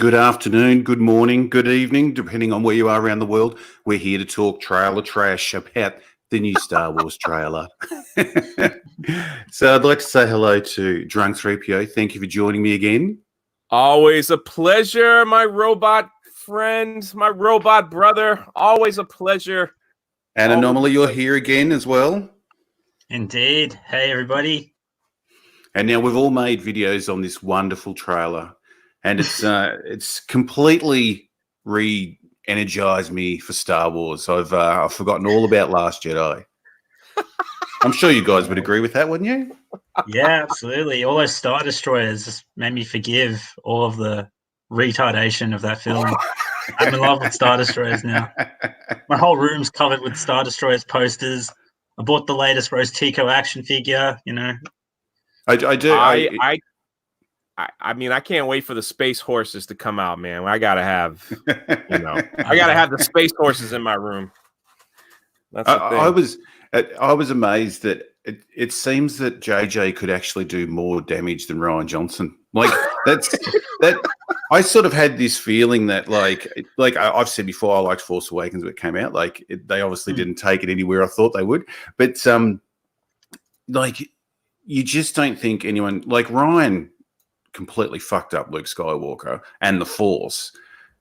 Good afternoon, good morning, good evening, depending on where you are around the world. We're here to talk trailer trash about the new Star Wars trailer. So I'd like to say hello to Drunk 3PO. Thank you for joining me again. Always a pleasure, my robot friend, my robot brother. Always a pleasure. And Anomaly, you're here again as well. Indeed. Hey, everybody. And now we've all made videos on this wonderful trailer. And it's completely re-energized me for Star Wars. I've forgotten all about Last Jedi. I'm sure you guys would agree with that, wouldn't you? Yeah, absolutely. All those Star Destroyers just made me forgive all of the retardation of that film. I'm in love with Star Destroyers now. My whole room's covered with Star Destroyers posters. I bought the latest Rose Tico action figure, you know. I do. I mean, I can't wait for the space horses to come out, man. I gotta have, I gotta have the space horses in my room. That's the thing. I was amazed that it seems that JJ could actually do more damage than Rian Johnson. Like that. I sort of had this feeling that, like I've said before, I liked Force Awakens when it came out. Like they obviously didn't take it anywhere I thought they would, but like you just don't think anyone like Ryan completely fucked up Luke Skywalker and the Force.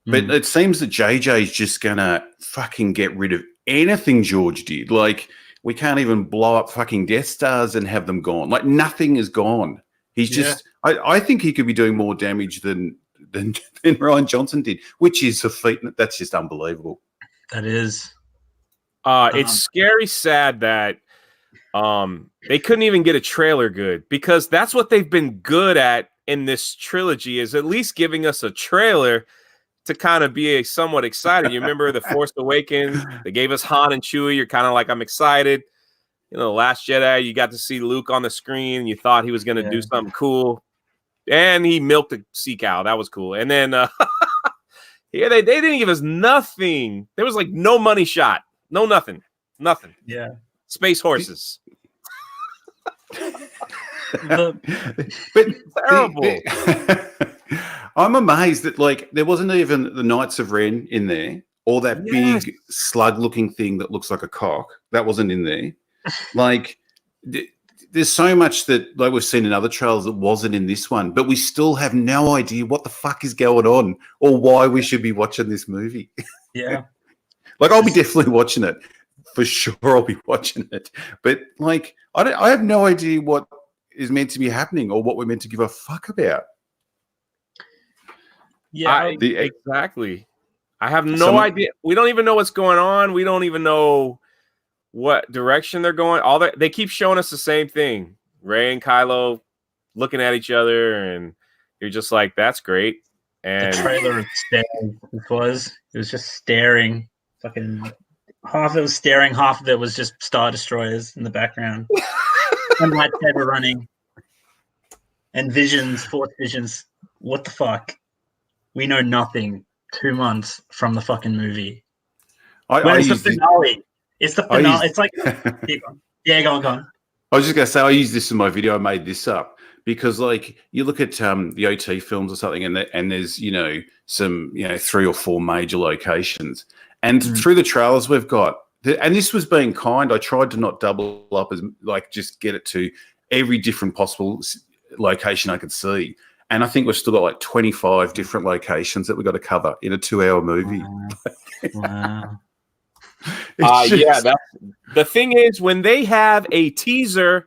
But it seems that JJ is just gonna fucking get rid of anything George did. Like we can't even blow up fucking Death Stars and have them gone. Like nothing is gone. He's just. I think he could be doing more damage than Rian Johnson did, which is a feat that's just unbelievable. That is. It's scary, sad that they couldn't even get a trailer good, because that's what they've been good at in this trilogy, is at least giving us a trailer to kind of be somewhat excited. You remember The Force Awakens? They gave us Han and Chewie. You're kind of like, I'm excited. You know, Last Jedi, you got to see Luke on the screen, and you thought he was going to do something cool. And he milked a sea cow. That was cool. And then they didn't give us nothing. There was like no money shot. No nothing. Nothing. Yeah. Space horses. But terrible. I'm amazed that like there wasn't even the Knights of Ren in there, or that big slug-looking thing that looks like a cock. That wasn't in there. Like there's so much that like we've seen in other trailers that wasn't in this one, but we still have no idea what the fuck is going on or why we should be watching this movie. Yeah. Like I'll be definitely watching it. For sure I'll be watching it. But like I have no idea what is meant to be happening or what we're meant to give a fuck about. Yeah, exactly. I have no idea. We don't even know what's going on. We don't even know what direction they're going. They keep showing us the same thing. Rey and Kylo looking at each other, and you're just like, that's great. And the trailer of staring it was just staring. Fucking half of it was staring, half of it was just Star Destroyers in the background. And lightsaber running. And visions, Force visions. What the fuck? We know nothing 2 months from the fucking movie. Where's the finale? It's the finale. It's like, go on. I was just going to say, I used this in my video. I made this up because, like, you look at the OT films or something, and there's, some, 3 or 4 major locations. And through the trailers we've got, and this was being kind, I tried to not double up as, like, just get it to every different possible location I could see. And I think we've still got like 25 different locations that we've got to cover in a 2-hour movie. Wow. The thing is, when they have a teaser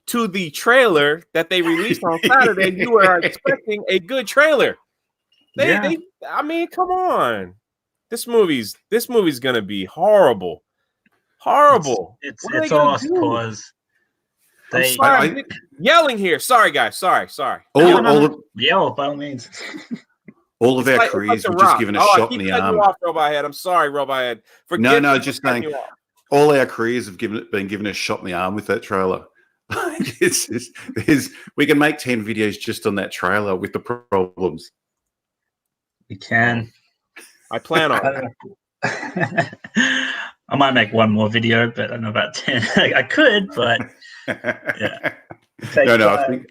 to the trailer that they released on Saturday, you are expecting a good trailer. I mean, come on. This movie's gonna be horrible. Horrible. It's all us cause. I'm yelling here. Sorry, guys. Sorry. Yell by all means. All of our careers were just given a shot in the arm. You off, Robot Head. I'm sorry, Robot Head. Just saying. All our careers have been given a shot in the arm with that trailer. We can make 10 videos just on that trailer with the problems. We can. I plan on it. I might make one more video, but I don't know about 10. I could, but yeah. No.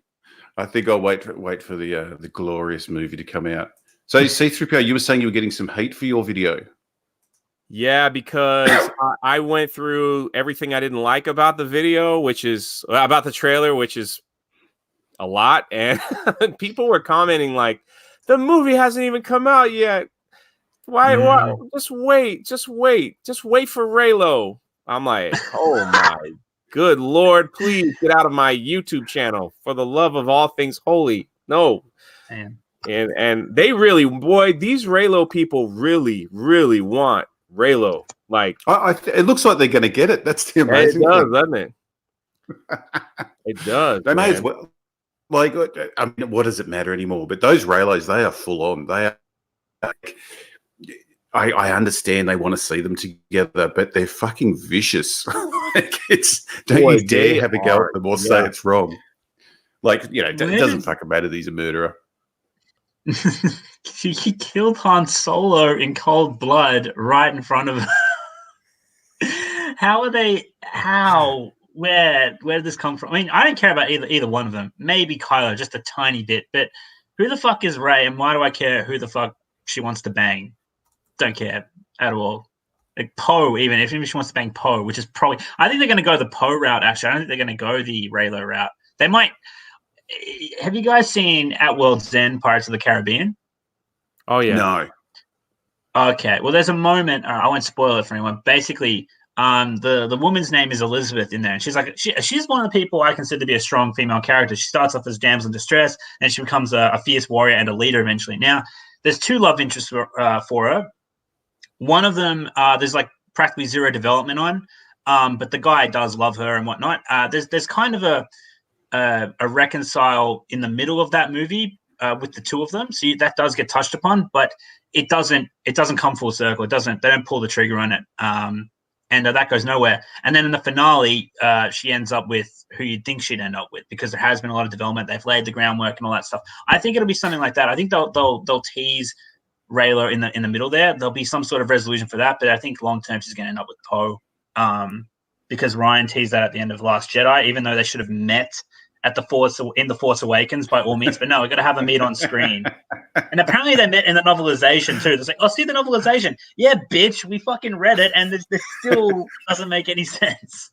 I think I'll wait for the glorious movie to come out. So C-3PO, you were saying you were getting some heat for your video. Yeah, because I went through everything I didn't like about the video, which is about the trailer, which is a lot, and people were commenting like, the movie hasn't even come out yet. Why? Just wait for Raylo. I'm like, oh my good Lord, please get out of my YouTube channel for the love of all things holy. No. Man. And they really, boy, these Raylo people really, really want Raylo. Like, it looks like they're going to get it. That's the amazing thing. It does, thing. doesn't it? It does. They may as well. Like, I mean, what does it matter anymore? But those Raylos, they are full on. They are. Like, I understand they want to see them together, but they're fucking vicious. Like, don't you dare have a go at them or say it's wrong. Like, it doesn't fucking matter. He's a murderer. He killed Han Solo in cold blood right in front of him. How are they? How? Where did this come from? I mean, I don't care about either one of them. Maybe Kylo, just a tiny bit. But who the fuck is Rey, and why do I care who the fuck she wants to bang? Don't care at all. Like Poe, even if she wants to bang Poe, which is probably, I think they're going to go the Poe route. Actually, I don't think they're going to go the Raylo route. They might. Have you guys seen At World's End, Pirates of the Caribbean? Oh yeah. No. Okay. Well, there's a moment. I won't spoil it for anyone. Basically, the woman's name is Elizabeth in there, and she's like she's one of the people I consider to be a strong female character. She starts off as damsel in distress, and she becomes a fierce warrior and a leader eventually. Now, there's two love interests for her. One of them, there's like practically zero development on, but the guy does love her and whatnot. There's kind of a reconcile in the middle of that movie with the two of them, so that does get touched upon, but it doesn't come full circle. They don't pull the trigger on it. And that goes nowhere. And then in the finale, she ends up with who you'd think she'd end up with, because there has been a lot of development. They've laid the groundwork and all that stuff. I think it'll be something like that. I think they'll tease Raylo in the middle there. There'll be some sort of resolution for that, but I think long term she's going to end up with Poe, because Ryan teased that at the end of Last Jedi, even though they should have met at the Force Awakens by all means. But no, we've got to have them meet on screen. And apparently they met in the novelization too. They're like, oh, see the novelization? Yeah, bitch, we fucking read it, and this still doesn't make any sense.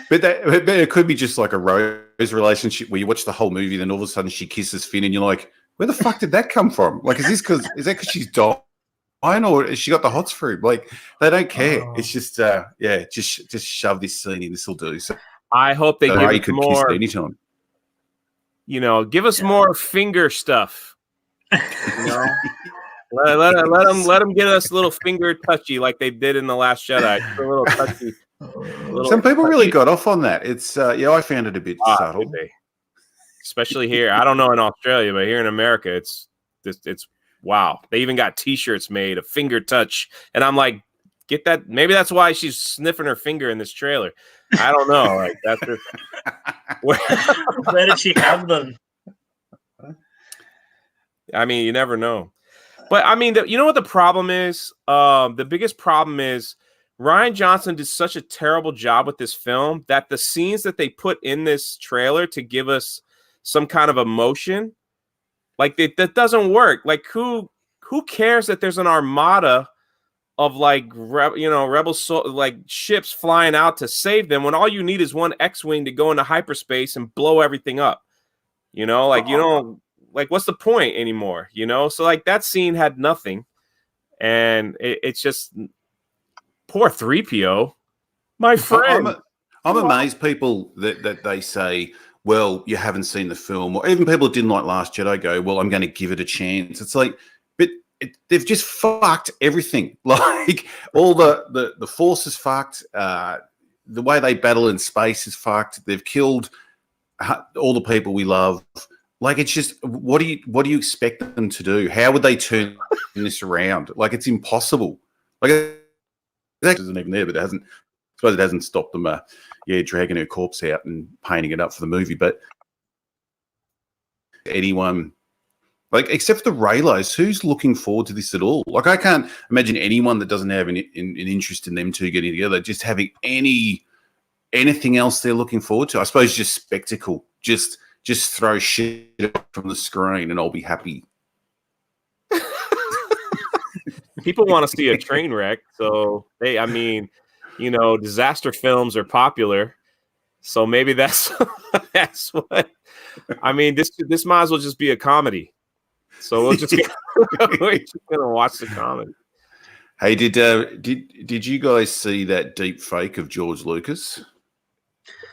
But it could be just like a Rose relationship where you watch the whole movie, then all of a sudden she kisses Finn, and you're like, where the fuck did that come from? Like, is that because she's dying, or has she got the hots for him? Like, they don't care. It's just just shove this scene in. This will do. So I hope they give us more. Anytime. Give us more finger stuff. Let them get us a little finger touchy like they did in The Last Jedi. Just a little touchy. Some people really got off on that. It's I found it a bit subtle. Especially here. I don't know in Australia, but here in America, it's wow. They even got T-shirts made, a finger touch, and I'm like, get that. Maybe that's why she's sniffing her finger in this trailer. I don't know. Like that's just where did she have them? I mean, you never know. But I mean, you know what the problem is? The biggest problem is Rian Johnson did such a terrible job with this film that the scenes that they put in this trailer to give us some kind of emotion, like that doesn't work. Like who cares that there's an armada of like rebel like ships flying out to save them when all you need is one X-wing to go into hyperspace and blow everything up? Like what's the point anymore? So like that scene had nothing, and it's just poor 3PO, my friend. I'm amazed people that they say, well, you haven't seen the film, or even people that didn't like Last Jedi go, well, I'm going to give it a chance. It's like, but they've just fucked everything. Like all the Force is fucked. The way they battle in space is fucked. They've killed all the people we love. Like it's just, what do you expect them to do? How would they turn this around? Like it's impossible. Like it isn't even there, but I suppose it hasn't stopped them. Dragging her corpse out and painting it up for the movie. But anyone, like, except for the Raylos, who's looking forward to this at all? Like, I can't imagine anyone that doesn't have an interest in them two getting together, just having anything else they're looking forward to. I suppose just spectacle. Just throw shit from the screen and I'll be happy. people want to see a train wreck. So disaster films are popular. So maybe that's that's what. I mean, this might as well just be a comedy. So we're just gonna watch the comedy. Hey, did you guys see that deep fake of George Lucas?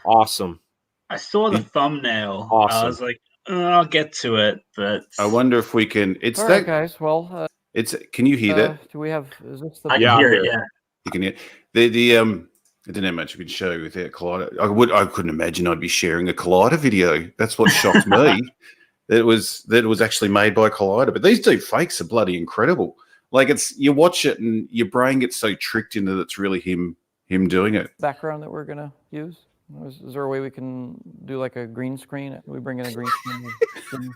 Awesome. I saw the thumbnail. Awesome. I was like, I'll get to it, but I wonder if we can. It's All that right, guys. Well, Can you hear that? do we have? Is this the? I can hear it. Yeah. You can hear I didn't have much I could show you without Collider. I couldn't imagine I'd be sharing a Collider video. That's what shocked me. That it was actually made by Collider. But these deep fakes are bloody incredible. Like you watch it and your brain gets so tricked into that it's really him doing it. Background that we're gonna use. Is there a way we can do like a green screen? We bring in a green screen.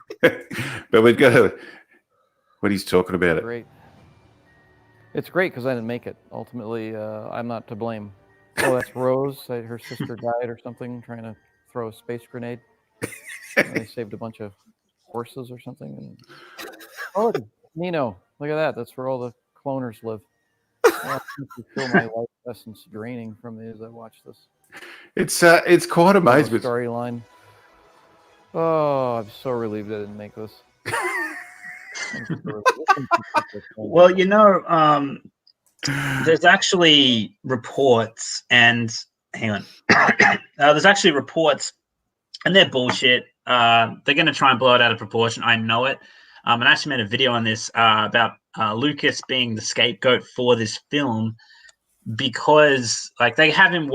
But we've got what he's talking about. Great. It's great because I didn't make it. Ultimately, I'm not to blame. Oh, that's Rose. Her sister died or something trying to throw a space grenade. And they saved a bunch of horses or something. And... Oh, Nino, look at that. That's where all the cloners live. I feel my life essence draining from me as I watch this. It's quite amazing. Storyline. Oh, I'm so relieved I didn't make this. Well, there's actually reports, and hang on, there's actually reports, and they're bullshit. They're going to try and blow it out of proportion. I know it. And I actually made a video on this about Lucas being the scapegoat for this film because, like, they have him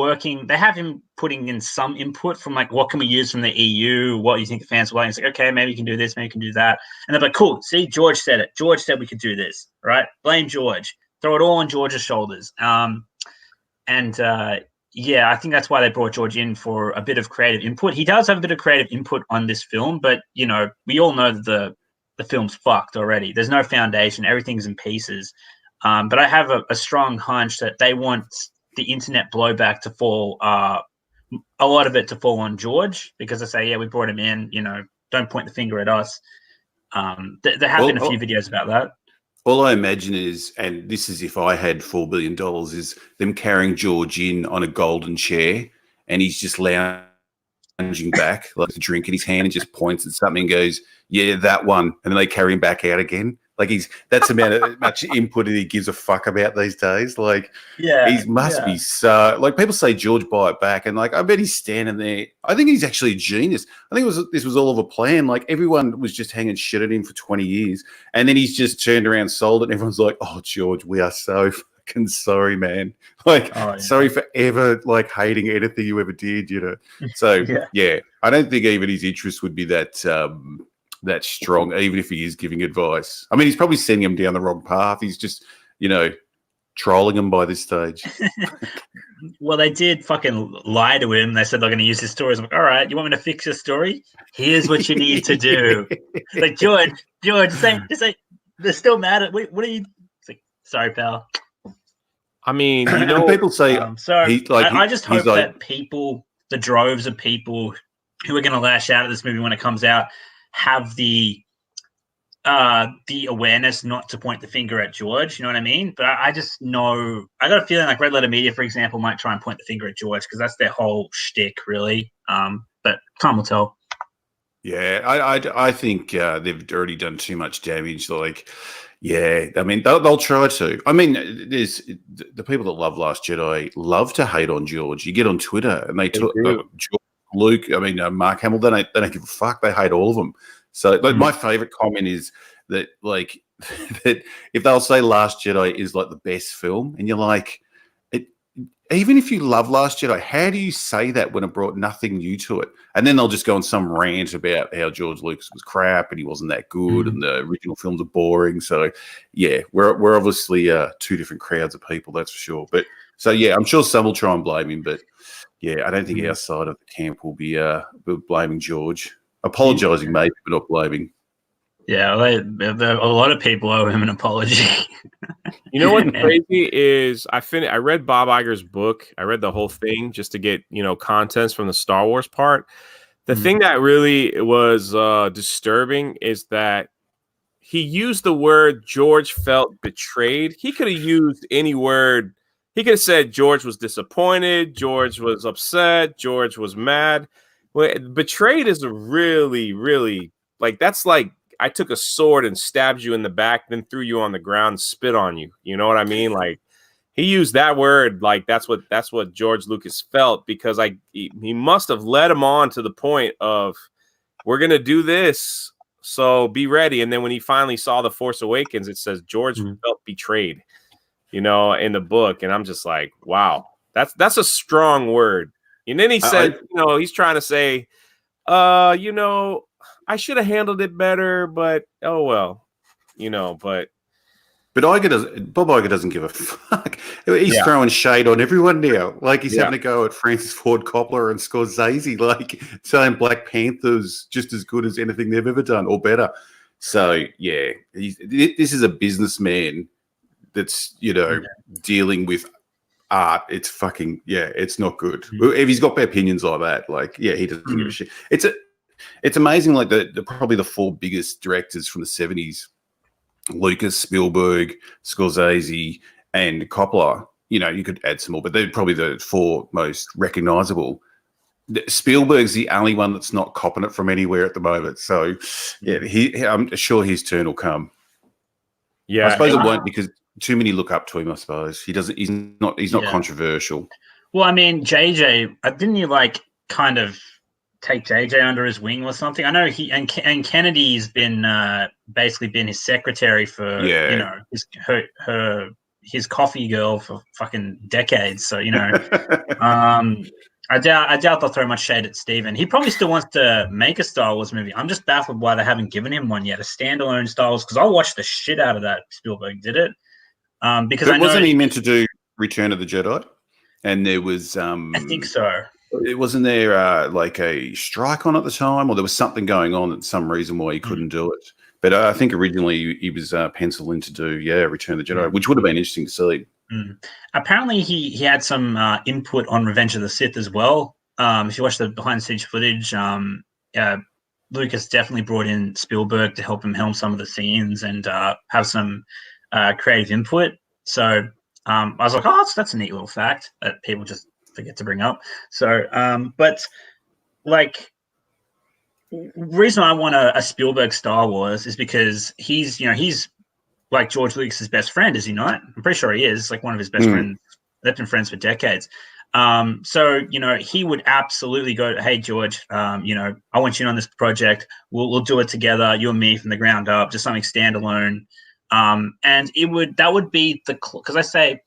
putting in some input from, like, what can we use from the EU? What do you think the fans will like? It's like, okay, maybe you can do this, maybe you can do that. And they're like, cool. See, George said it. George said we could do this, right? Blame George. Throw it all on George's shoulders. Yeah, I think that's why they brought George in for a bit of creative input. He does have a bit of creative input on this film, but, we all know that the film's fucked already. There's no foundation. Everything's in pieces. But I have a strong hunch that they want the internet blowback to fall, a lot of it to fall on George, because they say, yeah, we brought him in, don't point the finger at us. There have been a few videos about that. All I imagine is, and this is if I had $4 billion, is them carrying George in on a golden chair, and he's just lounging back, like a drink in his hand, and just points at something and goes, yeah, that one. And then they carry him back out again. Like that's the amount of much input he gives a fuck about these days. Like, yeah, he must be so, like, people say George buy it back, and like I bet he's standing there. I think he's actually a genius. I think this was all of a plan. Like, everyone was just hanging shit at him for 20 years, and then he's just turned around, sold it, and everyone's like, "Oh, George, we are so fucking sorry, man. Like, sorry for ever like hating anything you ever did." So yeah, I don't think even his interest would be that strong, even if he is giving advice. I mean, he's probably sending him down the wrong path. He's just, trolling him by this stage. Well, they did fucking lie to him. They said they're going to use his stories. I'm like, all right, you want me to fix your story? Here's what you need to do. Like, George, just say, they're still mad at, what are you? It's like, sorry, pal. I mean, people say, I just hope that the droves of people who are going to lash out at this movie when it comes out, have the awareness not to point the finger at George, you know what I mean? But I just know, I got a feeling like Red Letter Media, for example, might try and point the finger at George because that's their whole shtick, really. But time will tell. Yeah, I think they've already done too much damage. Like, yeah, I mean, they'll try to. I mean, there's the people that love Last Jedi love to hate on George. You get on Twitter and they talk George, Luke, Mark Hamill, they don't give a fuck. They hate all of them. So, like, my favorite comment is that, like, that if they'll say Last Jedi is like the best film, and you're like, even if you love Last Jedi, how do you say that when it brought nothing new to it? And then they'll just go on some rant about how George Lucas was crap and he wasn't that good and the original films are boring. So, yeah, we're obviously two different crowds of people, that's for sure. But so, yeah, I'm sure some will try and blame him, but yeah, I don't think our side of the camp will be blaming George. Apologising, maybe, but not blaming. Yeah, a lot of people owe him an apology. You know what's crazy is I read Bob Iger's book. I read the whole thing just to get contents from the Star Wars part. The thing that really was disturbing is that he used the word George felt betrayed. He could have used any word. He could have said George was disappointed, George was upset, George was mad. Well, betrayed is a really, really like that's like I took a sword and stabbed you in the back, then threw you on the ground, and spit on you. You know what I mean? Like he used that word, like that's what George Lucas felt because he must have led him on to the point of we're gonna do this, so be ready. And then when he finally saw The Force Awakens, it says George felt betrayed, in the book, and I'm just like, wow, that's a strong word. And then he said, he's trying to say, I should have handled it better, but oh well, but Bob Iger doesn't give a fuck. He's throwing shade on everyone now. Like he's having to go at Francis Ford Coppola and Scorsese, like saying Black Panther's just as good as anything they've ever done or better. So yeah, this is a businessman that's dealing with art. It's fucking it's not good. If he's got opinions like that, like he doesn't give a shit. It's amazing. Like probably the four biggest directors from the 70s. Lucas, Spielberg, Scorsese, and Coppola. You could add some more, but they're probably the four most recognizable. Spielberg's the only one that's not copping it from anywhere at the moment. So, I'm sure his turn will come. Yeah, I suppose it won't because too many look up to him. I suppose he doesn't. He's not controversial. Well, I mean, JJ, didn't you kind of take JJ under his wing or something? I know he and Kennedy's been basically been his secretary for his coffee girl for fucking decades. So I doubt they'll throw much shade at Steven. He probably still wants to make a Star Wars movie. I'm just baffled why they haven't given him one yet, a standalone Star Wars. Because I watched the shit out of that. Spielberg did it because wasn't he meant to do Return of the Jedi? And there was I think so. It wasn't there like a strike on at the time, or there was something going on at some reason why he couldn't do it. But I think originally he was penciled in to do Return of the Jedi, which would have been interesting to see. Apparently he had some input on Revenge of the Sith as well. If you watch the behind the scenes footage, Lucas definitely brought in Spielberg to help him helm some of the scenes and have some creative input. So I was like, that's a neat little fact that people just forget to bring up. So, but like, the reason I want a Spielberg Star Wars is because he's like George Lucas's best friend, is he not? I'm pretty sure he is, like one of his best friends. They've been friends for decades. So, he would absolutely go, hey, George, I want you on this project. We'll do it together, you and me from the ground up, just something standalone. And that would be because I say,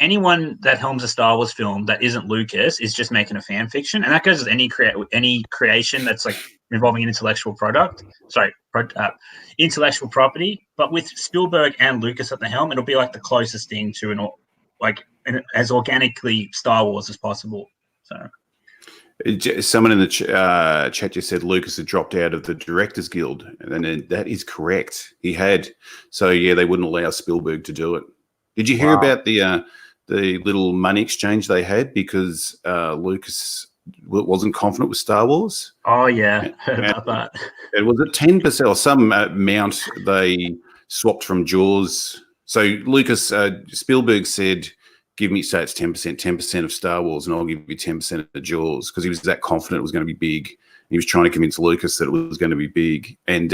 anyone that helms a Star Wars film that isn't Lucas is just making a fan fiction, and that goes with any creation that's like involving an intellectual property. But with Spielberg and Lucas at the helm, it'll be like the closest thing to as organically Star Wars as possible. So, someone in the chat just said Lucas had dropped out of the Directors Guild, and that is correct. He had. So they wouldn't allow Spielberg to do it. Did you hear about the little money exchange they had because Lucas wasn't confident with Star Wars? Oh yeah, heard about that. It was at 10% or some amount they swapped from Jaws. So Lucas Spielberg said, "Give me, say it's 10% of Star Wars, and I'll give you 10% of Jaws," because he was that confident it was going to be big. He was trying to convince Lucas that it was going to be big, and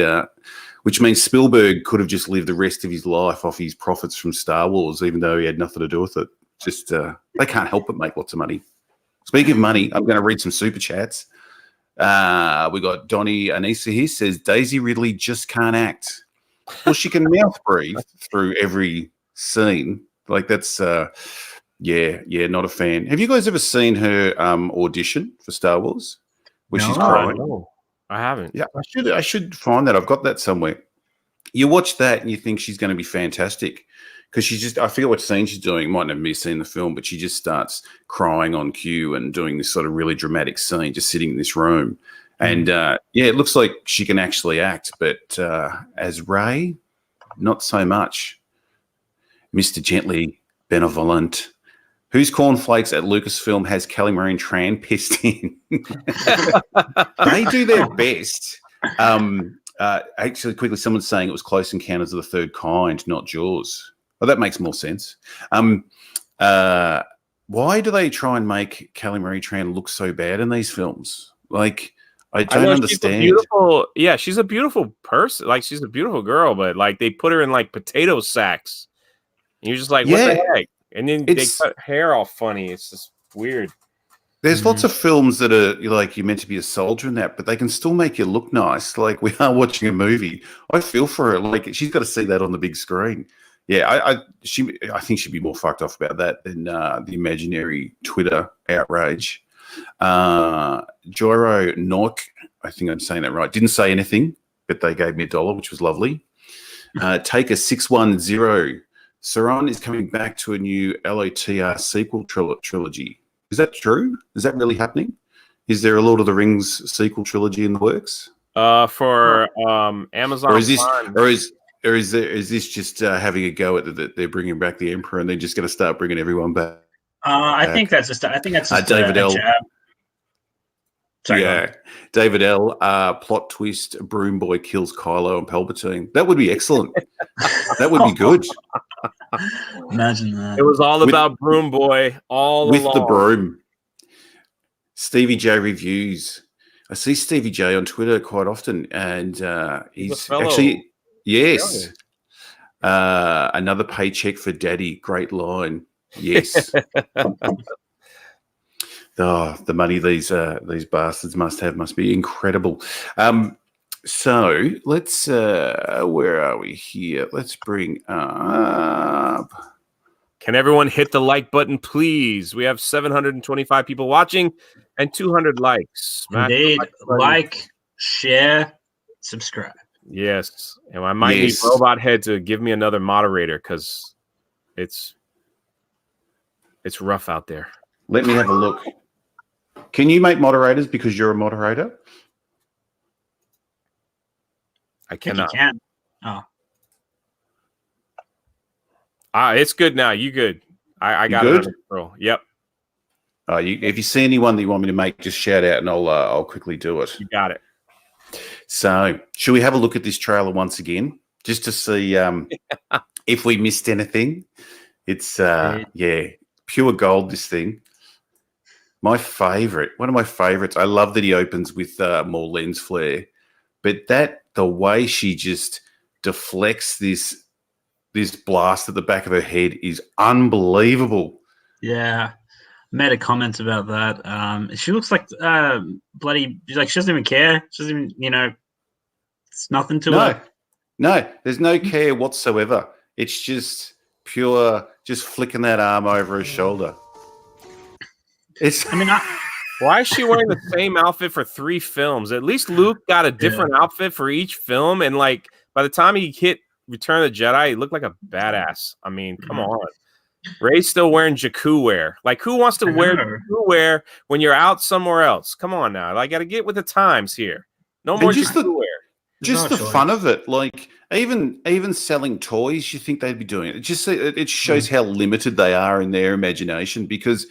which means Spielberg could have just lived the rest of his life off his profits from Star Wars, even though he had nothing to do with it. Just they can't help but make lots of money. Speaking of money, I'm going to read some super chats. We got Donnie Anissa here, says Daisy Ridley just can't act. Well, she can mouth breathe through every scene. Like that's not a fan. Have you guys ever seen her audition for Star Wars? Where she's crying? No, I haven't. Yeah, I should find that. I've got that somewhere. You watch that and you think she's going to be fantastic because I forget what scene she's doing. Might never be seen the film, but she just starts crying on cue and doing this sort of really dramatic scene, just sitting in this room. And it looks like she can actually act, but as Rey, not so much. Mr. Gently Benevolent. Whose cornflakes at Lucasfilm has Kelly Marie Tran pissed in? They do their best. actually, quickly, someone's saying it was Close Encounters of the Third Kind, not Jaws. Well, that makes more sense. Why do they try and make Kelly Marie Tran look so bad in these films? Like, I don't understand. She's a beautiful person. Like, she's a beautiful girl, but like they put her in like potato sacks. And you're just like, what the heck? And then they cut hair all funny. It's just weird. There's lots of films that are like you're meant to be a soldier in that, but they can still make you look nice. Like we are watching a movie. I feel for her. Like she's got to see that on the big screen. Yeah, I think she'd be more fucked off about that than the imaginary Twitter outrage. Joiro Nok, I think I'm saying that right, didn't say anything, but they gave me $1, which was lovely. Take a 610. Saran is coming back to a new LOTR sequel trilogy. Is that true? Is that really happening? Is there a Lord of the Rings sequel trilogy in the works? For Amazon, or is this just having a go at that they're bringing back the Emperor and they're just going to start bringing everyone back? I think that's just David L. jab. Sorry, yeah, David L. Plot twist: Broom Boy kills Kylo and Palpatine. That would be excellent. That would be good. Imagine that. It was all about Broom Boy all with along. The broom. Stevie J reviews. I see Stevie J on Twitter quite often, and he's actually yes. Another paycheck for Daddy. Great line. Yes. Oh, the money these bastards must be incredible. So let's where are we here? Let's bring up. Can everyone hit the like button, please? We have 725 people watching and 200 likes. Indeed. Like, share, subscribe. Yes. And I might need Robot Head to give me another moderator because it's rough out there. Let me have a look. Can you make moderators because you're a moderator? I cannot. You can. Oh. It's good now. You good? I got it under control. Yep. If you see anyone that you want me to make, just shout out and I'll quickly do it. You got it. So, should we have a look at this trailer once again, just to see if we missed anything? It's pure gold. This thing, one of my favorites. I love that he opens with more lens flare, but the way she just deflects this blast at the back of her head is unbelievable. Yeah. Made a comment about that. She looks like bloody, like she doesn't even care. She doesn't even, it's nothing to her. No, there's no care whatsoever. It's just pure, just flicking that arm over her shoulder. Why is she wearing the same outfit for 3 films? At least Luke got a different outfit for each film. And like, by the time he hit Return of the Jedi, he looked like a badass. I mean, come on. Rey's still wearing Jakku wear. Like, who wants to wear Jakku wear when you're out somewhere else? Come on now. I got to get with the times here. No more Jakku wear. Just the fun of it. Like, even selling toys, you think they'd be doing it. It shows how limited they are in their imagination because,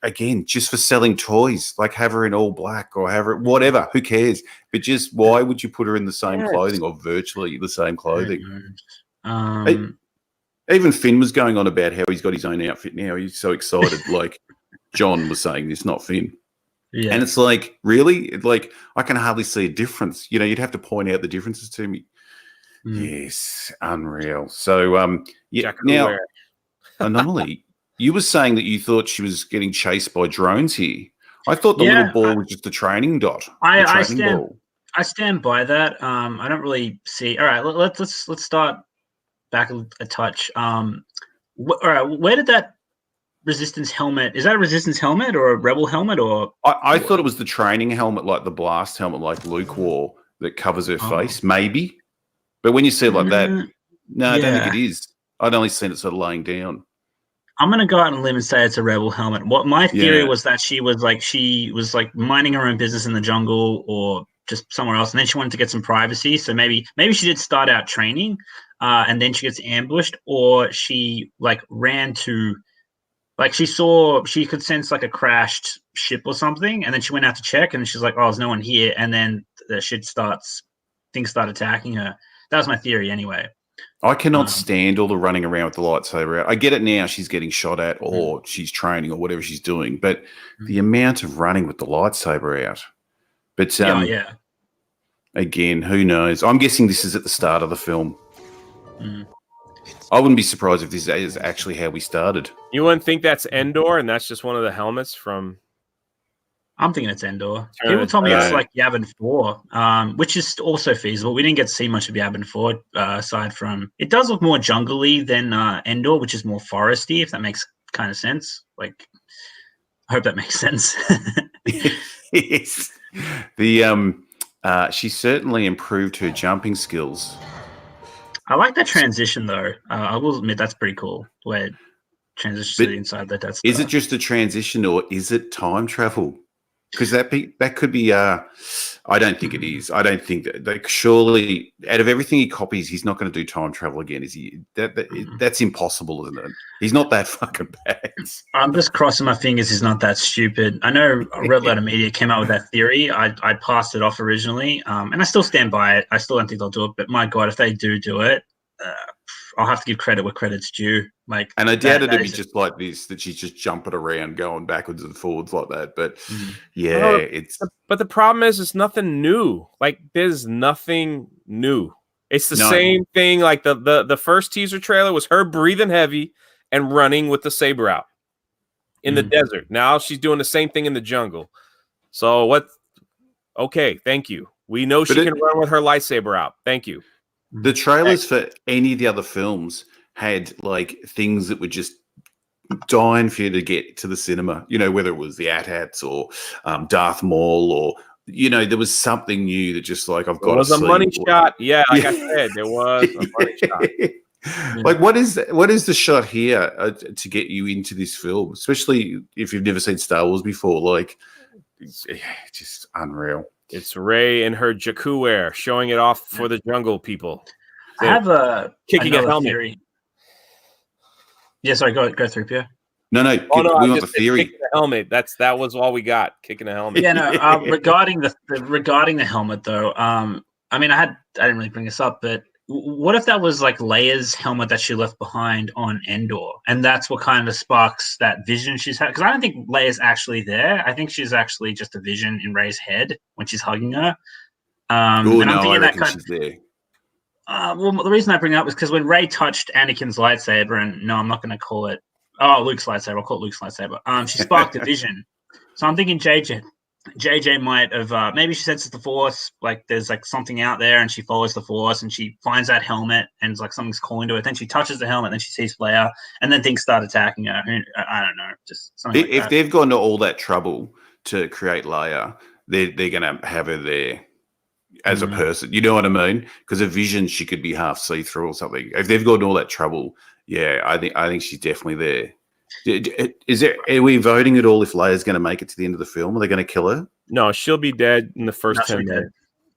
again, just for selling toys, like have her in all black or have her, whatever, who cares? But just why would you put her in the same clothing or virtually the same clothing? Even Finn was going on about how he's got his own outfit now. He's so excited. Like John was saying, this not Finn. Yeah. And it's like, really? Like, I can hardly see a difference. You'd have to point out the differences to me. Yes, unreal. So, now, Anomaly, you were saying that you thought she was getting chased by drones here. I thought the little ball was just a training dot. I stand by that. I don't really see. All right, let's start back a touch. All right, where did that Resistance helmet? Is that a Resistance helmet or a Rebel helmet? Or I thought it was the training helmet, like the blast helmet, like Luke wore, that covers her face. Maybe, but when you see it like that, no, I don't think it is. I'd only seen it sort of laying down. I'm gonna go out on a limb and say it's a Rebel helmet. What my theory was that she was like minding her own business in the jungle or just somewhere else, and then she wanted to get some privacy. So maybe she did start out training, and then she gets ambushed, or she like ran to, like she could sense like a crashed ship or something, and then she went out to check, and she's like, oh, there's no one here, and then the shit starts things start attacking her. That was my theory anyway. I cannot stand all the running around with the lightsaber out. I get it now, she's getting shot at or she's training or whatever she's doing, but the amount of running with the lightsaber out. But yeah. Again, who knows? I'm guessing this is at the start of the film. I wouldn't be surprised if this is actually how we started. You wouldn't think that's Endor, and that's just one of the helmets from... I'm thinking it's Endor. People told me it's like Yavin 4, which is also feasible. We didn't get to see much of Yavin 4 aside from... It does look more jungly than Endor, which is more foresty, if that makes kind of sense. Like, I hope that makes sense. Yes. She certainly improved her jumping skills. I like that transition, though. I will admit that's pretty cool, where it transitions to the inside the Death Star. Is it just a transition or is it time travel? Because that could be. I don't think it is. I don't think that. Like, surely, out of everything he copies, he's not going to do time travel again, is he? That's impossible, isn't it? He's not that fucking bad. I'm just crossing my fingers. He's not that stupid. I know Red Letter Media came out with that theory. I passed it off originally, and I still stand by it. I still don't think they'll do it. But my God, if they do it, I'll have to give credit where credit's due. Like, and I doubt it'd be just like this, that she's just jumping around, going backwards and forwards like that. But yeah, it's. But the problem is, it's nothing new. Like, there's nothing new. It's the same thing. Like the first teaser trailer was her breathing heavy and running with the saber out in the desert. Now she's doing the same thing in the jungle. So what? Okay, thank you. We know she can run with her lightsaber out. Thank you. The trailers for any of the other films had like things that were just dying for you to get to the cinema. You know, whether it was the AT-ATs or Darth Maul, or there was something new that just like I've got. It was a money shot. Yeah, like I said, there was a money shot. Like, what is the shot here to get you into this film, especially if you've never seen Star Wars before? Like, it's just unreal. It's Rey in her Jakku wear, showing it off for the jungle people. I have kicking a helmet. Theory. Yeah, sorry, go through, Pierre. No, we want the theory. Kicking a helmet. That was all we got. Kicking a helmet. Yeah, no. Regarding the helmet, though, I mean, I didn't really bring this up, but what if that was like Leia's helmet that she left behind on Endor, and that's what kind of sparks that vision she's had? Because I don't think Leia's actually there. I think she's actually just a vision in Rey's head when she's hugging her. I reckon she's there. Well, the reason I bring it up is because when Rey touched Anakin's lightsaber, and no, I'm not going to call it. Oh, Luke's lightsaber. I'll call it Luke's lightsaber. She sparked a vision. So I'm thinking JJ might have maybe she senses the Force, like there's like something out there, and she follows the Force, and she finds that helmet, and it's like something's calling to her. Then she touches the helmet, then she sees Leia, and then things start attacking her. I don't know, just something. If they've gone to all that trouble to create Leia, they're going to have her there as a person. You know what I mean? Because a vision, she could be half see through or something. If they've gone to all that trouble, yeah, I think she's definitely there. Are we voting at all if Leia's going to make it to the end of the film? Are they going to kill her? No, she'll be dead in the first 10 minutes.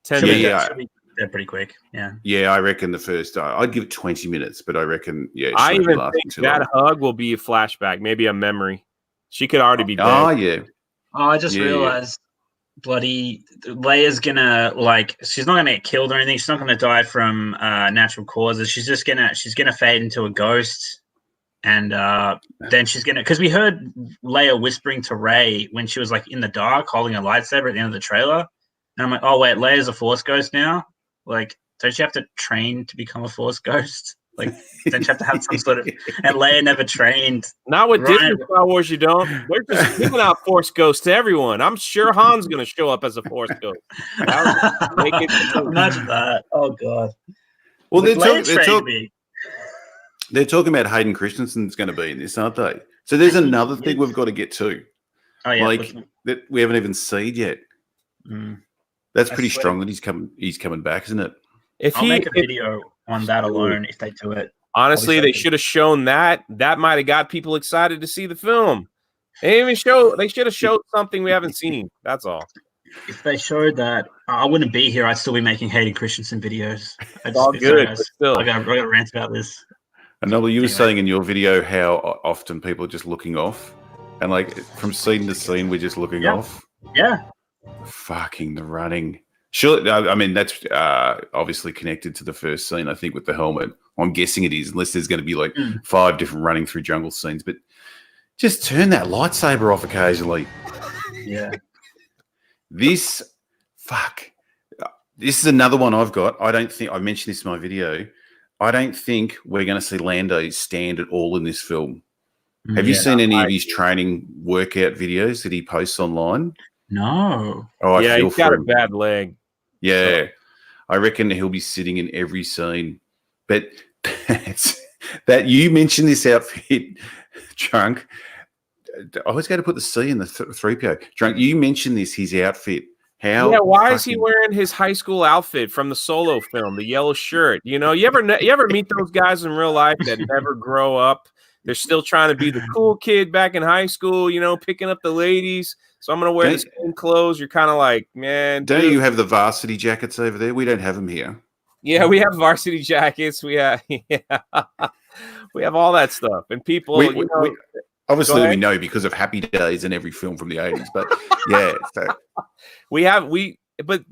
10 she'll minutes. She'll be dead pretty quick. Yeah. Yeah, I reckon the first. I'd give it 20 minutes, but I reckon I even think that hug will be a flashback, maybe a memory. She could already be dead. Oh yeah. Oh, I just realized. Bloody Leia's gonna she's not gonna get killed or anything. She's not gonna die from natural causes. She's gonna fade into a ghost. And then she's gonna, because we heard Leia whispering to Rey when she was like in the dark holding a lightsaber at the end of the trailer, and I'm like, oh wait, Leia's a Force ghost now. Like, don't you have to train to become a Force ghost? Like, don't you have to have some sort of? And Leia never trained. Not with Disney Star Wars, you don't. They're just giving out Force ghosts to everyone. I'm sure Han's gonna show up as a Force ghost. Imagine that. Oh god. Well, they're talking about Hayden Christensen's going to be in this, aren't they? So there's another thing we've got to get to. Oh yeah, that we haven't even seen yet. That's pretty strong that he's coming back, isn't it? I'll make a video on that alone if they do it. Honestly, they should have shown that. That might have got people excited to see the film. They should have showed something we haven't seen. That's all. If they showed that, I wouldn't be here. I'd still be making Hayden Christensen videos. It's all good. But still, I got to rant about this. I know you were saying in your video how often people are just looking off, and like from scene to scene, we're just looking off. Yeah. Fucking the running. Sure. I mean, that's obviously connected to the first scene, I think, with the helmet. I'm guessing it is, unless there's going to be like 5 different running through jungle scenes. But just turn that lightsaber off occasionally. Yeah. This is another one I've got. I don't think I mentioned this in my video. I don't think we're going to see Lando stand at all in this film. Have you seen any of his training workout videos that he posts online? No. Oh, yeah, he's got a bad leg. Yeah. I reckon he'll be sitting in every scene. But that you mentioned this outfit, Drunk. I always got to put the C in the 3PO. Drunk, you mentioned his outfit. Why is he wearing his high school outfit from the Solo film, the yellow shirt? You know, you ever meet those guys in real life that never grow up? They're still trying to be the cool kid back in high school, you know, picking up the ladies. So I'm going to wear the same clothes. You're kind of like, man. Don't you have the varsity jackets over there? We don't have them here. Yeah, we have varsity jackets. We have all that stuff. And people, obviously we know because of Happy Days in every film from the 80s. But yeah.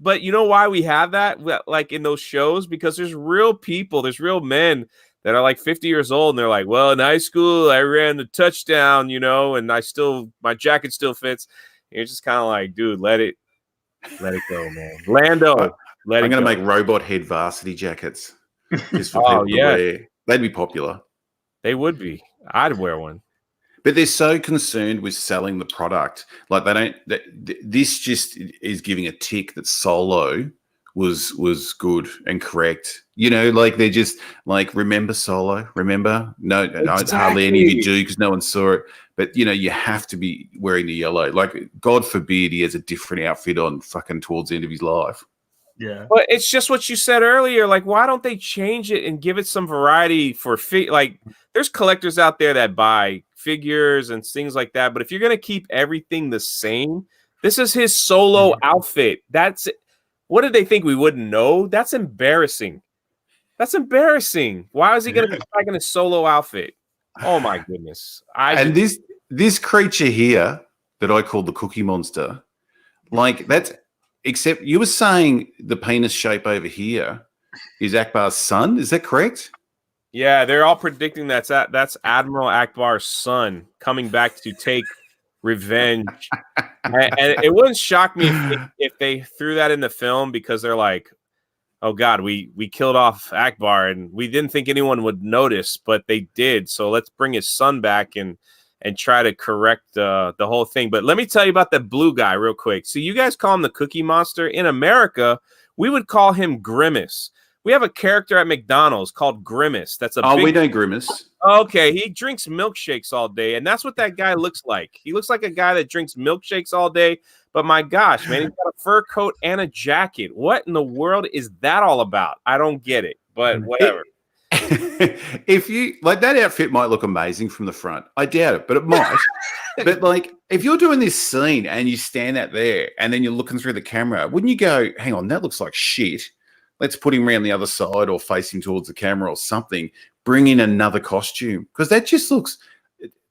But you know why we have that? Like in those shows? Because there's real people, there's real men that are like 50 years old, and they're like, well, in high school, I ran the touchdown, you know, and my jacket still fits. And you're just kind of like, dude, let it go, man. Lando, I'm going to make robot head varsity jackets. Just for people to wear. They'd be popular. They would be. I'd wear one. But they're so concerned with selling the product. Like this just is giving a tick that Solo was good and correct. You know, like they're just like, remember Solo? Remember? No, exactly. Hardly any of you do because no one saw it. But, you know, you have to be wearing the yellow. Like, God forbid he has a different outfit on fucking towards the end of his life. Yeah. But it's just what you said earlier. Like, why don't they change it and give it some variety for like, there's collectors out there that buy figures and things like that. But if you're going to keep everything the same, this is his Solo outfit. That's what did they think we wouldn't know? That's embarrassing. That's embarrassing. Why is he going to be back in a Solo outfit? Oh my goodness. This creature here that I call the Cookie Monster, like that's, except you were saying the penis shape over here is Akbar's son. Is that correct? Yeah, they're all predicting that's Admiral Akbar's son coming back to take revenge. And it wouldn't shock me if they threw that in the film because they're like, oh God, we killed off Akbar and we didn't think anyone would notice, but they did. So let's bring his son back and try to correct the whole thing. But let me tell you about the blue guy real quick. So you guys call him the Cookie Monster. In America, we would call him Grimace. We have a character at McDonald's called Grimace. That's we know Grimace. Okay, he drinks milkshakes all day, and that's what that guy looks like. He looks like a guy that drinks milkshakes all day. But my gosh, man, he's got a fur coat and a jacket. What in the world is that all about? I don't get it, but whatever. If you like, that outfit might look amazing from the front. I doubt it, but it might. But like, if you're doing this scene and you stand out there and then you're looking through the camera, wouldn't you go, hang on, that looks like shit. Let's put him around the other side or face him towards the camera or something. Bring in another costume because that just looks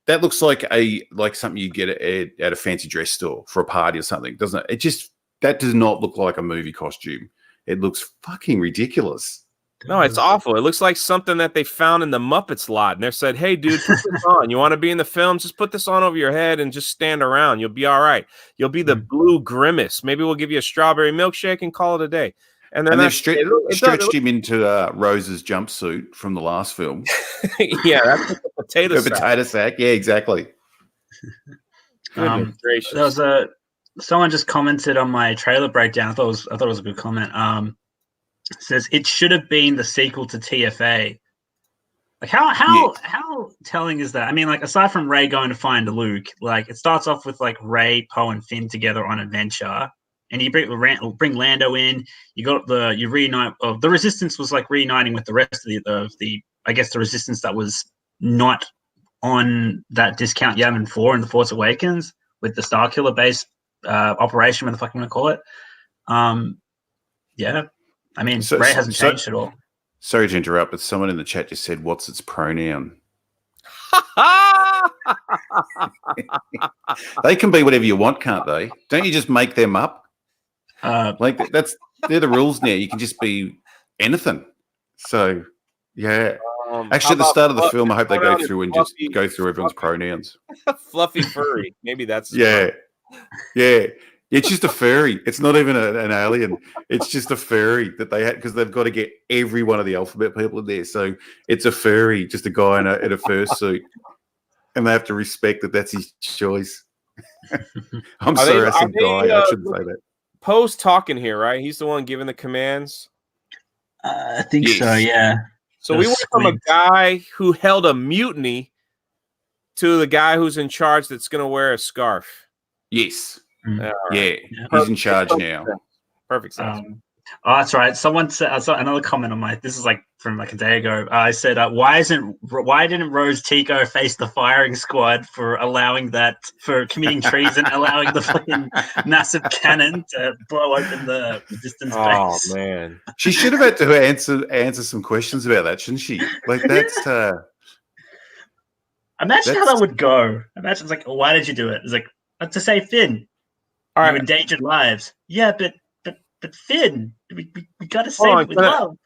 like something you get at a fancy dress store for a party or something, doesn't it? That does not look like a movie costume. It looks fucking ridiculous. No, it's awful. It looks like something that they found in the Muppets lot, and they said, "Hey, dude, put this on. You want to be in the film? Just put this on over your head and just stand around. You'll be all right. You'll be the blue Grimace. Maybe we'll give you a strawberry milkshake and call it a day." And then they've stretched him into Rose's jumpsuit from the last film. Yeah, that's a potato sack. Potato sack. Yeah, exactly. Goodness gracious. There was someone just commented on my trailer breakdown. I thought it was a good comment. It says it should have been the sequel to TFA. Like how telling is that? I mean, like aside from Rey going to find Luke, like it starts off with like Rey, Poe, and Finn together on adventure. And you bring Lando in. You reunite. The Resistance was like reuniting with the rest of the I guess the Resistance that was not on that discount Yavin 4 in the Force Awakens with the Starkiller base operation. What the fuck you want to call it? Yeah, I mean Rey hasn't changed at all. Sorry to interrupt, but someone in the chat just said, "What's its pronoun?" They can be whatever you want, can't they? Don't you just make them up? Like that's they're the rules now. You can just be anything. So, yeah. Actually, at the start of the film, I hope they go through and just go through everyone's pronouns. Fluffy furry. Maybe that's yeah. It's just a furry. It's not even an alien. It's just a furry that they had because they've got to get every one of the alphabet people in there. So it's a furry, just a guy in a fursuit, and they have to respect that that's his choice. I'm sorry, I said guy. I shouldn't say that. Poe's talking here, right? He's the one giving the commands. I think so. Yeah. So we went from a guy who held a mutiny to the guy who's in charge that's going to wear a scarf. Yes. Right. Yeah. He's in charge now. Perfect sense. That's right. Someone said I saw another comment on this is like from like a day ago. I said, why didn't Rose Tico face the firing squad for committing treason, allowing the fucking massive cannon to blow open the distant space? Oh man, she should have had to answer some questions about that, shouldn't she? Like that's. Imagine how that would go. Imagine it's like, why did you do it? It's like to save Finn. All right. You endangered lives. Yeah, but Finn, we gotta save it with love.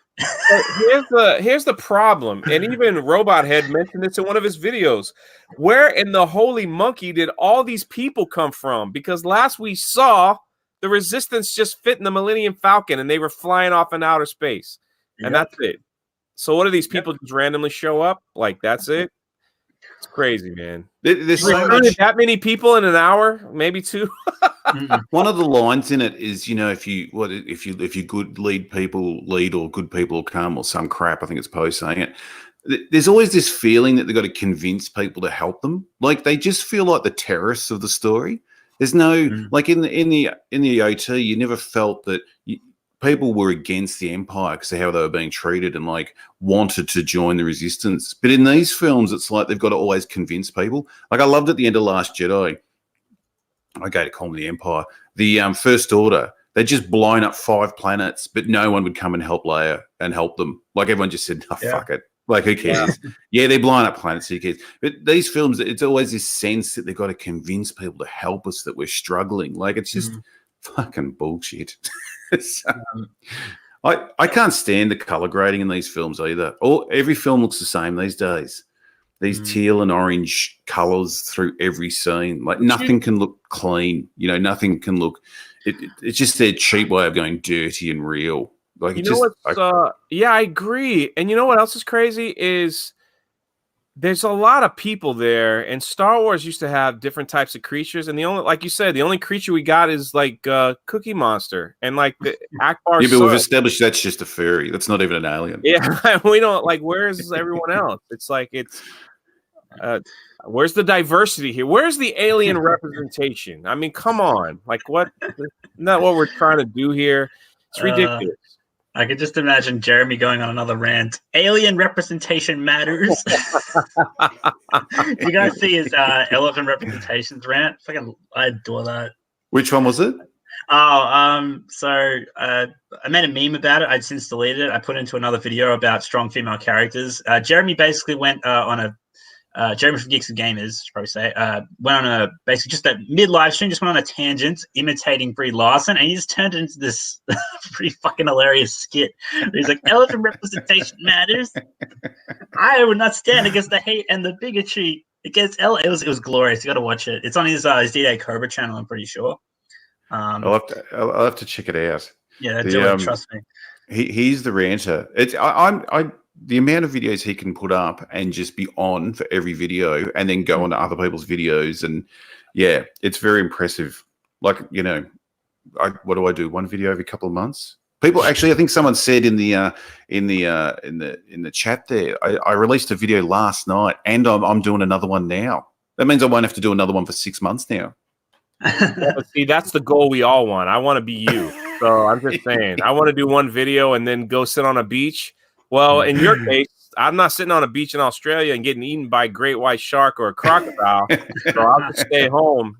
Here's the problem, and even Robot Head mentioned this in one of his videos. Where in the holy monkey did all these people come from? Because last we saw, the Resistance just fit in the Millennium Falcon, and they were flying off in outer space, and that's it. So what do these people just randomly show up? Like that's it? It's crazy, man. There's so much... that many people in an hour, maybe two. One of the lines in it is, if you good lead people lead or good people come or some crap. I think it's Poe saying it. There's always this feeling that they've got to convince people to help them. Like they just feel like the terrorists of the story. There's no like in the OT, you never felt that people were against the Empire because of how they were being treated and like wanted to join the Resistance. But in these films, it's like they've got to always convince people. Like I loved at the end of Last Jedi. Okay, to call them the Empire. The First Order, they just blown up 5 planets, but no one would come and help Leia and help them. Like everyone just said, fuck it. Like who cares? Yeah, they're blowing up planets, who cares? But these films, it's always this sense that they've got to convince people to help us, that we're struggling. Like it's just fucking bullshit. I can't stand the color grading in these films either. Every film looks the same these days. These teal and orange colors through every scene. Like nothing can look clean. Nothing can look. It's just their cheap way of going dirty and real. Like I agree. And you know what else is crazy is there's a lot of people there, and Star Wars used to have different types of creatures, and the only creature we got is like Cookie Monster and like the Akbar. Yeah, but we've established that's just a furry. That's not even an alien. Yeah, we don't like. Where is everyone else? It's like where's the diversity here? Where's the alien representation? I mean, come on, like what? Not what we're trying to do here. It's ridiculous. I could just imagine Jeremy going on another rant. Alien representation matters. You guys see his elephant representations rant? I adore that. Which one was it? So I made a meme about it. I'd since deleted it. I put it into another video about strong female characters. Jeremy basically went on a Jeremy from Geeks and Gamers, should probably say, went on basically just a mid-live stream, just went on a tangent imitating Brie Larson, and he just turned it into this pretty fucking hilarious skit. He's like, elephant representation matters. I would not stand against the hate and the bigotry against It was glorious. You got to watch it. It's on his D-Day Cobra channel, I'm pretty sure. I'll have to check it out. Yeah, do it, trust me. He's the ranter. The amount of videos he can put up and just be on for every video and then go on to other people's videos. And yeah, it's very impressive. Like, what do I do? One video every couple of months? People actually, I think someone said in the chat there, I released a video last night and I'm doing another one now. That means I won't have to do another one for 6 months now. See, that's the goal we all want. I want to be you. So I'm just saying, I want to do one video and then go sit on a beach. Well, in your case, I'm not sitting on a beach in Australia and getting eaten by a great white shark or a crocodile. So I'll just stay home,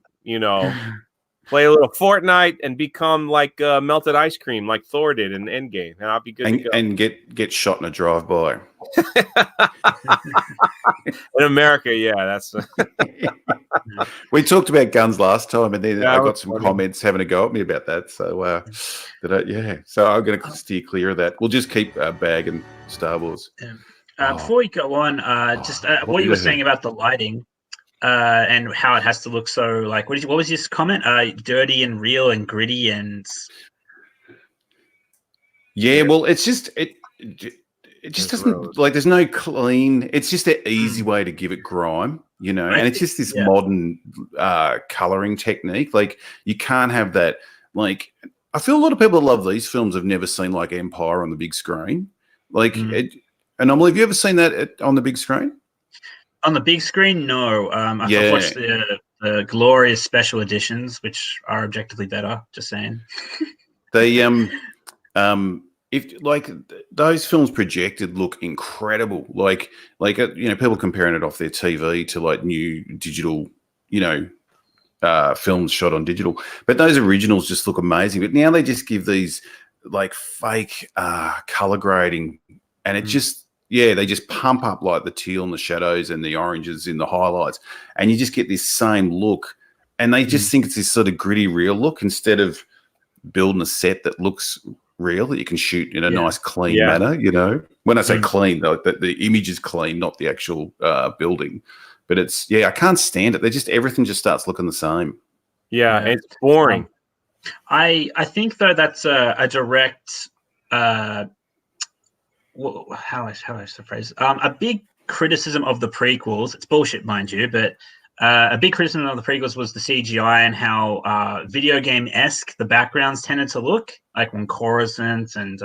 play a little Fortnite, and become like melted ice cream, like Thor did in Endgame, and I'll be good to go. And get shot in a drive-by. In America, yeah, that's. We talked about guns last time, and then I That got was some funny. comments having a go at me about that. So, so I'm going to steer clear of that. We'll just keep bagging Star Wars. Before we go on, what you were saying about the lighting and how it has to look so like what was this comment? Dirty and real and gritty and yeah. Well, it's just it just doesn't like there's no clean. It's just an easy way to give it grime, you know. And it's just this modern coloring technique. Like you can't have that. Like I feel a lot of people that love these films have never seen like Empire on the big screen. Like and Amelie, have you ever seen that on the big screen? On the big screen, no. I've watched the glorious special editions, which are objectively better. Just saying. They if like those films projected look incredible, like you know, people comparing it off their TV to like new digital, you know, films shot on digital, but those originals just look amazing. But now they just give these like fake color grading, and it just they just pump up like the teal and the shadows and the oranges in the highlights, and you just get this same look, and they just think it's this sort of gritty real look instead of building a set that looks real, that you can shoot in a nice clean manner, you know. When I say clean, though, the image is clean, not the actual building. But it's I can't stand it. They just everything just starts looking the same. Yeah, it's boring. I think though that's a direct how I phrase a big criticism of the prequels. It's bullshit, mind you, but a big criticism of the prequels was the CGI and how video game-esque the backgrounds tended to look, like when Coruscant and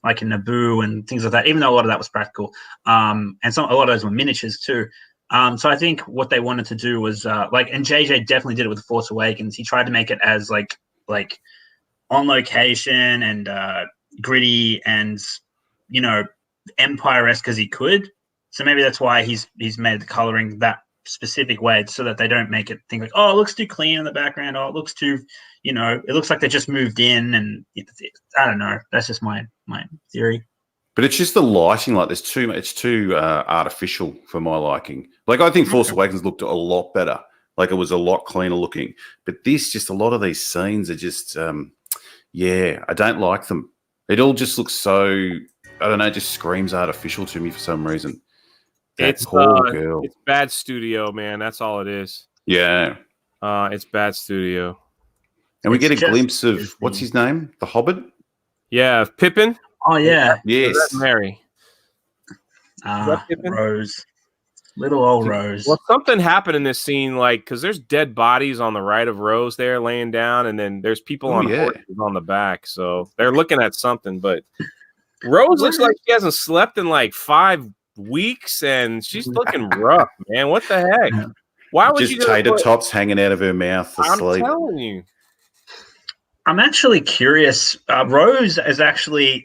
like in Naboo and things like that, even though a lot of that was practical. And a lot of those were miniatures too. So I think what they wanted to do was and JJ definitely did it with The Force Awakens. He tried to make it as like on location and gritty and, you know, Empire-esque as he could. So maybe that's why he's made the coloring that specific way, so that they don't make it think like, oh, it looks too clean in the background, oh, it looks too, you know, it looks like they just moved in, and I don't know. That's just my theory. But it's just the lighting, like it's too artificial for my liking. Like I think Force Awakens looked a lot better. Like it was a lot cleaner looking. But this, just a lot of these scenes are just, I don't like them. It all just looks so, I don't know, it just screams artificial to me for some reason. It's girl. It's bad studio, man. That's all it is. Yeah. It's bad studio. And we get a glimpse of, what's his name? The Hobbit? Yeah, Pippin. Oh, yeah. Yes. Mary. Rose. Little old Rose. Well, something happened in this scene, like, because there's dead bodies on the right of Rose there laying down, and then there's people on horses on the back. So they're looking at something, but Rose looks like she hasn't slept in like 5 weeks, and she's looking rough, man. What the heck? Why would just tater tops hanging out of her mouth asleep? I'm telling you. I'm actually curious. Rose is actually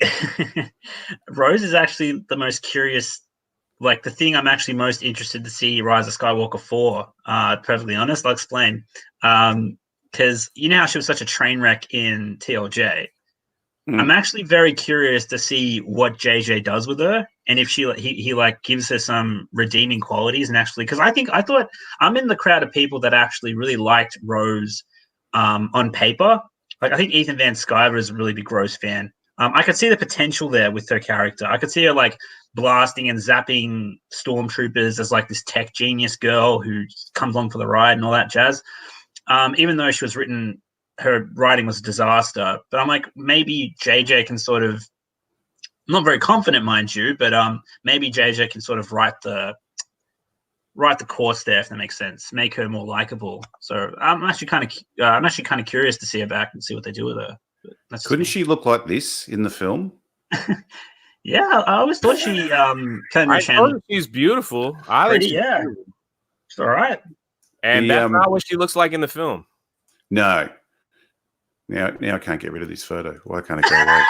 the most curious. Like the thing I'm actually most interested to see Rise of Skywalker for. Perfectly honest, I'll explain. Because you know how she was such a train wreck in TLJ. I'm actually very curious to see what JJ does with her, and if he like gives her some redeeming qualities, and actually, because I thought I'm in the crowd of people that actually really liked Rose on paper. Like I think Ethan Van Sciver is a really big Rose fan. I could see the potential there with her character. I could see her like blasting and zapping stormtroopers as like this tech genius girl who comes along for the ride and all that jazz. Even though she was written. Her writing was a disaster, but I'm like, maybe JJ can sort of, I'm not very confident, mind you, but maybe JJ can sort of write the course there, if that makes sense, make her more likable. So I'm actually kind of curious to see her back and see what they do with her. Couldn't she look like this in the film? Yeah, I always thought she she's beautiful. Yeah, she's all right. And that's not what she looks like in the film. No. Now I can't get rid of this photo. Why can't it go away?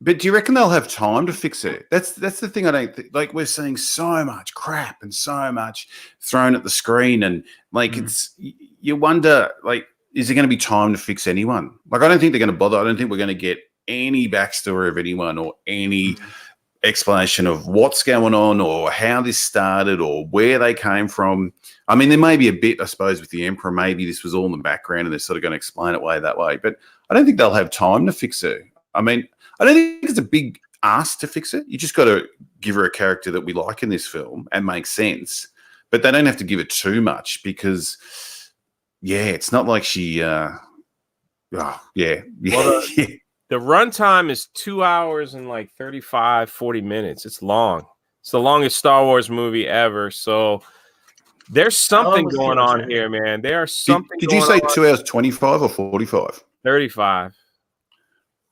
But do you reckon they'll have time to fix it? That's the thing. I don't like. We're seeing so much crap and so much thrown at the screen, and like you wonder, like, is there going to be time to fix anyone? Like, I don't think they're going to bother. I don't think we're going to get any backstory of anyone or any explanation of what's going on or how this started or where they came from. I mean, there may be a bit, I suppose, with the Emperor. Maybe this was all in the background and they're sort of going to explain it that way. But I don't think they'll have time to fix her. I mean, I don't think it's a big ask to fix it. You just got to give her a character that we like in this film and make sense. But they don't have to give it too much because, yeah, it's not like she. Well, the runtime is 2 hours and like 35, 40 minutes. It's long. It's the longest Star Wars movie ever. So there's something going on here, man. There's something. Did you say 2 hours 25 or 45? 35.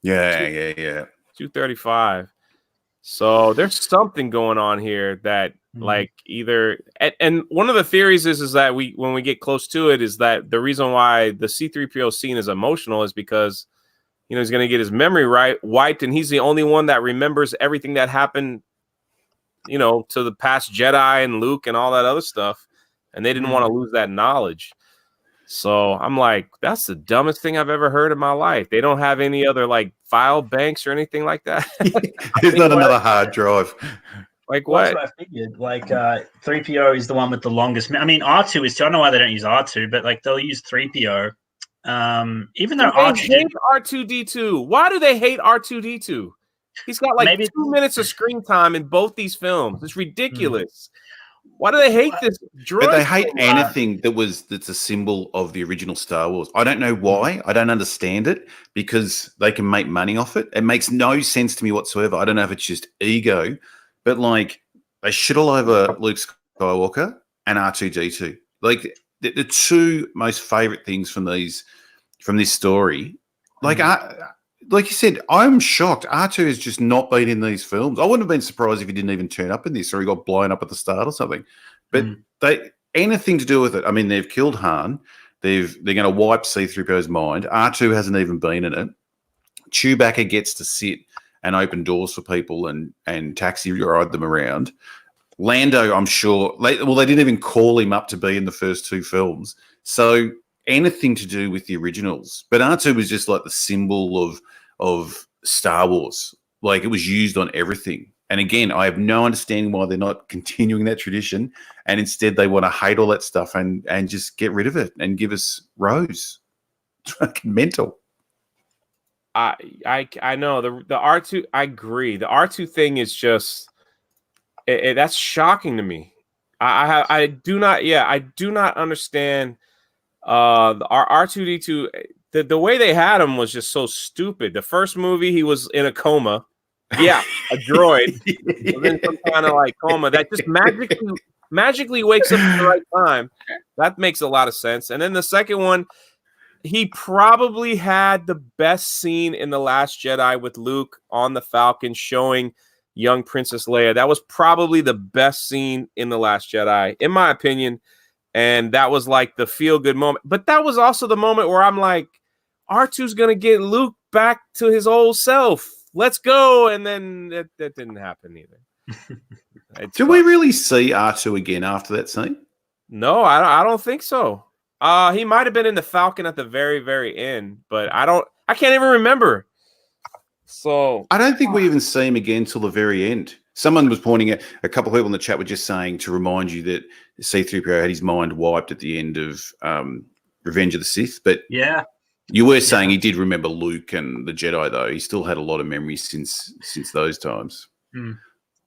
Yeah. 2:35. So there's something going on here that like either and one of the theories is that when we get close to it is that the reason why the C-3PO scene is emotional is because he's going to get his memory wiped, and he's the only one that remembers everything that happened to the past Jedi and Luke and all that other stuff, and they didn't want to lose that knowledge. So I'm like, that's the dumbest thing I've ever heard in my life. They don't have any other like file banks or anything like that. There's not another hard drive. Like what? That's what I figured. Like 3PO is the one with the longest. I mean, R2 is too. I don't know why they don't use R2, but like they'll use 3PO. Even though R2 hate R2D2. Why do they hate R2D2? He's got like 2 minutes of screen time in both these films. It's ridiculous. Why do they hate this droid? But they hate anything that's a symbol of the original Star Wars. I don't know why. I don't understand it because they can make money off it. It makes no sense to me whatsoever. I don't know if it's just ego, but like they shit all over Luke Skywalker and R2D2. Like the two most favorite things from this story. Like you said, I'm shocked. R2 has just not been in these films. I wouldn't have been surprised if he didn't even turn up in this or he got blown up at the start or something. But anything to do with it. I mean, they've killed Han. They're going to wipe C-3PO's mind. R2 hasn't even been in it. Chewbacca gets to sit and open doors for people and taxi ride them around. Lando, I'm sure. They didn't even call him up to be in the first two films. So anything to do with the originals. But R2 was just like the symbol of Star Wars. Like it was used on everything. And again, I have no understanding why they're not continuing that tradition. And instead they want to hate all that stuff and just get rid of it and give us Rose. It's fucking mental. I know the R2. I agree. The R2 thing is just that's shocking to me. I do not understand the R2D2. The way they had him was just so stupid. The first movie, he was in a coma. Yeah, a droid. And then some kind of like coma that just magically wakes up at the right time. That makes a lot of sense. And then the second one, he probably had the best scene in The Last Jedi with Luke on the Falcon showing young Princess Leia. That was probably the best scene in The Last Jedi, in my opinion. And that was like the feel-good moment. But that was also the moment where I'm like, R2's going to get Luke back to his old self. Let's go. And then that didn't happen either. Did we really see R2 again after that scene? No, I don't think so. He might have been in the Falcon at the very, very end, but I can't even remember. So I don't think we even see him again till the very end. Someone was pointing at a couple of people in the chat were just saying to remind you that C-3PO had his mind wiped at the end of Revenge of the Sith. But yeah, you were saying he did remember Luke and the Jedi, though. He still had a lot of memories since those times.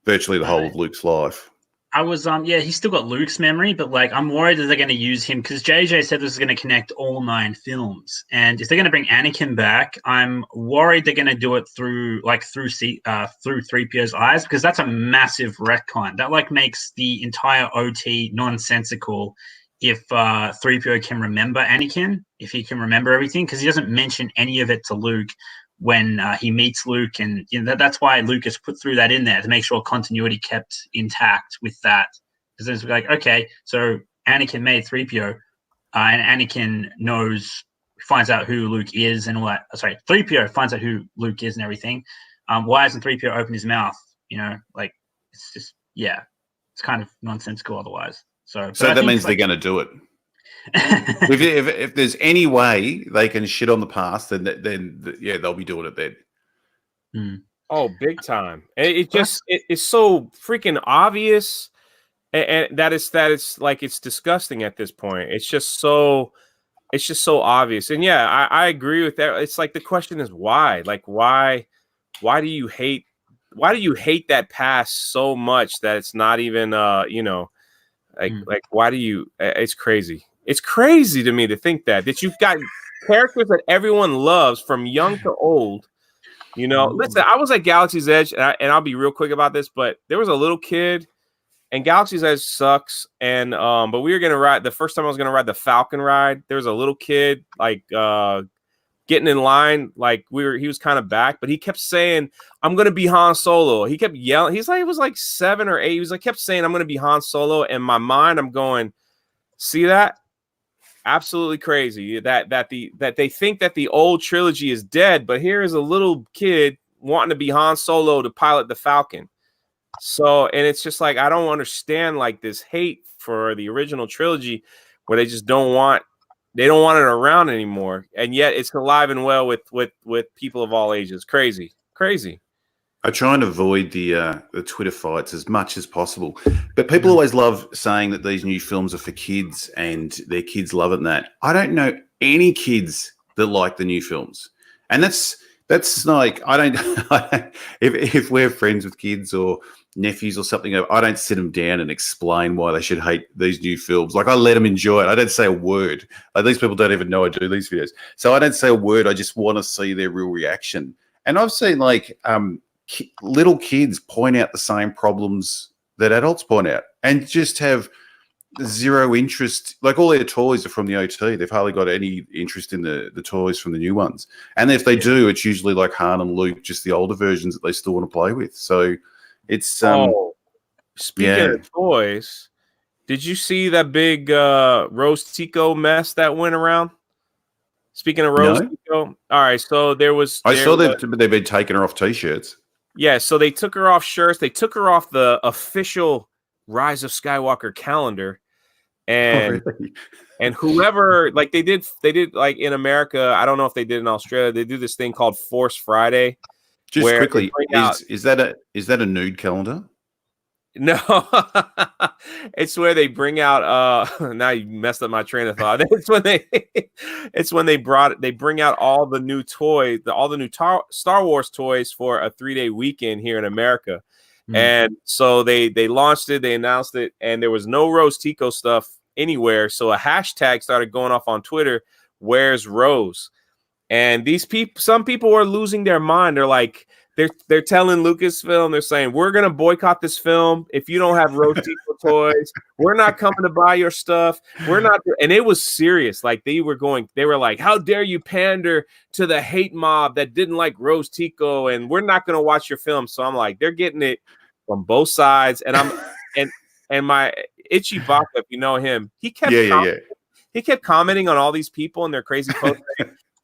Virtually the whole of Luke's life. I was he's still got Luke's memory, but like I'm worried that they're going to use him because JJ said this is going to connect all 9 films, and if they're going to bring Anakin back, I'm worried they're going to do it through 3PO's eyes, because that's a massive retcon. That like makes the entire OT nonsensical if 3PO can remember Anakin, if he can remember everything, because he doesn't mention any of it to Luke when he meets Luke, and that's why Lucas put through that in there to make sure continuity kept intact with that. Because it's like, okay, so Anakin made 3PO, and Anakin finds out who Luke is and all that. Sorry, 3PO finds out who Luke is and everything. Why hasn't 3PO opened his mouth? You know, like it's just it's kind of nonsensical otherwise. So that means they're going to do it. if there's any way they can shit on the past, then they'll be doing it then. Oh, big time! It's so freaking obvious, and that is like it's disgusting at this point. It's just so obvious, and I agree with that. It's like the question is why? Like why do you hate that past so much that it's not even like why do you? It's crazy. It's crazy to me to think that you've got characters that everyone loves from young to old. You know, listen, I was at Galaxy's Edge, and I'll be real quick about this, but there was a little kid, and Galaxy's Edge sucks. And but we were gonna ride the first time I was gonna ride the Falcon ride. There was a little kid like getting in line, like he was kind of back, but he kept saying, "I'm gonna be Han Solo." He kept yelling. He was like 7 or 8. He was like kept saying, "I'm gonna be Han Solo." In my mind, I'm going, see that? Absolutely crazy that they think that the old trilogy is dead, but here is a little kid wanting to be Han Solo to pilot the Falcon. So, and it's just like I don't understand like this hate for the original trilogy, where they just don't want it around anymore, and yet it's alive and well with people of all ages. Crazy. I try and avoid the Twitter fights as much as possible, but people always love saying that these new films are for kids and their kids love it. And that I don't know any kids that like the new films, and that's like I don't if we're friends with kids or nephews or something, I don't sit them down and explain why they should hate these new films. Like I let them enjoy it. I don't say a word. Like these people don't even know I do these videos, so I don't say a word. I just want to see their real reaction. And I've seen like little kids point out the same problems that adults point out and just have zero interest. Like all their toys are from the OT. They've hardly got any interest in the toys from the new ones. And if they do, it's usually like Han and Luke, just the older versions that they still want to play with. So it's speaking of toys, did you see that big Rose Tico mess that went around? Speaking of Rose Tico, all right. So I saw that they've been taking her off T-shirts. Yeah, so they took her off shirts. They took her off the official Rise of Skywalker calendar, and and whoever like they did like in America. I don't know if they did in Australia. They do this thing called Force Friday. Just quickly, is that a nude calendar? No, it's where they bring out. Now you messed up my train of thought. It's when they bring out all the new toys, all the new Star Wars toys for a 3-day weekend here in America. And so they launched it, they announced it, and there was no Rose Tico stuff anywhere. So a hashtag started going off on Twitter. Where's Rose? And some people were losing their mind. They're like. They're telling Lucasfilm, they're saying, we're going to boycott this film if you don't have Rose Tico toys. We're not coming to buy your stuff. We're not. And it was serious. Like they were like, how dare you pander to the hate mob that didn't like Rose Tico, and we're not going to watch your film. So I'm like, they're getting it from both sides. And I'm and my Itchy Baka, if you know him, he kept he kept commenting on all these people and their crazy posts.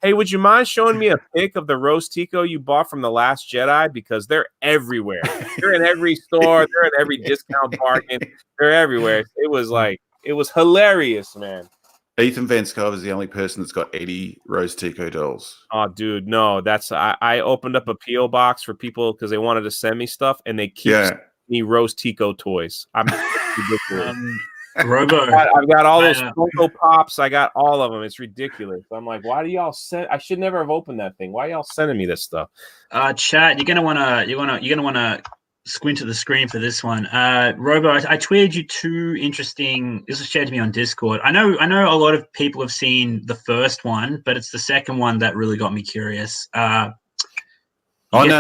Hey, would you mind showing me a pic of the Rose Tico you bought from The Last Jedi? Because they're everywhere. They're in every store. They're in every discount bargain. They're everywhere. It was hilarious, man. Ethan Van Skyver is the only person that's got any Rose Tico dolls. Oh, dude, no. I opened up a P.O. box for people because they wanted to send me stuff, and they keep sending me Rose Tico toys. I'm ridiculous. Robo. I've got all those Funko Pops. I got all of them. It's ridiculous. I'm like, why do y'all send? I should never have opened that thing. Why y'all sending me this stuff? Chat, you're gonna wanna squint at the screen for this one. Robo, I tweeted you 2 interesting. This was shared to me on Discord. I know a lot of people have seen the first one, but it's the second one that really got me curious. I've got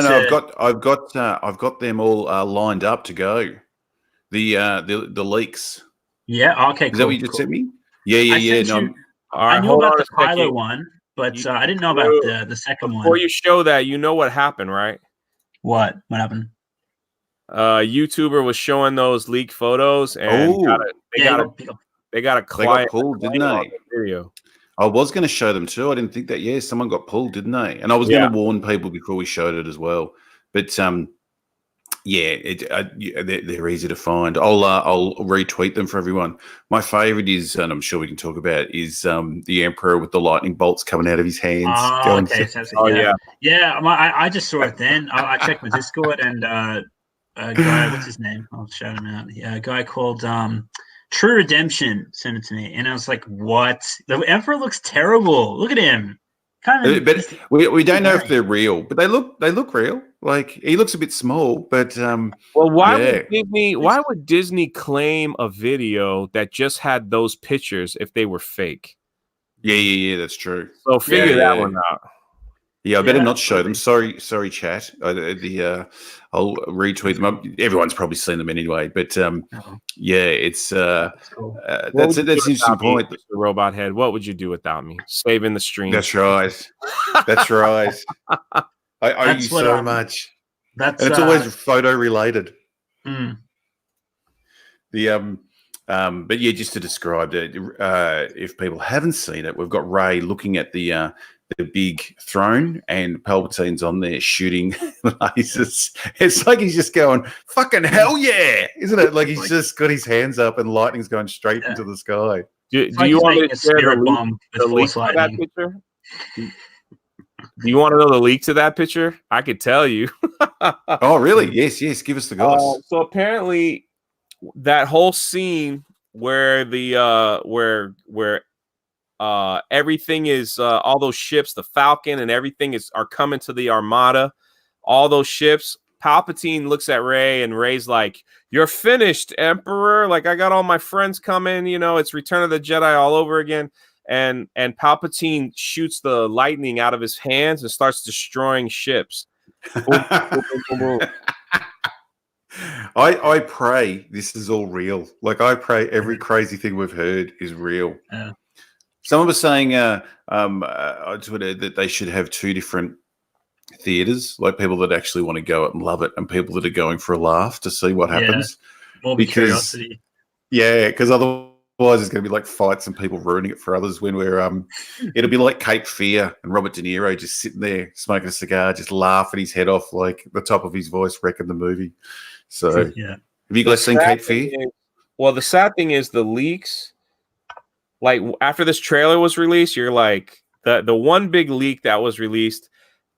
them all lined up to go. The leaks. Yeah. Okay. Is that what you just sent me? Yeah. No, I knew about the Kylo one, but I didn't know about the second one. Before you show that, you know what happened, right? What happened? YouTuber was showing those leaked photos, and they got a client. They got pulled, didn't they? Video. I was going to show them too. I didn't think that. Yeah, someone got pulled, didn't they? And I was going to warn people before we showed it as well. But yeah, they're easy to find. I'll retweet them for everyone. My favorite is, and I'm sure we can talk about, is the Emperor with the lightning bolts coming out of his hands. Oh, okay. Yeah. I just saw it then. I checked my Discord, and a guy, what's his name? I'll shout him out. Yeah, a guy called True Redemption sent it to me, and I was like, "What? The Emperor looks terrible. Look at him." But we don't know if they're real, but they look real. Like, he looks a bit small, but well, why would Disney claim a video that just had those pictures if they were fake? Yeah, that's true. So figure that one out. Yeah, I better not show them. Sorry, chat. I'll retweet them. Everyone's probably seen them anyway, but yeah, it's that's an interesting point. The robot head. What would you do without me? Saving the stream. That's right. That's right. I owe you so much. And it's always photo related. Mm. But yeah, just to describe it, if people haven't seen it, we've got Rey looking at the big throne, and Palpatine's on there shooting lasers. It's like he's just going, fucking hell yeah, isn't it? Like he's just got his hands up and lightning's going straight into the sky. Do you want me to share the leak to that picture? Do you want to know the leak to that picture? I could tell you. Oh, really? Yes. Give us the goss. So apparently that whole scene where the where everything is all those ships, the Falcon and everything are coming to the Armada, all those ships. Palpatine looks at Rey, and Rey's like, "You're finished, Emperor. Like, I got all my friends coming. You know, it's Return of the Jedi all over again." And Palpatine shoots the lightning out of his hands and starts destroying ships. I pray this is all real. Like, I pray every crazy thing we've heard is real. Yeah. Someone was saying on Twitter that they should have two different theaters, like people that actually want to go and love it, and people that are going for a laugh to see what happens. More curiosity. Yeah, because otherwise it's going to be like fights and people ruining it for others. When we're it'll be like Cape Fear and Robert De Niro just sitting there smoking a cigar, just laughing his head off, like the top of his voice wrecking the movie. So yeah. Have you guys seen Cape Fear? Well, the sad thing is the leaks. Like, after this trailer was released, you're like, the one big leak that was released,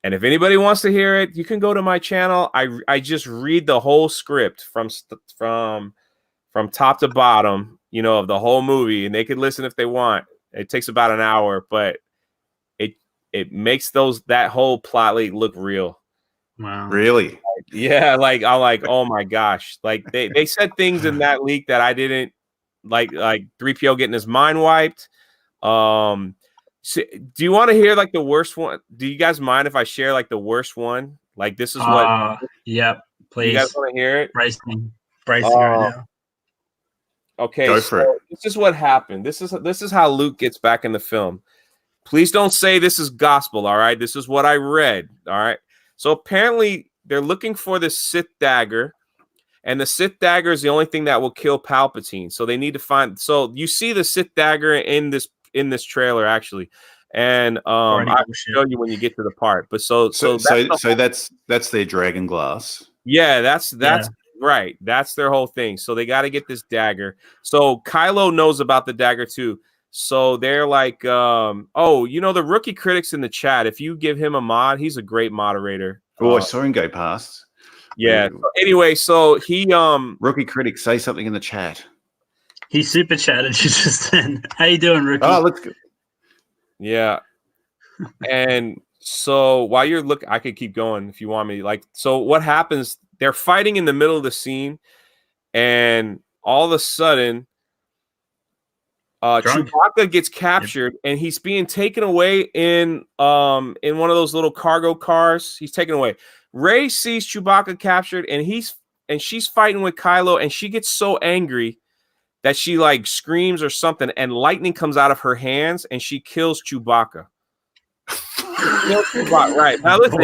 and if anybody wants to hear it, you can go to my channel. I just read the whole script from top to bottom, you know, of the whole movie, and they could listen if they want. It takes about an hour, but it makes that whole plot look real. Wow. Really? Yeah, like I'm like, oh my gosh. Like they said things in that leak that I didn't like 3PO getting his mind wiped. So, do you want to hear like the worst one? Do you guys mind if I share like the worst one? Like, this is what yep, please. You guys want to hear it? Bracing right now. Okay, go for it. This is what happened. This is how Luke gets back in the film. Please don't say this is gospel, all right? This is what I read, all right? So apparently they're looking for this Sith dagger, and the Sith dagger is the only thing that will kill Palpatine. So they need to find. So you see the Sith dagger in this trailer actually, and I'll show you when you get to the part. But so that's their dragon glass. Yeah, that's right. That's their whole thing. So they got to get this dagger. So Kylo knows about the dagger too. So they're like, oh, you know, the rookie critics in the chat, if you give him a mod, he's a great moderator. Oh, I saw him go past. Yeah. So anyway, so he rookie critics, say something in the chat. He super chatted you just then. How you doing, rookie? Oh, let's go. Yeah. And so while you're looking, I could keep going if you want me. Like, so what happens? They're fighting in the middle of the scene, and all of a sudden, Chewbacca gets captured, and he's being taken away in one of those little cargo cars. He's taken away. Rey sees Chewbacca captured, and she's fighting with Kylo, and she gets so angry that she like screams or something, and lightning comes out of her hands, and she kills Chewbacca. Right now, listen,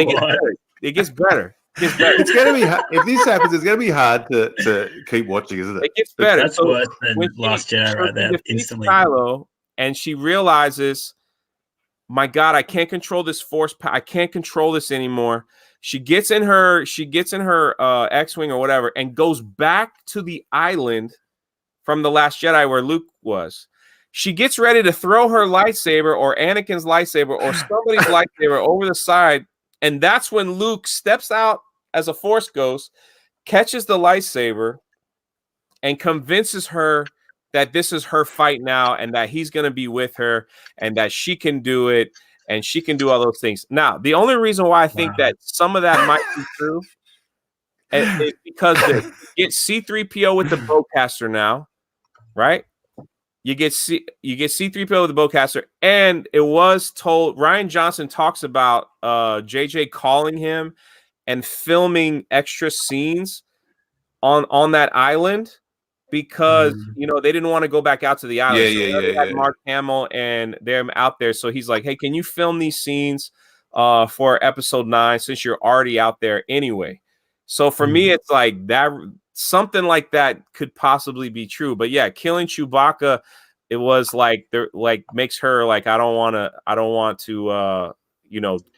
it gets better. It's going to be if this happens. It's going to be hard to keep watching, isn't it? It gets better. That's worse than Last Jedi right there. Instantly, Kylo, and she realizes, my God, I can't control this force. I can't control this anymore. She gets in her X-Wing or whatever and goes back to the island from The Last Jedi where Luke was. She gets ready to throw her lightsaber or Anakin's lightsaber or somebody's lightsaber over the side, and that's when Luke steps out as a Force ghost, catches the lightsaber, and convinces her that this is her fight now and that he's going to be with her and that she can do it and she can do all those things. Now, the only reason why I think that some of that might be true is because you get C-3PO with the bowcaster now, right? You get C-3PO with the bowcaster, and it was told, Rian Johnson talks about JJ calling him and filming extra scenes on that island because they didn't want to go back out to the island. They had Mark Hamill and them out there, so he's like, "Hey, can you film these scenes for episode 9 since you're already out there anyway?" So for me, it's like that. Something like that could possibly be true, but yeah, killing Chewbacca, it was like makes her like I don't want to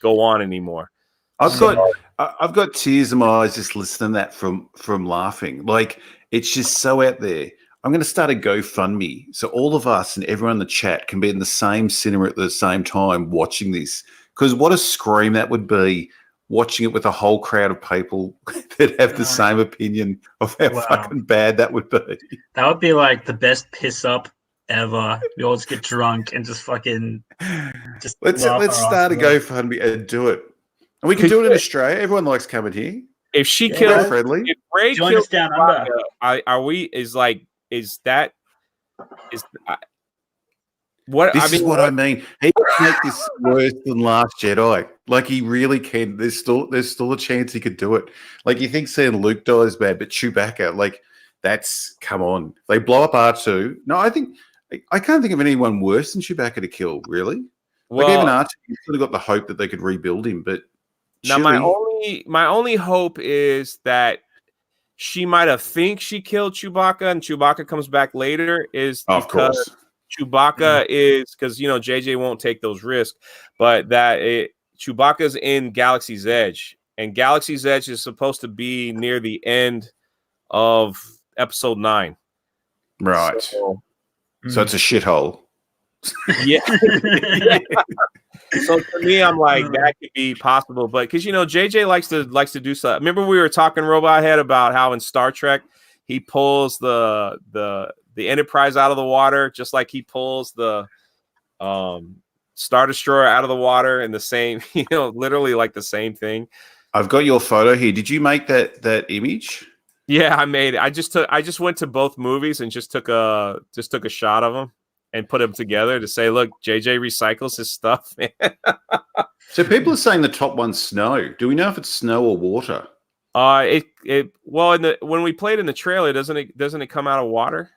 go on anymore. I've got tears in my eyes just listening to that from laughing. Like, it's just so out there. I'm going to start a GoFundMe so all of us and everyone in the chat can be in the same cinema at the same time watching this. Because what a scream that would be, watching it with a whole crowd of people that have the same opinion of how fucking bad that would be. That would be like the best piss up ever. We all just get drunk and just fucking let's start a GoFundMe and do it. And we can do it in Australia. Everyone likes coming here. If she kills, friendly. If Ray join kills us down under. What this is what I mean. He can make this worse than Last Jedi. Like, he really can. There's still a chance he could do it. Like, you think seeing Luke die is bad, but Chewbacca, like, come on. They blow up R2. No, I can't think of anyone worse than Chewbacca to kill, really. Like, even R2, you sort of got the hope that they could rebuild him, but now my only hope is that she might have think she killed Chewbacca and Chewbacca comes back later is because Chewbacca is because JJ won't take those risks, but Chewbacca's in Galaxy's Edge, and Galaxy's Edge is supposed to be near the end of episode 9. Right. So it's a shithole. Yeah. So for me, I'm like, that could be possible, but because JJ likes to do stuff. Remember we were talking Robot Head about how in Star Trek he pulls the Enterprise out of the water, just like he pulls the Star Destroyer out of the water, and the same, literally like the same thing. I've got your photo here. Did you make that image? Yeah, I made it. I just went to both movies and just took a shot of them and put them together to say, look, JJ recycles his stuff. So people are saying the top one's snow. Do we know if it's snow or water? When we played in the trailer, doesn't it come out of water?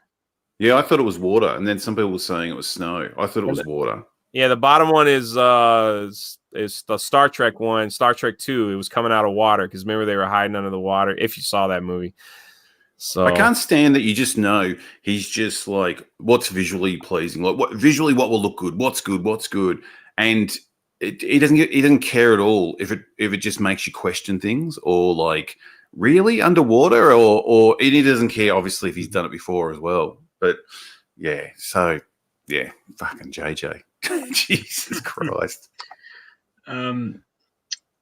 Yeah, I thought it was water, and then some people were saying it was snow. I thought it was water. Yeah, the bottom one is the Star Trek one, Star Trek 2. It was coming out of water because remember they were hiding under the water. If you saw that movie. So I can't stand that you just know he's just like, what's visually pleasing, like what will look good, what's good, and he doesn't care at all if it just makes you question things or like really underwater or he doesn't care obviously if he's done it before as well. But yeah, so yeah, fucking JJ, Jesus Christ.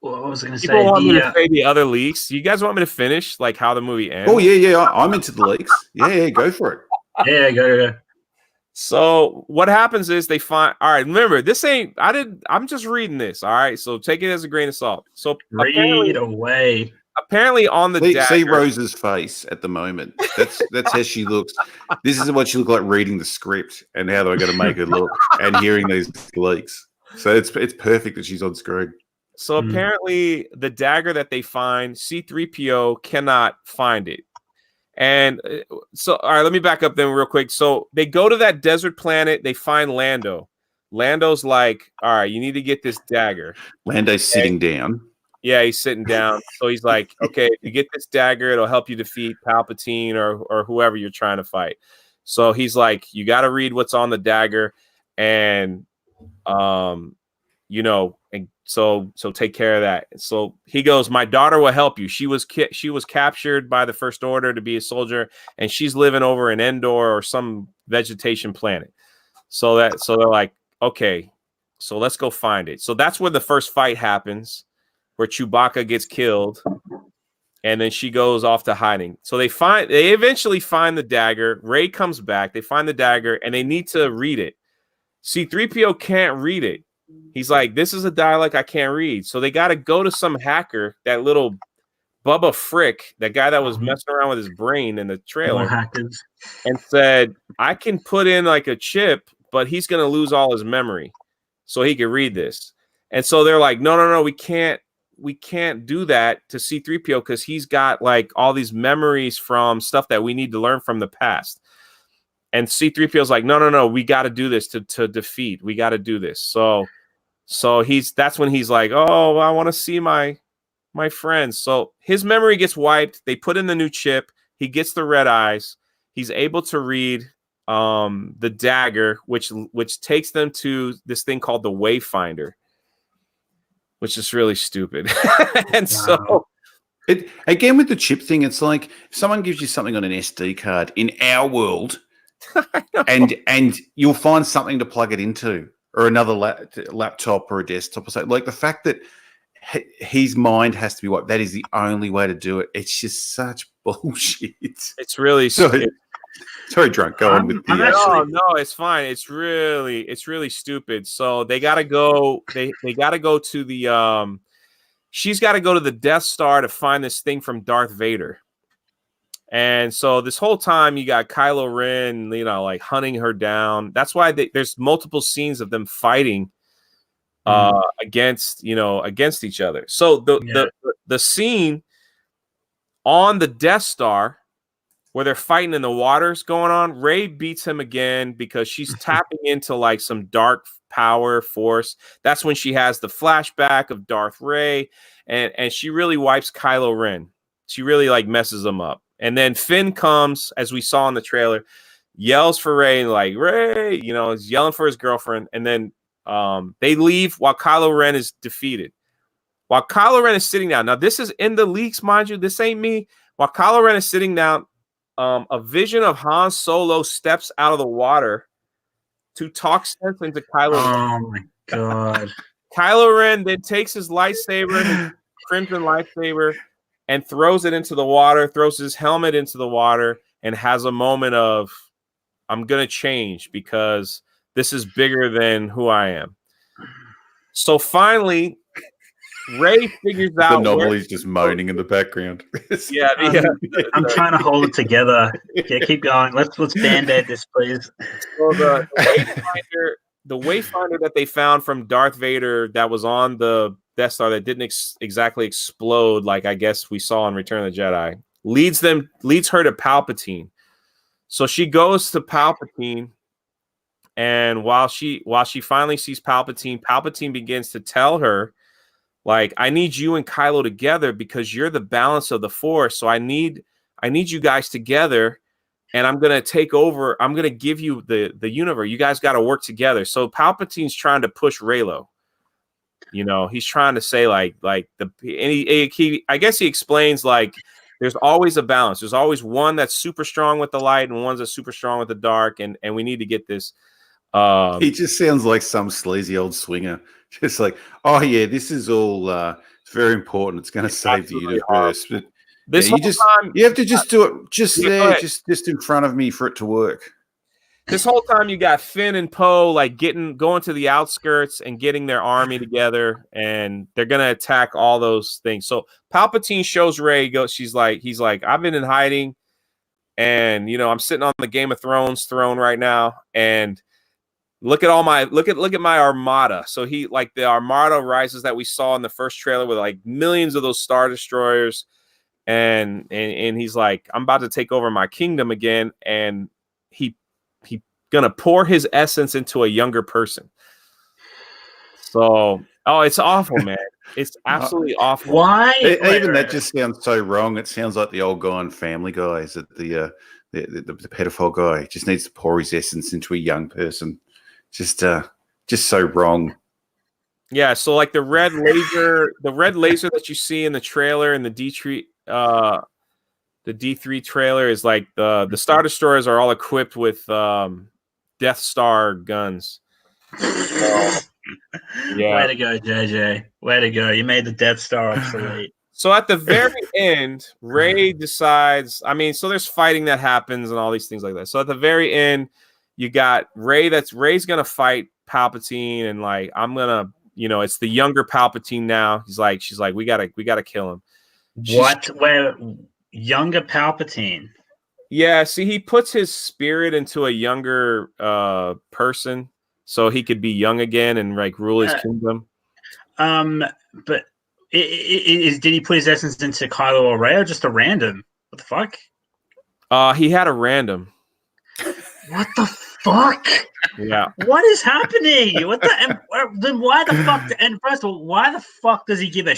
What was I going to say? People want me to say the other leaks. You guys want me to finish like how the movie ends? Oh yeah, I'm into the leaks. Yeah, go for it. Yeah, go. So what happens is they find. All right, remember this ain't. I'm just reading this. All right, so take it as a grain of salt. So read away. Apparently, on the dagger, see Rose's face at the moment. That's how she looks. This is what she looked like reading the script and how they're going to make her look and hearing these leaks. So it's perfect that she's on screen. So apparently the dagger that they find, C-3PO cannot find it. And so, all right, let me back up then real quick. So they go to that desert planet. They find Lando. Lando's like, all right, you need to get this dagger. Lando's sitting down. Yeah, he's sitting down. So he's like, okay, if you get this dagger, it'll help you defeat Palpatine or whoever you're trying to fight. So he's like, you got to read what's on the dagger. And you know, and so take care of that. So he goes, my daughter will help you. She was captured by the First Order to be a soldier, and she's living over in Endor or some vegetation planet. So they're like, okay, so let's go find it. So that's where the first fight happens, where Chewbacca gets killed, and then she goes off to hiding. So they eventually find the dagger. Rey comes back. They find the dagger, and they need to read it. C-3PO can't read it. He's like, this is a dialect I can't read. So they got to go to some hacker, that little Bubba Frick, that guy that was messing around with his brain in the trailer, and said, I can put in like a chip, but he's going to lose all his memory so he can read this. And so they're like, no, we can't do that to C-3PO because he's got like all these memories from stuff that we need to learn from the past. And C-3PO is like, no, we got to do this to defeat. We got to do this. So that's when he's like, oh, I want to see my friends. So his memory gets wiped. They put in the new chip. He gets the red eyes. He's able to read the dagger, which takes them to this thing called the Wayfinder, which is really stupid. And so again with the chip thing, it's like if someone gives you something on an SD card in our world, and you'll find something to plug it into, or another laptop or a desktop or something. Like the fact that his mind has to be wiped, that is the only way to do it. It's just such bullshit. It's really stupid. Sorry, drunk. Go on with the. No, it's fine. It's really stupid. So they gotta go. They gotta go to the. She's got to go to the Death Star to find this thing from Darth Vader. And so this whole time you got Kylo Ren, you know, like hunting her down. That's why there's multiple scenes of them fighting against each other. So the scene on the Death Star where they're fighting in the water's going on, Rey beats him again because she's tapping into like some dark power force. That's when she has the flashback of Darth Rey, and she really wipes Kylo Ren. She really like messes him up. And then Finn comes, as we saw in the trailer, yells for Rey, and like, Rey, you know, is yelling for his girlfriend. And then they leave while Kylo Ren is defeated. While Kylo Ren is sitting down. Now, this is in the leaks, mind you. This ain't me. While Kylo Ren is sitting down, a vision of Han Solo steps out of the water to talk sense into Kylo Ren. Oh, my God. Kylo Ren then takes his lightsaber, his crimson lightsaber, and throws it into the water, throws his helmet into the water, and has a moment of, I'm going to change because this is bigger than who I am. So finally, Rey figures out. The Anomaly's just moaning in the background. Yeah, I'm trying to hold it together. Yeah, keep going. Let's band-aid this, please. So the Wayfinder that they found from Darth Vader that was on the Death Star that didn't exactly explode, like I guess we saw in Return of the Jedi, leads her to Palpatine. So she goes to Palpatine, and while she finally sees Palpatine, Palpatine begins to tell her, like, I need you and Kylo together because you're the balance of the Force. So I need you guys together, and I'm gonna take over. I'm gonna give you the universe. You guys got to work together. So Palpatine's trying to push Reylo. You know, he's trying to say I guess he explains like there's always a balance. There's always one that's super strong with the light and one's that's super strong with the dark, and we need to get this. He just sounds like some sleazy old swinger. Just like, oh yeah, this is all it's very important. It's going to save the universe. But you have to just do it just there, just in front of me for it to work. This whole time you got Finn and Poe like going to the outskirts and getting their army together, and they're gonna attack all those things. So Palpatine shows Rey, he's like, I've been in hiding, and you know, I'm sitting on the Game of Thrones throne right now, and look at my armada. So he like the armada rises that we saw in the first trailer with like millions of those Star Destroyers, and he's like, I'm about to take over my kingdom again, and he gonna pour his essence into a younger person. So, it's awful, man. It's absolutely awful. Why? Even that just sounds so wrong. It sounds like the old guy on Family Guy. Is that the pedophile guy just needs to pour his essence into a young person? Just so wrong. Yeah, so like the red laser that you see in the trailer and the D3 trailer is like the Star Destroyers are all equipped with Death Star guns. Yeah. Way to go, JJ. Way to go. You made the Death Star obsolete. So at the very end, Rey decides, so there's fighting that happens and all these things like that. So at the very end, you got Rey's gonna fight Palpatine, and like I'm gonna, it's the younger Palpatine now. She's like, we gotta kill him. Where younger Palpatine? Yeah, see, he puts his spirit into a younger person, so he could be young again and like rule his kingdom. But did he put his essence into Kylo or Rey, or just a random? What the fuck? He had a random. What the fuck? Yeah. What is happening? Then why the fuck? And first of all, why the fuck does he give a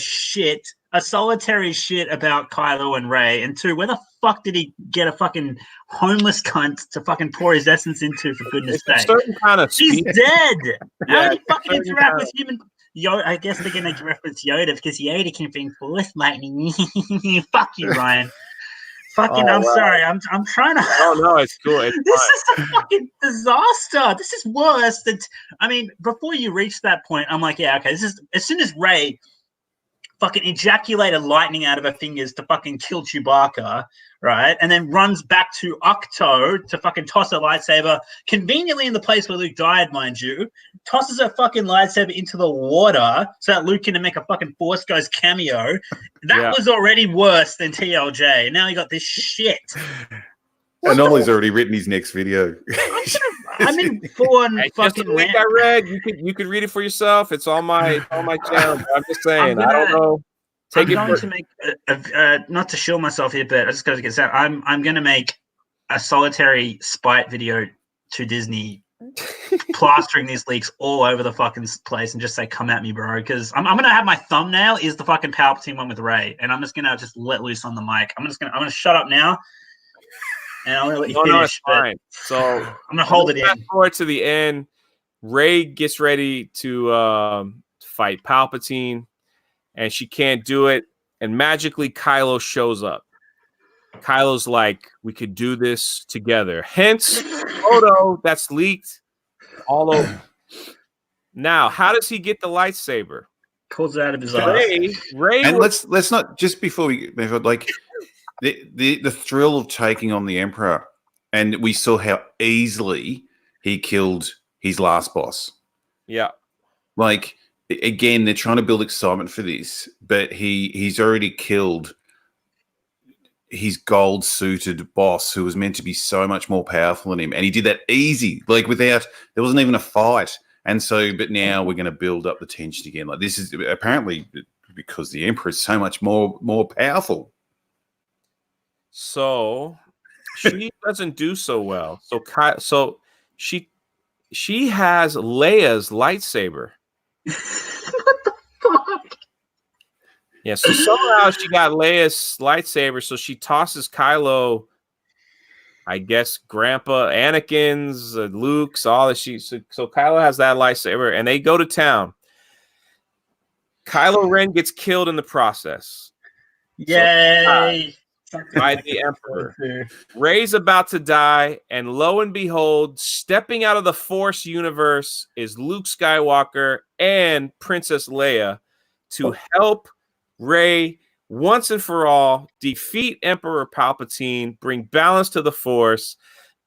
solitary shit about Kylo and Rey? And two, where the fuck did he get a fucking homeless cunt to fucking pour his essence into? For goodness' sake, certain kind of he's dead. How did he fucking interact with human? Yoda, I guess they're gonna reference Yoda because Yoda can bring force lightning. Fuck you, Ryan. Fucking, I'm sorry. I'm trying to. Oh no, it's cool. It's this is a fucking disaster. This is worse than. Before you reach that point, I'm like, yeah, okay. This is as soon as Rey fucking ejaculated lightning out of her fingers to fucking kill Chewbacca, right? And then runs back to Octo to fucking toss a lightsaber conveniently in the place where Luke died, mind you. Tosses her fucking lightsaber into the water so that Luke can make a fucking Force Ghost cameo. That was already worse than TLJ. And now he got this shit. Anomaly's already written his next video. I'm in full-on fucking link I read. You could read it for yourself. It's on my channel. I'm just saying. I don't know. I'm going to make not to shill myself here, but I just got to get that. I'm going to make a solitary spite video to Disney, plastering these leaks all over the fucking place, and just say, "Come at me, bro." Because I'm going to have my thumbnail is the fucking Palpatine one with Rey, and I'm just going to just let loose on the mic. I'm going to shut up now. And I'll let you finish. No, it's fine. So I'm gonna hold it in. Fast forward to the end. Rey gets ready to fight Palpatine, and she can't do it. And magically, Kylo shows up. Kylo's like, "We could do this together." Hence, photo that's leaked all over. Now, how does he get the lightsaber? Pulls it out of his ass. Rey, and let's not just before we move on, like. The thrill of taking on the Emperor, and we saw how easily he killed his last boss. Yeah. Like, again, they're trying to build excitement for this, but he's already killed his gold-suited boss who was meant to be so much more powerful than him. And he did that easy, like there wasn't even a fight. And so, but now we're going to build up the tension again. Like, this is apparently because the Emperor is so much more powerful. So she doesn't do so well. So she has Leia's lightsaber. What the fuck? Yeah, so somehow she got Leia's lightsaber, so she tosses Kylo, I guess, Grandpa Anakin's, Luke's, all that. So Kylo has that lightsaber, and they go to town. Kylo Ren gets killed in the process. Yay! By the Emperor. Rey's about to die, and lo and behold, stepping out of the Force universe is Luke Skywalker and Princess Leia to help Rey once and for all defeat Emperor Palpatine, bring balance to the Force.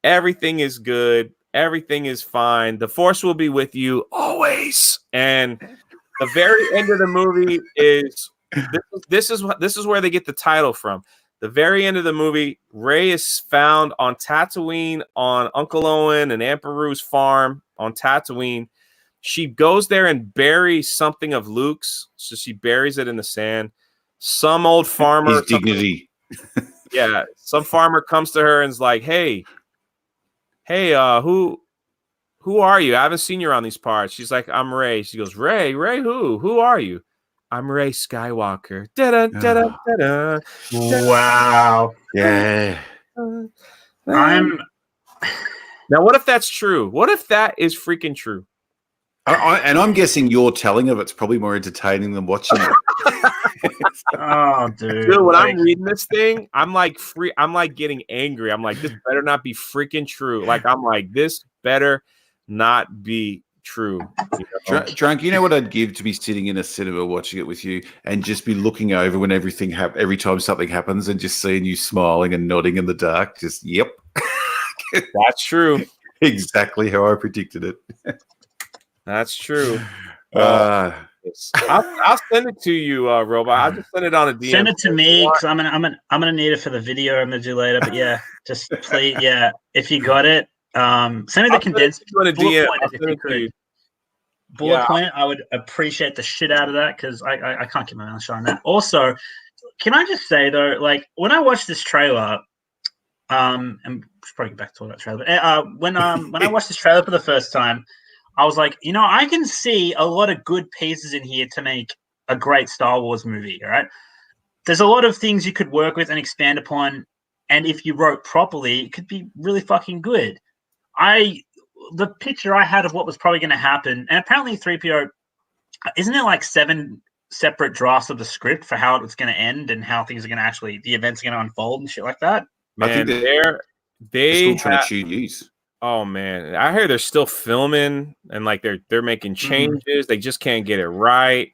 Everything is good. Everything is fine. The Force will be with you always. And the very end of the movie is this is where they get the title from. The very end of the movie, Rey is found on Tatooine on Uncle Owen and Aunt Beru's farm on Tatooine. She goes there and buries something of Luke's. So she buries it in the sand. Some old farmer. His dignity. Yeah. Some farmer comes to her and is like, hey, who are you? I haven't seen you around these parts. She's like, I'm Rey. She goes, Rey who? Who are you? I'm Rey Skywalker. Da-da, da-da, da-da, da-da. Wow. Yeah. I'm. Now, what if that's true? What if that is freaking true? And I'm guessing your telling of it's probably more entertaining than watching it. Oh, dude. Dude, when like, I'm reading this thing, I'm like getting angry. I'm like, this better not be freaking true. Like, I'm like, this better not be true. You know? Drunk, you know what I'd give to be sitting in a cinema watching it with you and just be looking over when every time something happens and just seeing you smiling and nodding in the dark. Just, yep. That's true. Exactly how I predicted it. That's true. Uh, I'll send it to you, Robot. I'll just send it on a DM. Send it to me because I'm gonna need it for the video I'm gonna do later. But yeah, just please, yeah, if you got it, send me the condensed bullet point if you could. Bullet point, I would appreciate the shit out of that because I can't keep my mouth shut on that. Also, can I just say though, like when I watched this trailer, and we should probably get back to talk about trailer. But when I watched this trailer for the first time, I was like, I can see a lot of good pieces in here to make a great Star Wars movie. All right, there's a lot of things you could work with and expand upon, and if you wrote properly, it could be really fucking good. The picture I had of what was probably going to happen, and apparently 3PO, isn't there like 7 separate drafts of the script for how it's going to end and how things are going to the events are going to unfold and shit like that? Man, I think they're still trying to choose use. Oh man, I hear they're still filming and like they're making changes. They just can't get it right.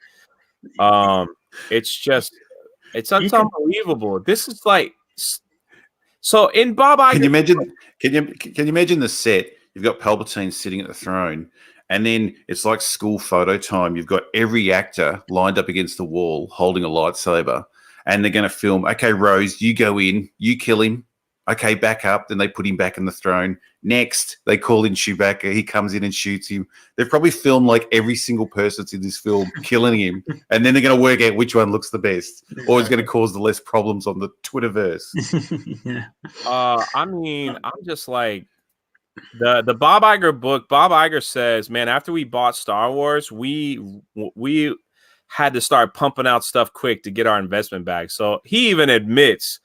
It's unbelievable. This is like so in Bob Iger. Can you imagine? Can you imagine the set? You've got Palpatine sitting at the throne, and then it's like school photo time. You've got every actor lined up against the wall holding a lightsaber, and they're going to film. Okay, Rose, you go in, you kill him. Okay, back up. Then they put him back in the throne. Next, they call in Chewbacca. He comes in and shoots him. They've probably filmed like every single person in this film killing him, and then they're going to work out which one looks the best, or is going to cause the less problems on the Twitterverse. Yeah. I mean, I'm just like the Bob Iger book. Bob Iger says, man, after we bought Star Wars, we had to start pumping out stuff quick to get our investment back. So he even admits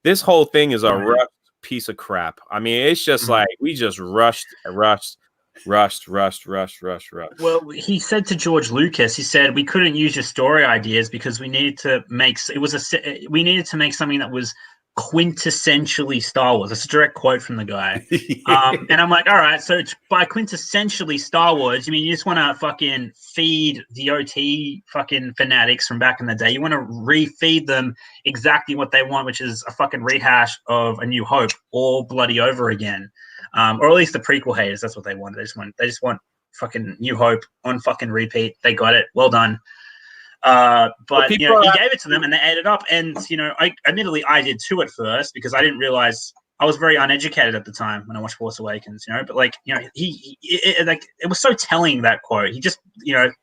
this whole thing is a rushed piece of crap. I mean, it's just like we just rushed. Well, he said to George Lucas, he said we couldn't use your story ideas because we needed to make something that was quintessentially Star Wars. That's a direct quote from the guy. And I'm like, all right, so by quintessentially Star Wars, you mean you just want to fucking feed the OT fucking fanatics from back in the day? You want to refeed them exactly what they want, which is a fucking rehash of A New Hope all bloody over again. Or at least the prequel haters, that's what they want. They just want fucking New Hope on fucking repeat. They got it. Well done. But he gave it to them and they ate it up. And admittedly I did too at first because I didn't realize I was very uneducated at the time when I watched Force Awakens. But it was so telling, that quote. He just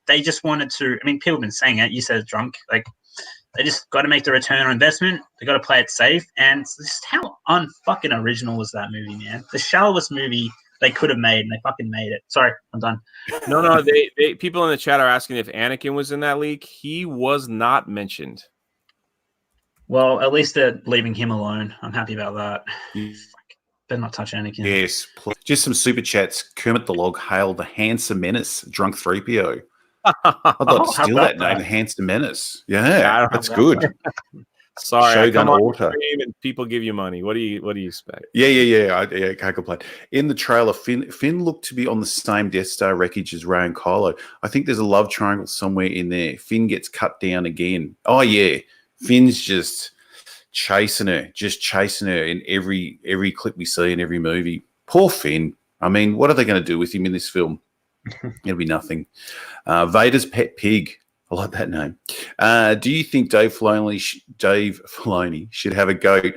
they just wanted to. I mean, people have been saying it. You said it's drunk. Like they just got to make the return on investment. They got to play it safe. And just how unfucking original was that movie, man? The shallowest movie they could have made, and they fucking made it. Sorry, I'm done. No, they people in the chat are asking if Anakin was in that leak. He was not mentioned. Well, at least they're leaving him alone. I'm happy about that. Better not touch Anakin. Yes, just some super chats. Kermit the Log hailed the handsome menace, drunk 3PO. I'd like to steal that name, the handsome menace. Yeah, that's good. Sorry, Shogun I come Orta. on stream and people give you money. What do you expect? Yeah. I can't complain. In the trailer, Finn looked to be on the same Death Star wreckage as Rey and Kylo. I think there's a love triangle somewhere in there. Finn gets cut down again. Oh yeah, Finn's just chasing her in every clip we see in every movie. Poor Finn. I mean, what are they going to do with him in this film? It'll be nothing. Vader's pet pig. I like that name. Do you think Dave Filoni should have a goat?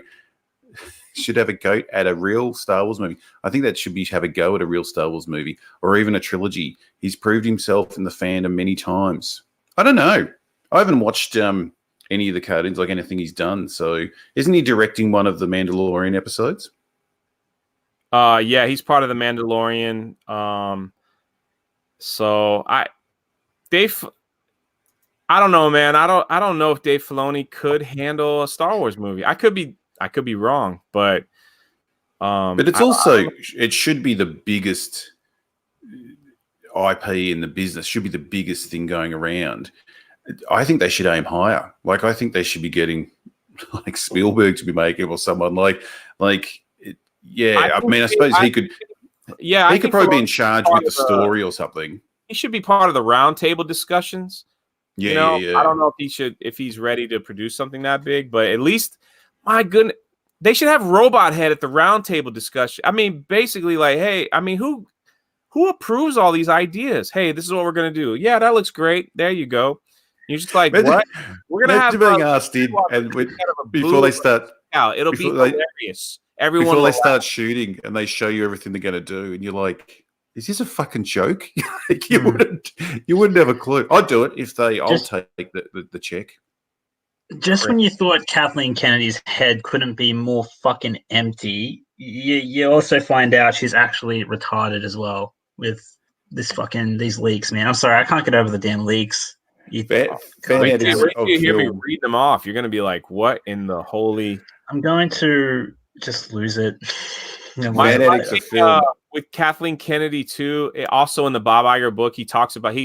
Should have a goat at a real Star Wars movie? I think that should be have a go at a real Star Wars movie or even a trilogy. He's proved himself in the fandom many times. I don't know. I haven't watched any of the cartoons, like anything he's done. So isn't he directing one of the Mandalorian episodes? Yeah, he's part of the Mandalorian. I don't know, man. I don't know if Dave Filoni could handle a Star Wars movie. I could be wrong, but it's also it should be the biggest IP in the business, should be the biggest thing going around. I think they should aim higher. Like, I think they should be getting like Spielberg to be making, or someone like, yeah. I mean, I suppose he could. Yeah, he could probably be in charge with the story or something. He should be part of the roundtable discussions. Yeah, I don't know if he's ready to produce something that big, but at least, my goodness, they should have Robot Head at the roundtable discussion. I mean, basically, like, hey, I mean, who approves all these ideas? Hey, this is what we're gonna do. Yeah, that looks great. There you go. You're just like, what? We're gonna have being asked in, and before they start, it'll be hilarious. Everyone before they start shooting, and they show you everything they're gonna do, and you're like, is this a fucking joke? Like, you wouldn't have a clue. I'd do it if I'll take the check. Just when you thought Kathleen Kennedy's head couldn't be more fucking empty, you also find out she's actually retarded as well with these leaks, man. I'm sorry, I can't get over the damn leaks. Wait till you hear me read them off. You're gonna be like, what in the holy? I'm going to just lose it. With Kathleen Kennedy too. Also in the Bob Iger book, he talks about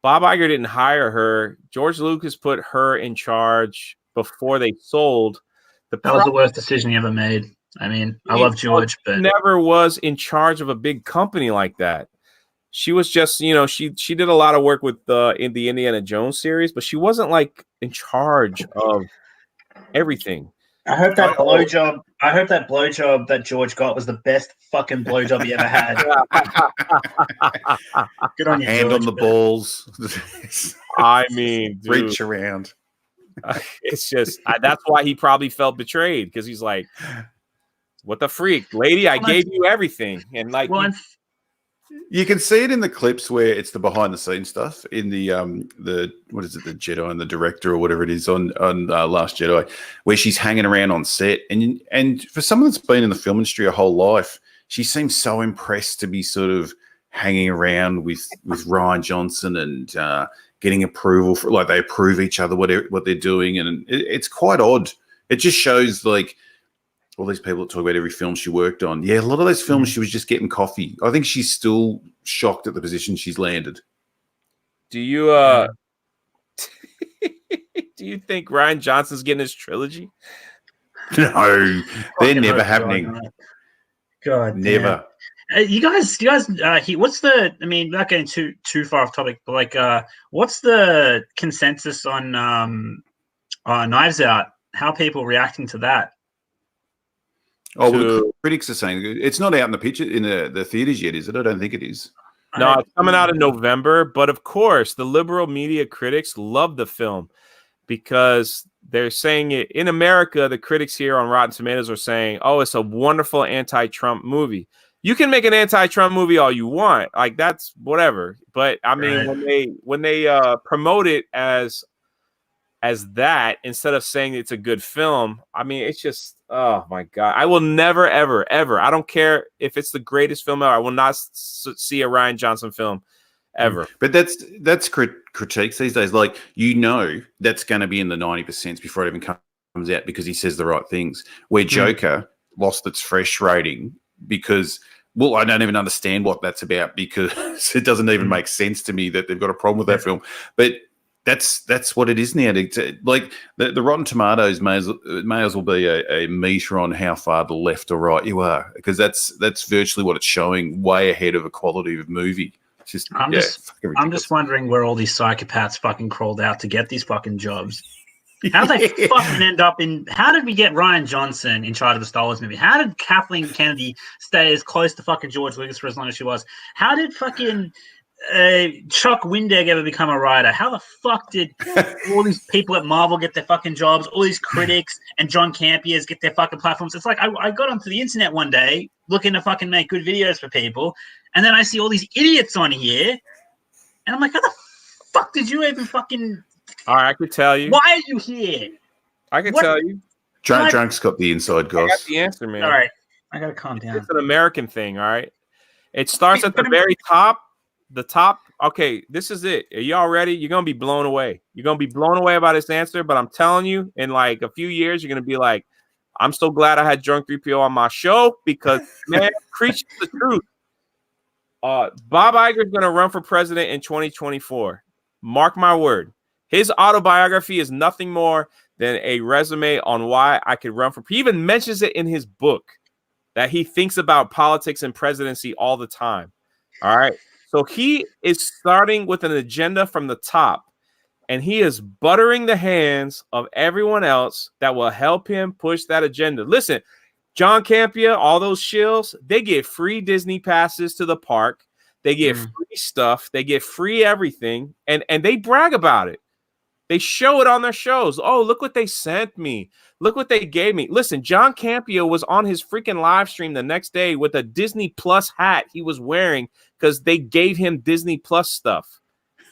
Bob Iger didn't hire her. George Lucas put her in charge before they sold. That was the worst decision he ever made. I mean, I love George, but never was in charge of a big company like that. She was just, she did a lot of work with in the Indiana Jones series, but she wasn't like in charge of everything. I hope that blowjob that George got was the best fucking blowjob he ever had. Good on you, hand George, on the balls. I mean, dude, reach around. It's just that's why he probably felt betrayed, because he's like, "What the freak, lady? I gave you everything," and like. You can see it in the clips where it's the behind the scenes stuff in the what is it, the Jedi and the director or whatever it is on Last Jedi, where she's hanging around on set, and for someone that's been in the film industry her whole life, she seems so impressed to be sort of hanging around with Rian Johnson and getting approval for, like, they approve each other what they're doing, and it's quite odd. It just shows like. All these people that talk about every film she worked on. Yeah, a lot of those films she was just getting coffee. I think she's still shocked at the position she's landed. Do you do you think Rian Johnson's getting his trilogy? No, they're never happening. God, never. You guys, what's the? I mean, not getting too far off topic, but like, what's the consensus on Knives Out? How are people reacting to that? Oh, well, critics are saying it's not out in the picture in the theaters yet, is it? I don't think it is. No, it's coming out in November. But of course, the liberal media critics love the film because they're saying it in America. The critics here on Rotten Tomatoes are saying, "Oh, it's a wonderful anti-Trump movie." You can make an anti-Trump movie all you want, like that's whatever. But I mean, when they promote it as that instead of saying it's a good film, I mean, it's just. Oh my God! I will never, ever, ever. I don't care if it's the greatest film ever. I will not see a Rian Johnson film ever. But that's critiques these days. Like, that's going to be in the 90% before it even comes out because he says the right things. Where Joker lost its fresh rating because, well, I don't even understand what that's about because it doesn't even make sense to me that they've got a problem with that film. But that's what it is now. Like the Rotten Tomatoes may as well be a meter on how far to the left or right you are, because that's virtually what it's showing, way ahead of a quality of movie. I'm just wondering where all these psychopaths fucking crawled out to get these fucking jobs. How did they fucking end up in? How did we get Rian Johnson in charge of a Star Wars movie? How did Kathleen Kennedy stay as close to fucking George Lucas for as long as she was? How did fucking Chuck Wendig ever become a writer? How the fuck did all these people at Marvel get their fucking jobs? All these critics and John Campiers get their fucking platforms. It's like I got onto the internet one day looking to fucking make good videos for people, and then I see all these idiots on here, and I'm like, how the fuck did you even fucking? All right, I could tell you. Why are you here? I can tell you. Drunk's got the inside goss. I got the answer, man. All right, I gotta calm down. It's an American thing. All right, it starts at the very top. The top. Okay, this is it. Are y'all ready? You're gonna be blown away. You're gonna be blown away about this answer. But I'm telling you, in like a few years, you're gonna be like, I'm so glad I had Drunk 3PO on my show because man, preach the truth. Bob Iger's going to run for president in 2024. Mark my word. His autobiography is nothing more than a resume on why I could run for. He even mentions it in his book that he thinks about politics and presidency all the time. All right. So he is starting with an agenda from the top, and he is buttering the hands of everyone else that will help him push that agenda. Listen, John Campea, all those shills, they get free Disney passes to the park. They get free stuff. They get free everything, and they brag about it. They show it on their shows. Oh, look what they sent me. Look what they gave me. Listen, John Campea was on his freaking live stream the next day with a Disney Plus hat he was wearing because they gave him Disney Plus stuff.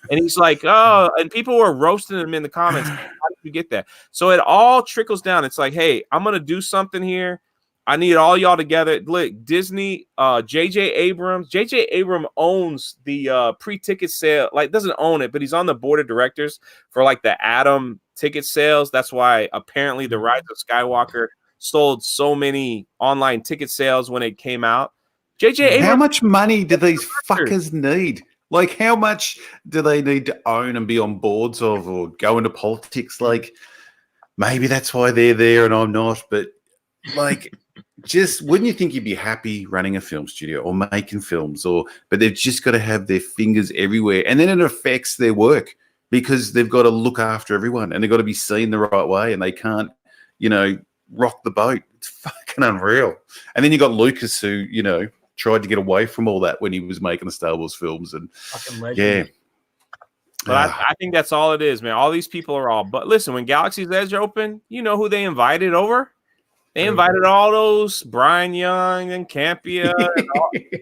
And he's like, oh, and people were roasting him in the comments. How did you get that? So it all trickles down. It's like, hey, I'm going to do something here. I need all y'all together. Look, Disney, JJ Abrams. JJ Abrams owns the pre-ticket sale. Like, doesn't own it, but he's on the board of directors for like the Atom ticket sales. That's why apparently the Rise of Skywalker sold so many online ticket sales when it came out. JJ Abrams. How much money do these fuckers need? Like, how much do they need to own and be on boards of or go into politics? Like, maybe that's why they're there and I'm not, but like, just wouldn't you think you'd be happy running a film studio or making films, but they've just got to have their fingers everywhere, and then it affects their work because they've got to look after everyone and they've got to be seen the right way, and they can't, rock the boat. It's fucking unreal. And then you got Lucas, who tried to get away from all that when he was making the Star Wars films, and yeah. But I think that's all it is, man. All these people are all. But listen, when Galaxy's Edge opened, you know who they invited over? They invited all those Brian Young and Campea and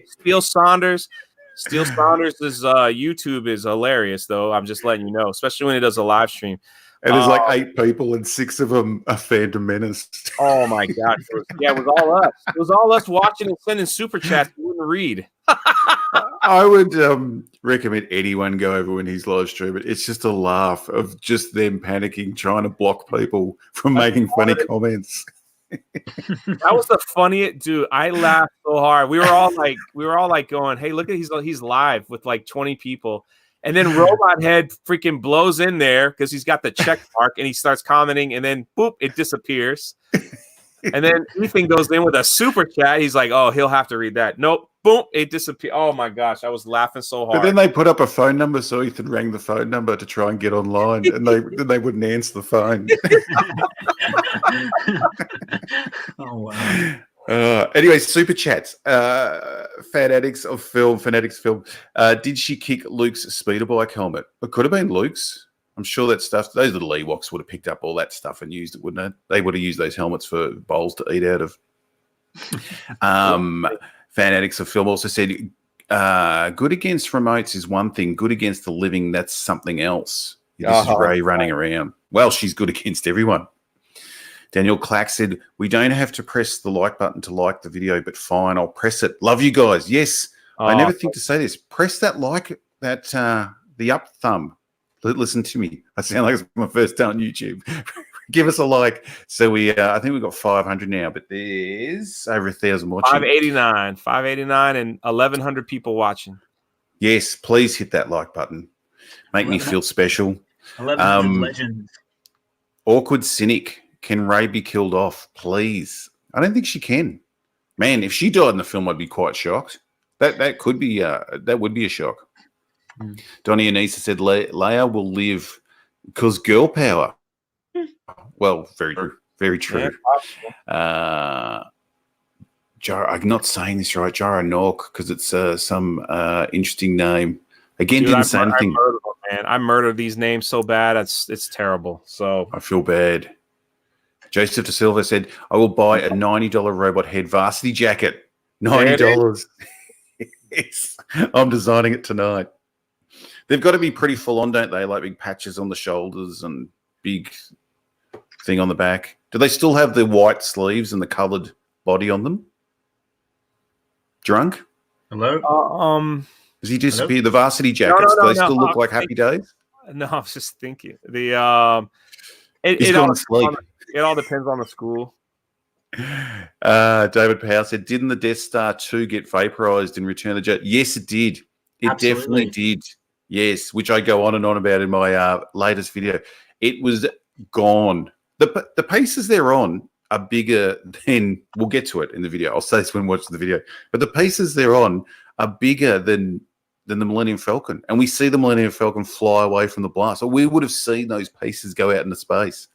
Steele Saunders. Steele Saunders' YouTube is hilarious, though. I'm just letting you know, especially when he does a live stream. And there's like 8 people, and 6 of them are Phantom Menace. Oh my God! It was all us. It was all us watching and sending super chats. We wouldn't read. I would recommend anyone go over when he's live streaming. It's just a laugh of just them panicking, trying to block people from making funny comments. That was the funniest, dude. I laughed so hard. We were all like going, "Hey, look at he's live with like 20 people." And then Robot Head freaking blows in there because he's got the check mark and he starts commenting, and then boop, it disappears. And then Ethan goes in with a super chat. He's like, "Oh, he'll have to read that." Nope, boom, it disappeared. Oh my gosh, I was laughing so hard. But then they put up a phone number, so Ethan rang the phone number to try and get online, and they wouldn't answer the phone. Oh wow. Anyway, super chats. Fanatics Film. Did she kick Luke's speeder bike helmet? It could have been Luke's. I'm sure that stuff, those little Ewoks would have picked up all that stuff and used it, wouldn't they? They would have used those helmets for bowls to eat out of. Fanatics of Film also said, good against remotes is one thing. Good against the living, that's something else. This is Ray running around. Well, she's good against everyone. Daniel Clack said, we don't have to press the like button to like the video, but fine, I'll press it. Love you guys. Yes, I never think to say this. Press that like, the up thumb. Listen to me. I sound like it's my first time on YouTube. Give us a like. So I think we've got 500 now, but there's over 1,000 watching. 589 and 1,100 people watching. Yes, please hit that like button. Make me feel special. 1,100 legends. Awkward Cynic. Can Ray be killed off, please? I don't think she can. Man, if she died in the film, I'd be quite shocked. That could be that would be a shock. Donnie Anissa said Leia will live because girl power. Well, very true. Very true. I'm not saying this right. Jara Nork, because it's some interesting name. Again, dude, didn't say anything. I murder these names so bad. It's terrible. So I feel bad. Joseph De Silva said, I will buy a $90 robot head varsity jacket. $90. Yes. I'm designing it tonight. They've got to be pretty full on, don't they? Like big patches on the shoulders and big thing on the back. Do they still have the white sleeves and the coloured body on them? Drunk? Hello? Has he disappeared? The varsity jackets, do they still look like Happy Days? No, I was just thinking. It all depends on the school. David Powell said, didn't the Death Star 2 get vaporized in Return of the Jedi? Yes, it did. It Absolutely. definitely did. Yes, which I go on and on about in my latest video. It was gone. The pieces they're on are bigger than, we'll get to it in the video. I'll say this when watching the video. But the pieces they're on are bigger than the Millennium Falcon. And we see the Millennium Falcon fly away from the blast. So we would have seen those pieces go out into space.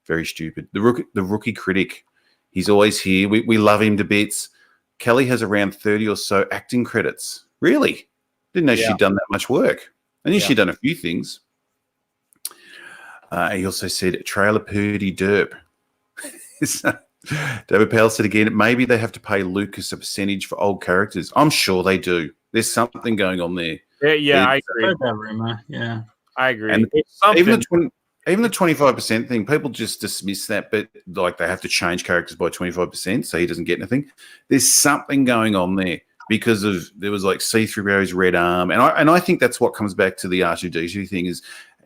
Very stupid. The rookie critic, he's always here. We love him to bits. Kelly has around 30 or so acting credits. Really? Didn't know she'd done that much work. I knew she'd done a few things. He also said, trailer purdy derp. David Powell said again, maybe they have to pay Lucas a percentage for old characters. I'm sure they do. There's something going on there. Yeah, I agree. I heard that rumor. Yeah, I agree. And even the 25% thing, people just dismiss that, but like they have to change characters by 25%, so he doesn't get anything. There's something going on there because there was like C-3PO's red arm, and I think that's what comes back to the R2-D2 thing is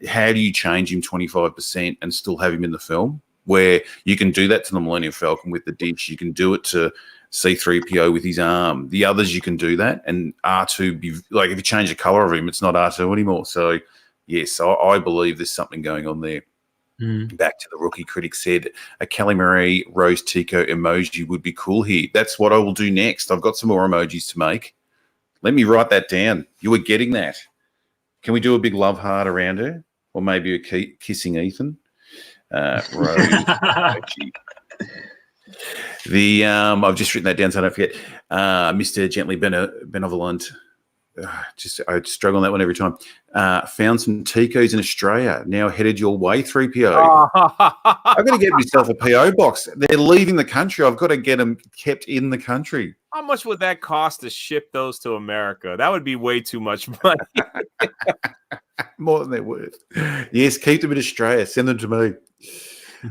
how do you change him 25% and still have him in the film? Where you can do that to the Millennium Falcon with the dish, you can do it to C-3PO with his arm. The others you can do that, and R2 be like if you change the color of him, it's not R2 anymore. So yes, I believe there's something going on there. Back to the rookie critic said a Kelly Marie Rose Tico emoji would be cool here. That's what I will do next. I've got some more emojis to make. Let me write that down. You were getting that. Can we do a big love heart around her, or maybe a kissing Ethan? Rose. I've just written that down so I don't forget. Mr. Gently Benevolent. I struggle on that one every time. Found some Ticos in Australia. Now headed your way, 3PO. I've got to get myself a PO box. They're leaving the country. I've got to get them kept in the country. How much would that cost to ship those to America? That would be way too much money. More than they're worth. Yes, keep them in Australia. Send them to me.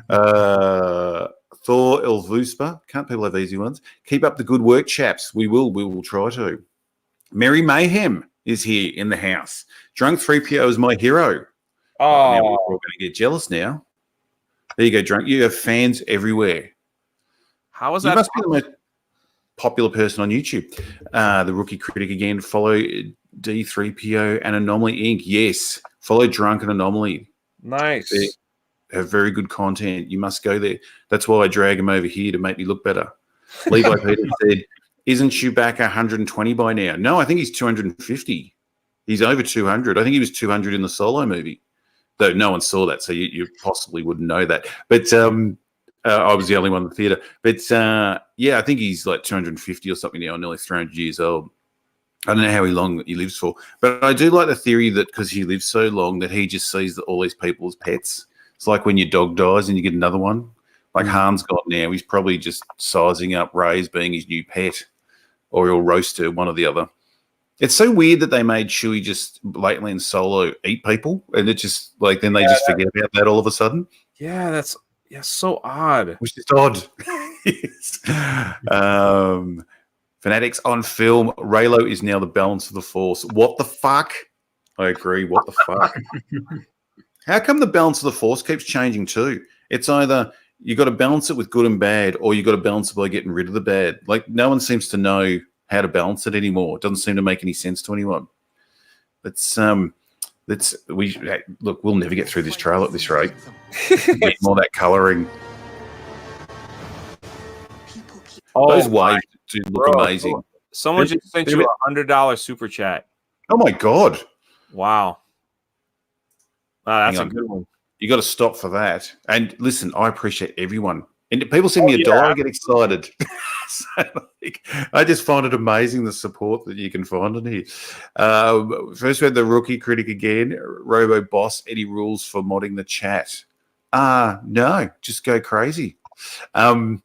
Thor Elvuspa. Can't people have easy ones? Keep up the good work, chaps. We will try to. Mary Mayhem is here in the house. Drunk 3PO is my hero. Oh, now we're all going to get jealous now. There you go, Drunk. You have fans everywhere. how is You that? must be the most popular person on YouTube. The rookie critic again. Follow D3PO and Anomaly Inc. Yes. Follow Drunk and Anomaly. Nice. They have very good content. You must go there. That's why I drag him over here to make me look better. Levi Peter said, isn't Chewbacca 120 by now? No, I think he's 250. He's over 200. I think he was 200 in the Solo movie, though no one saw that, so you possibly wouldn't know that. But I was the only one in the theater. But, yeah, I think he's like 250 or something now, nearly 300 years old. I don't know how long he lives for. But I do like the theory that because he lives so long that he just sees all these people as pets. It's like when your dog dies and you get another one. Like Han's got now. He's probably just sizing up Ray as being his new pet. Or he'll roast her, one or the other. It's so weird that they made Chewie just blatantly in Solo eat people, and it just like then they just forget about that all of a sudden. Yeah, that's so odd. Which is odd. Yes. Fanatics on film. Raylo is now the balance of the Force. What the fuck? I agree. What the fuck? How come the balance of the Force keeps changing too? It's either you got to balance it with good and bad, or you got to balance it by getting rid of the bad. Like no one seems to know how to balance it anymore. It doesn't seem to make any sense to anyone. We'll never get through this trailer at this rate. Get more of that colouring. Those waves do look amazing. Someone just sent you $100 super chat. Oh my god! Wow. That's Hang a on. good one. You got to stop for that. And listen, I appreciate everyone. And people send me a dollar, I get excited. So, I just find it amazing the support that you can find on here. First, we had the rookie critic again, Robo Boss. Any rules for modding the chat? No, just go crazy. Scarfy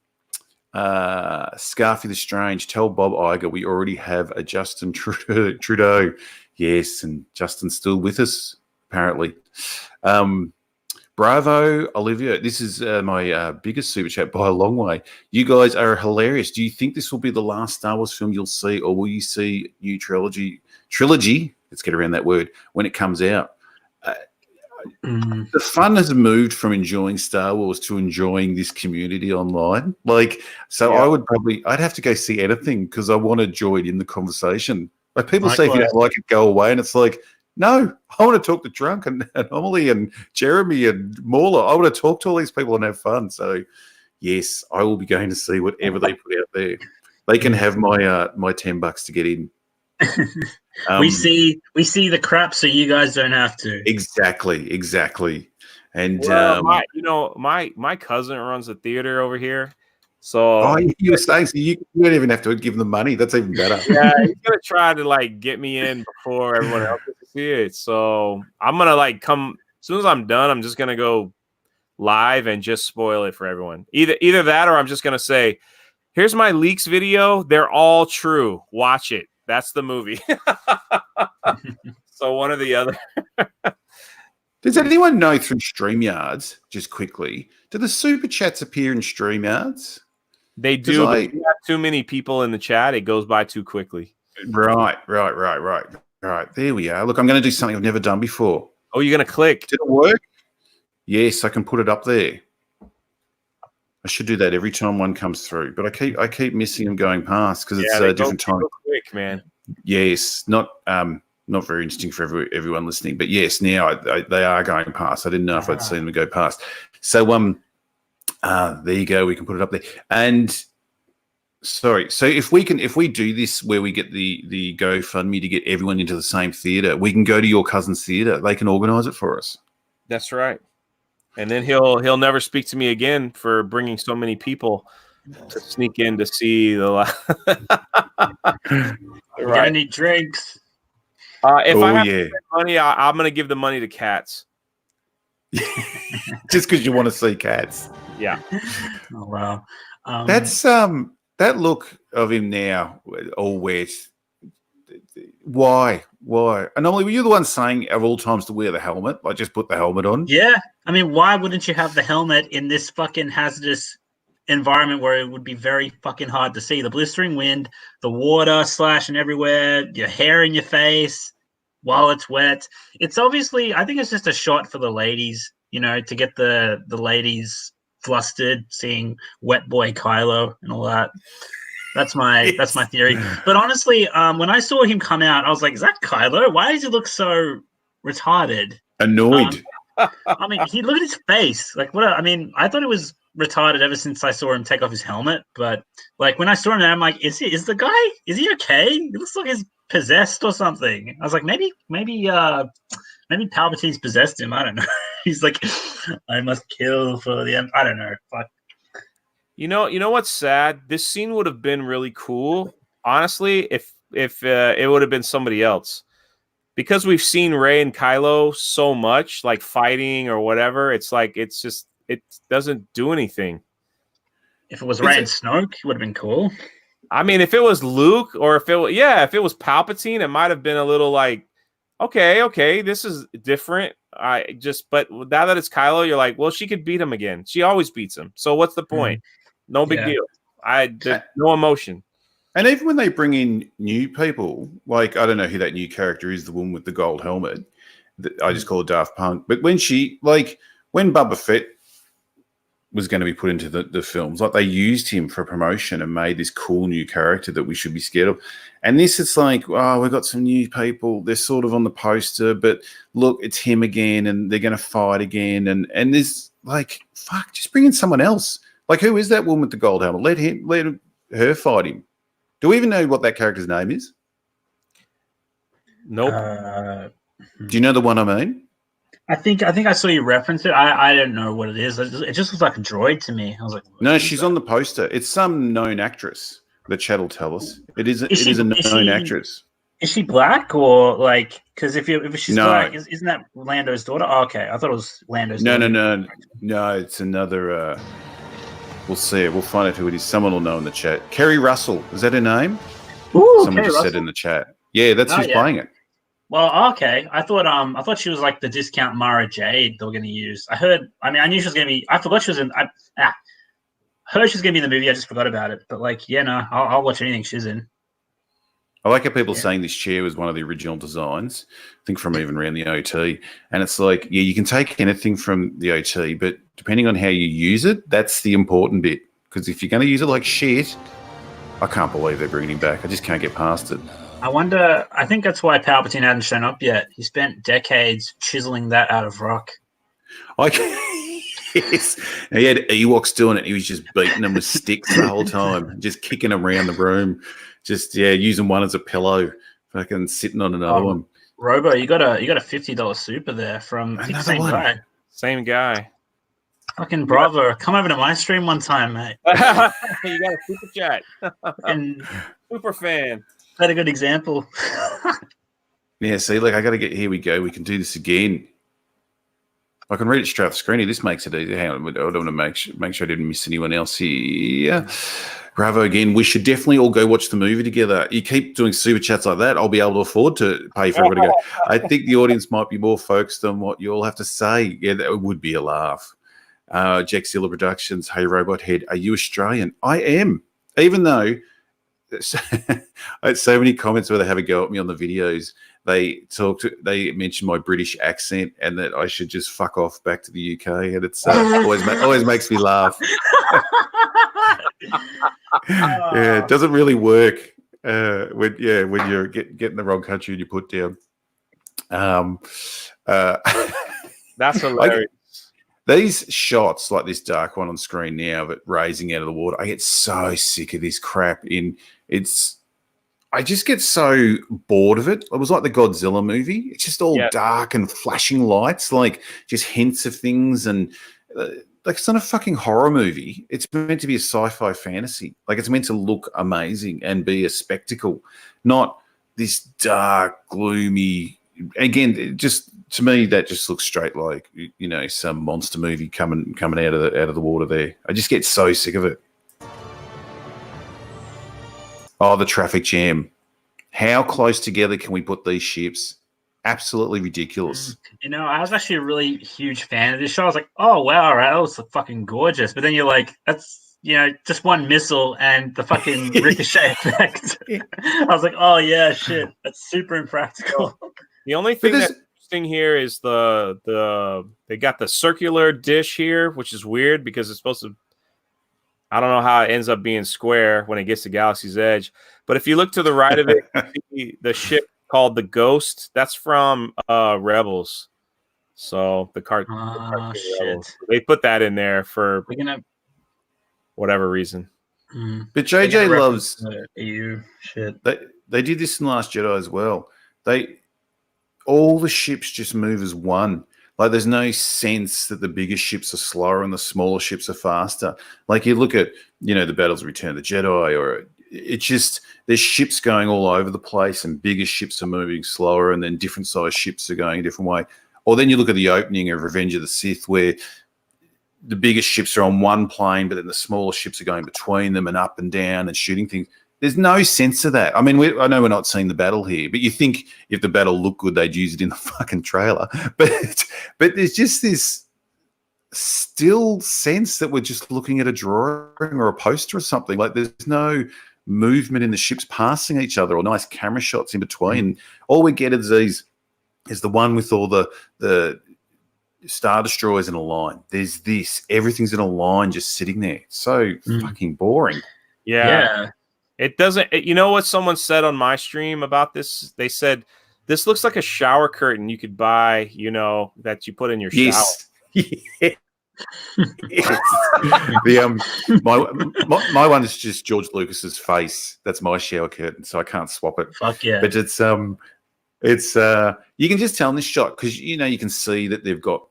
the Strange, tell Bob Iger we already have a Justin Trudeau. Yes, and Justin's still with us, apparently. Bravo, Olivia. This is my biggest super chat by a long way. You guys are hilarious. Do you think this will be the last Star Wars film you'll see, or will you see new trilogy? Let's get around that word when it comes out. Mm. The fun has moved from enjoying Star Wars to enjoying this community online. Like, so Yeah. I'd have to go see anything because I want to join in the conversation. Like people say, if you Likewise. don't like it, go away. And it's like, no, I want to talk to Drunk and Amelie and Jeremy and Mauler. I want to talk to all these people and have fun. So, yes, I will be going to see whatever they put out there. They can have my my $10 to get in. We see the crap, so you guys don't have to. Exactly. And Well, my cousin runs a theater over here, so oh, you were saying so you don't even have to give them money. That's even better. yeah, he's gonna try to like get me in before everyone else gets to see it. So I'm gonna like come as soon as I'm done. I'm just gonna go live and just spoil it for everyone. Either that, or I'm just gonna say, "Here's my leaks video. They're all true. Watch it. That's the movie." So one or the other. Does anyone know through StreamYards, just quickly, do the super chats appear in StreamYards? They do, but if you have too many people in the chat, it goes by too quickly. Right. There we are. Look, I'm going to do something I've never done before. Oh, you're going to click. Did it work? Yes, I can put it up there. I should do that every time one comes through, but I keep missing them going past because it's a different time. Quick, man. Yes, not very interesting for everyone listening, but yes, now they are going past. I didn't know if I'd seen them go past. So there you go. We can put it up there. And sorry, so if we do this where we get the GoFundMe to get everyone into the same theater, we can go to your cousin's theater. They can organize it for us. That's right. And then he'll never speak to me again for bringing so many people to sneak in to see the. We're gonna need drinks. If I have to spend money, I'm gonna give the money to cats. Just because you want to see cats. Yeah. Oh wow. That's that look of him now, all wet. Why? And normally, were you the one saying of all times to wear the helmet? Like, just put the helmet on. Yeah, I mean, why wouldn't you have the helmet in this fucking hazardous environment where it would be very fucking hard to see? The blistering wind, the water slashing everywhere, your hair in your face while it's wet. It's obviously, I think it's just a shot for the ladies, to get the ladies flustered seeing wet boy Kylo and all that. That's my theory. But honestly, when I saw him come out, I was like, is that Kylo? Why does he look so retarded? Annoyed. I mean, look at his face. Like, what? I mean, I thought it was retarded ever since I saw him take off his helmet. But like when I saw him, I'm like, is he okay? He looks like he's possessed or something. I was like, maybe Palpatine's possessed him. I don't know. He's like, I must kill for the end. I don't know. Fuck. You know what's sad? This scene would have been really cool, honestly, if it would have been somebody else. Because we've seen Rey and Kylo so much, like fighting or whatever, it's like it doesn't do anything. If it was Rey and Snoke, it would have been cool. I mean, if it was Luke or if it was Palpatine, it might have been a little like, okay, this is different. But now that it's Kylo, you're like, well, she could beat him again. She always beats him. So what's the point? No big deal. There's no emotion. And even when they bring in new people, like, I don't know who that new character is, the woman with the gold helmet. I just call her Daft Punk. But when when Boba Fett was going to be put into the films, like they used him for promotion and made this cool new character that we should be scared of. And this, it's like, oh, we've got some new people. They're sort of on the poster, but look, it's him again, and they're going to fight again. And there's like, fuck, just bring in someone else. Like, who is that woman with the gold helmet? Let her fight him. Do we even know what that character's name is? Nope. Do you know the one I mean? I think I saw you reference it. I don't know what it is. It just looks like a droid to me. I was like, no, she's on the poster. It's some known actress. The chat will tell us. It is a known actress. Is she black or like? Because if she's black, isn't that Lando's daughter? Oh, okay, I thought it was Lando's. No, daughter. No. It's another. We'll see it. We'll find out who it is. Someone will know in the chat. Kerry Russell, is that her name? Ooh, someone just said in the chat. Yeah, that's who's playing it. Well, okay. I thought she was like the discount Mara Jade they were going to use. I knew she was going to be. I forgot she was in. Heard she was going to be in the movie. I just forgot about it. But like, yeah, no, I'll watch anything she's in. I like how people are saying this chair was one of the original designs, I think from even around the OT. And it's like, yeah, you can take anything from the OT, but depending on how you use it, that's the important bit. Because if you're going to use it like shit, I can't believe they're bringing him back. I just can't get past it. I think that's why Palpatine hadn't shown up yet. He spent decades chiseling that out of rock. Yes. He had Ewoks doing it. He was just beating them with sticks the whole time, just kicking them around the room. Just using one as a pillow, fucking sitting on another one. Robo, you got a $50 super there from the same guy. Same guy. Fucking bravo! Come over to my stream one time, mate. You got a super chat. Fucking super fan. That's a good example. Yeah, see, like I got to get. Here we go. We can do this again. I can read it straight off the screen. This makes it easy. Hang on, I don't want to make sure I didn't miss anyone else here. Bravo again. We should definitely all go watch the movie together. You keep doing super chats like that, I'll be able to afford to pay for everybody to go. I think the audience might be more focused on what you all have to say. Yeah, that would be a laugh. Jackzilla Productions. Hey, Robot Head, are you Australian? I am. Even though I had so many comments where they have a go at me on the videos. They mentioned my British accent and that I should just fuck off back to the UK, and it's always makes me laugh. Yeah, it doesn't really work when you're getting the wrong country and you put down. That's hilarious. These shots, like this dark one on screen now, of it raising out of the water, I get so sick of this crap. I just get so bored of it. It was like the Godzilla movie. It's just all dark and flashing lights, like just hints of things. And like, it's not a fucking horror movie. It's meant to be a sci-fi fantasy. Like, it's meant to look amazing and be a spectacle, not this dark, gloomy. Again, just to me, that just looks straight like, you know, some monster movie coming out of the water there. I just get so sick of it. Oh, the traffic jam. How close together can we put these ships? Absolutely ridiculous. You know, I was actually a really huge fan of this show. I was like, oh, wow, right, that was fucking gorgeous. But then you're like, that's, you know, just one missile and the fucking ricochet effect. I was like, oh, yeah, shit. That's super impractical. The only thing that's interesting here is they got the circular dish here, which is weird because it's supposed to, I don't know how it ends up being square when it gets to Galaxy's Edge. But if you look to the right of it, you see the ship called the Ghost. That's from Rebels. So the cartoon Rebels. They put that in there for whatever reason. But JJ loves EU shit. They did this in Last Jedi as well. All the ships just move as one. Like, there's no sense that the bigger ships are slower and the smaller ships are faster. Like, you look at, you know, the Battles of Return of the Jedi, or it's just, there's ships going all over the place and bigger ships are moving slower, and then different size ships are going a different way. Or then you look at the opening of Revenge of the Sith, where the biggest ships are on one plane, but then the smaller ships are going between them and up and down and shooting things. There's no sense of that. I mean, I know we're not seeing the battle here, but you think if the battle looked good, they'd use it in the fucking trailer. But there's just this still sense that we're just looking at a drawing or a poster or something. Like, there's no movement in the ships passing each other or nice camera shots in between. All we get is the one with all the Star Destroyers in a line. There's this. Everything's in a line just sitting there. So fucking boring. Yeah. It doesn't. You know what someone said on my stream about this? They said this looks like a shower curtain you could buy. You know, that you put in your shower. Yeah. My one is just George Lucas's face. That's my shower curtain, so I can't swap it. Fuck yeah! But it's you can just tell in this shot, because you know you can see that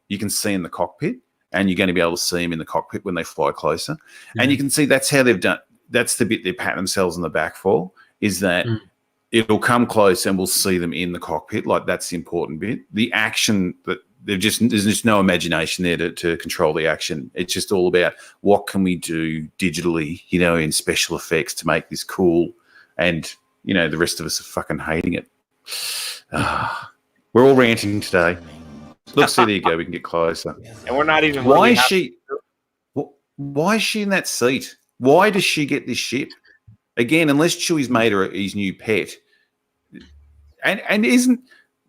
you can see in the cockpit, and you're going to be able to see them in the cockpit when they fly closer, and you can see that's how they've done. That's the bit they pat themselves on the back for, is that it'll come close and we'll see them in the cockpit. Like, that's the important bit. The action, that there's just no imagination there to control the action. It's just all about what can we do digitally, you know, in special effects to make this cool. And, you know, the rest of us are fucking hating it. We're all ranting today. Look, see, there you go. We can get closer. And we're not even. Why is she in that seat? Why does she get this ship? Again, unless Chewie's made her his new pet, and isn't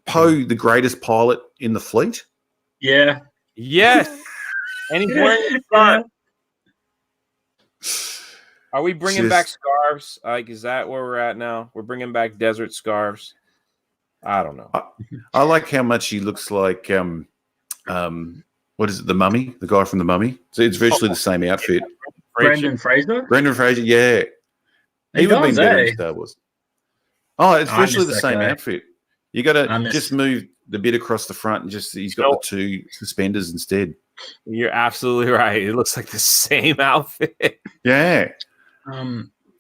Poe the greatest pilot in the fleet? Yeah. Yes. And he's wearing a scarf. Are we bringing back scarves? Like, is that where we're at now? We're bringing back desert scarves. I don't know. I like how much he looks like what is it, the Mummy, the guy from the Mummy. So it's virtually the same outfit. Brendan Fraser. Yeah, he would have been better in Star Wars. Oh, it's virtually the same outfit. You got to just move the bit across the front and just he's got the two suspenders instead. You're absolutely right. It looks like the same outfit. Yeah.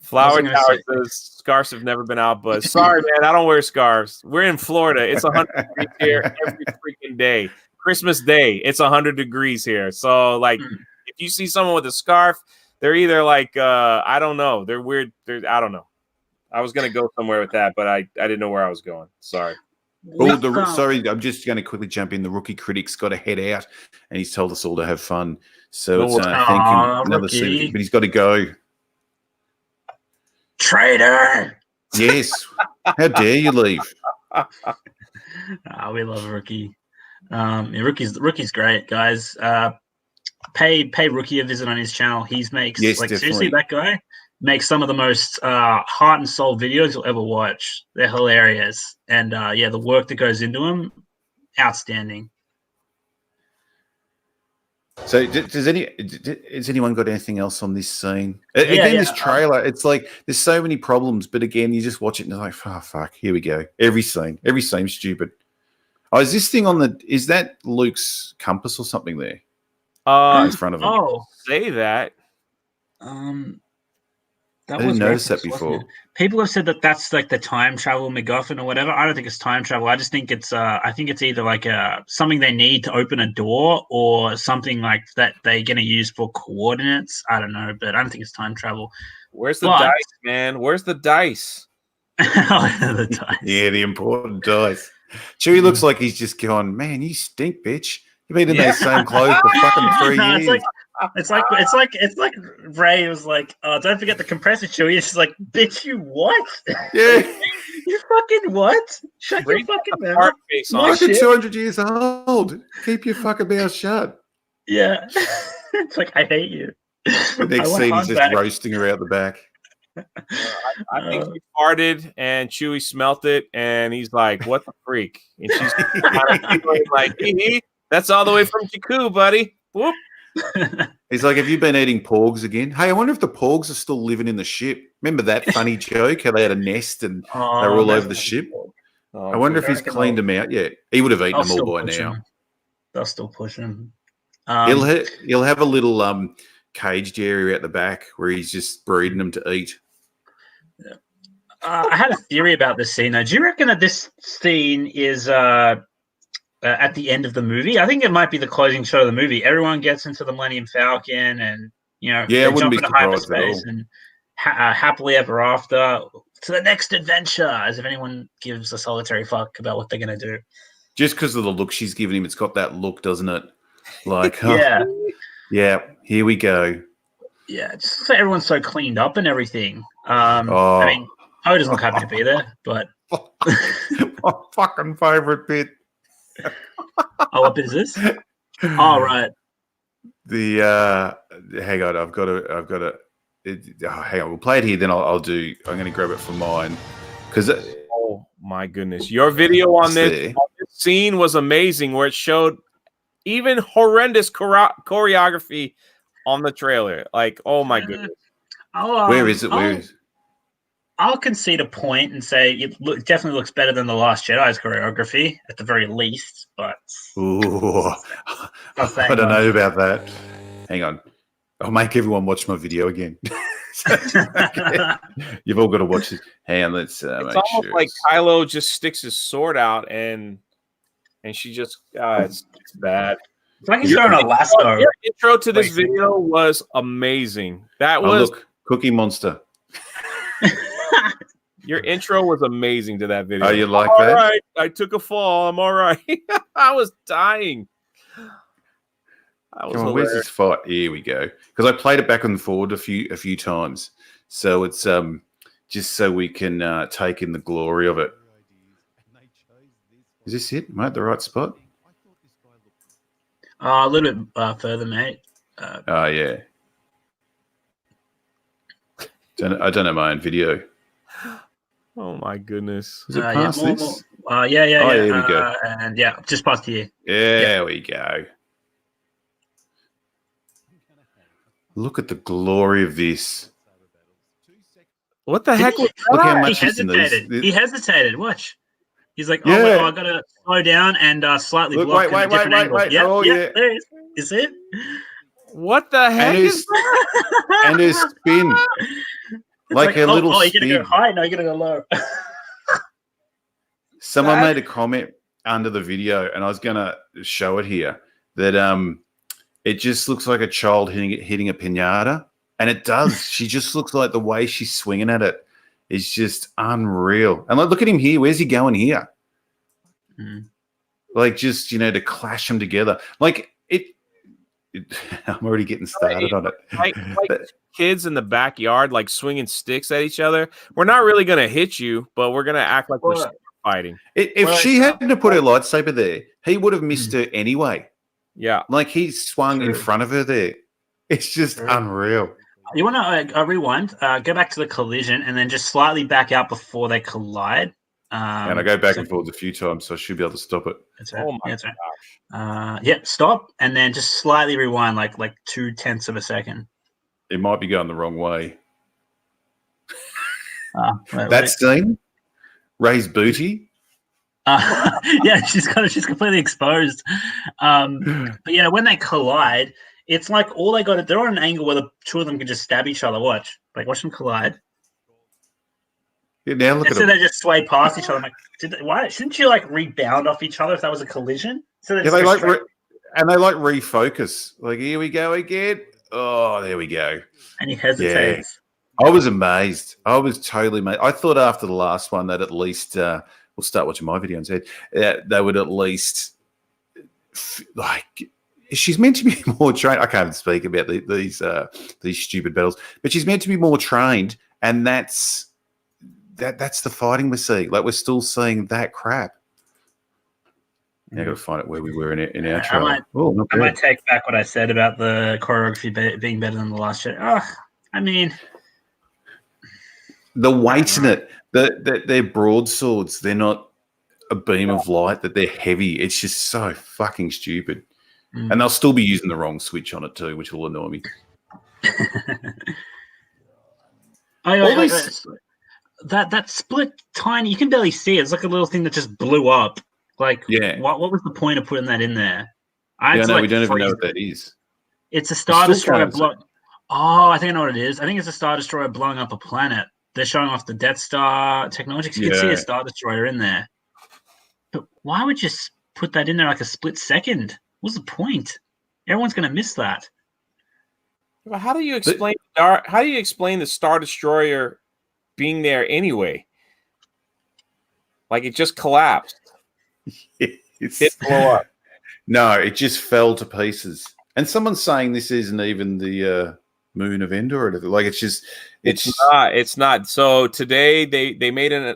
Flower Tower says scarves have never been out, but sorry, man, I don't wear scarves. We're in Florida. It's 100 degrees here every freaking day. Christmas Day, it's 100 degrees here. So, like, if you see someone with a scarf, they're either like, I don't know, they're weird. I don't know. I was gonna go somewhere with that, but I didn't know where I was going. Sorry. Sorry, I'm just going to quickly jump in. The rookie critic's got to head out, and he's told us all to have fun. So it's thank you, another super, but he's got to go. Traitor! Yes. How dare you leave? We love Rookie. Rookie's great, guys. Pay Rookie a visit on his channel. He makes seriously, that guy makes some of the most heart and soul videos you'll ever watch. They're hilarious, and the work that goes into them, outstanding. So, has anyone got anything else on this scene? This trailer, it's like there's so many problems, but again, you just watch it and it's like, oh fuck, here we go. Every scene's stupid. Oh, is this thing is that Luke's compass or something there? In front of him. Oh, say that. I didn't notice that before. People have said that that's like the time travel MacGuffin or whatever. I don't think it's time travel. I just think it's I think it's either like something they need to open a door or something like that they're going to use for coordinates. I don't know, but I don't think it's time travel. Where's the dice, man? Where's the dice? The dice. Yeah, the important dice. Chewie looks like he's just gone, man, you stink, bitch. You've been in those same clothes for fucking 3 years. It's like Ray was like, "Oh, don't forget the compressor, Chewie." It's like, "Bitch, you what? Yeah, you fucking what? Shut your fucking mouth." You're 200 years old. Keep your fucking mouth shut. Yeah, it's like I hate you. The next scene is just roasting her out the back. I think he farted and Chewie smelt it, and he's like, "What the freak?" And she's like, "Hee, that's all the way from Jakku, buddy." Whoop. He's like, have you been eating porgs again? Hey, I wonder if the porgs are still living in the ship. Remember that funny joke, how they had a nest and they were all over the ship? I wonder if he's cleaned them out yet. He would have eaten them all by now. They'll still push him. He'll have a little caged area at the back where he's just breeding them to eat. Yeah. I had a theory about this scene, though. Do you reckon that this scene is at the end of the movie? I think it might be the closing shot of the movie. Everyone gets into the Millennium Falcon and, they jump into hyperspace and happily ever after to the next adventure, as if anyone gives a solitary fuck about what they're going to do. Just because of the look she's giving him, it's got that look, doesn't it? Like, yeah, here we go. Yeah, just so everyone's so cleaned up and everything. I mean, Poe doesn't look happy to be there, but... My fucking favourite bit. What bit is this? Oh, right. Hang on, I've got to. Hang on, we'll play it here. Then I'm going to grab it from mine because. Oh my goodness, your video on this scene was amazing, where it showed even horrendous choreography on the trailer. Like, oh my goodness. Where is it? Where is it? I'll concede a point and say it definitely looks better than The Last Jedi's choreography, at the very least. But I don't know about that. Hang on. I'll make everyone watch my video again. You've all got to watch it. Hang on, let's make it's almost sure. Like Kylo just sticks his sword out and she just it's bad. It's like he's throwing a lasso. Your intro to this video was amazing. That was Cookie Monster. Your intro was amazing to that video. Oh, you like that? All right. I took a fall. I'm all right. I was dying. Come on, where's this fight? Here we go. Because I played it back and forward a few times, so it's just so we can take in the glory of it. Is this it? Am I at the right spot? A little bit further, mate. Oh, yeah. I don't know my own video. Oh my goodness! Is it past this? Yeah. Oh, here we go. And yeah, just past here. There we go. Look at the glory of this. What the heck? Look how he much is in these. hesitated. He hesitated. Watch. He's like, Yeah. oh, well, I gotta slow down and slightly Look, block wait, at a different angle. wait. Yeah, Oh, yeah. there it is. Is it? What the heck And is that? And his spin. Like a little you're spin. gonna go high? No, you're gonna go low. Someone made a comment under the video, and I was gonna show it here, that it just looks like a child hitting a pinata, and it does. She just looks like the way she's swinging at it is just unreal. And look at him here. Where's he going here? Like, just, to clash them together. Like it I'm already getting started on it. Like kids in the backyard, like swinging sticks at each other. We're not really gonna hit you, but we're gonna act like we're fighting. If she hadn't to put her lightsaber there, he would have missed her anyway. Yeah, like he swung in front of her there. It's just unreal. You want to rewind? Go back to the collision and then just slightly back out before they collide. And I go back and forwards a few times, so I should be able to stop it. That's right. Oh my gosh. Stop, and then just slightly rewind, like 0.2 of a second. It might be going the wrong way. That scene, Rey's booty. Yeah, she's completely exposed. But yeah, when they collide, it's like all they got to. They're on an angle where the two of them can just stab each other. Watch them collide. Yeah, now look at so them. They just sway past each other. I'm like, why shouldn't you rebound off each other if that was a collision? So they refocus. Like, here we go again. Oh, there we go. And he hesitates. Yeah. I was amazed. I was totally amazed. I thought after the last one that at least we'll start watching my video and said they would at least she's meant to be more trained. I can't speak about these stupid battles, but she's meant to be more trained, and that's the fighting we're seeing. Like, we're still seeing that crap. Now I've got to find it where we were in our trailer. I might take back what I said about the choreography being better than the last show. I mean, the weight in it. They're broadswords. They're not a beam of light. That they're heavy. It's just so fucking stupid. And they'll still be using the wrong switch on it too, which will annoy me. That split tiny, you can barely see it. It's like a little thing that just blew up. Like, what was the point of putting that in there? We don't even know what that is. It's a Star Destroyer I think I know what it is. I think it's a Star Destroyer blowing up a planet. They're showing off the Death Star technology. You can see a Star Destroyer in there. But why would you put that in there like a split second? What's the point? Everyone's going to miss that. Well, how do you explain the Star Destroyer being there anyway? Like, it just collapsed. It blew up. No, it just fell to pieces. And someone's saying this isn't even the moon of Endor or anything. Like, it's not. So today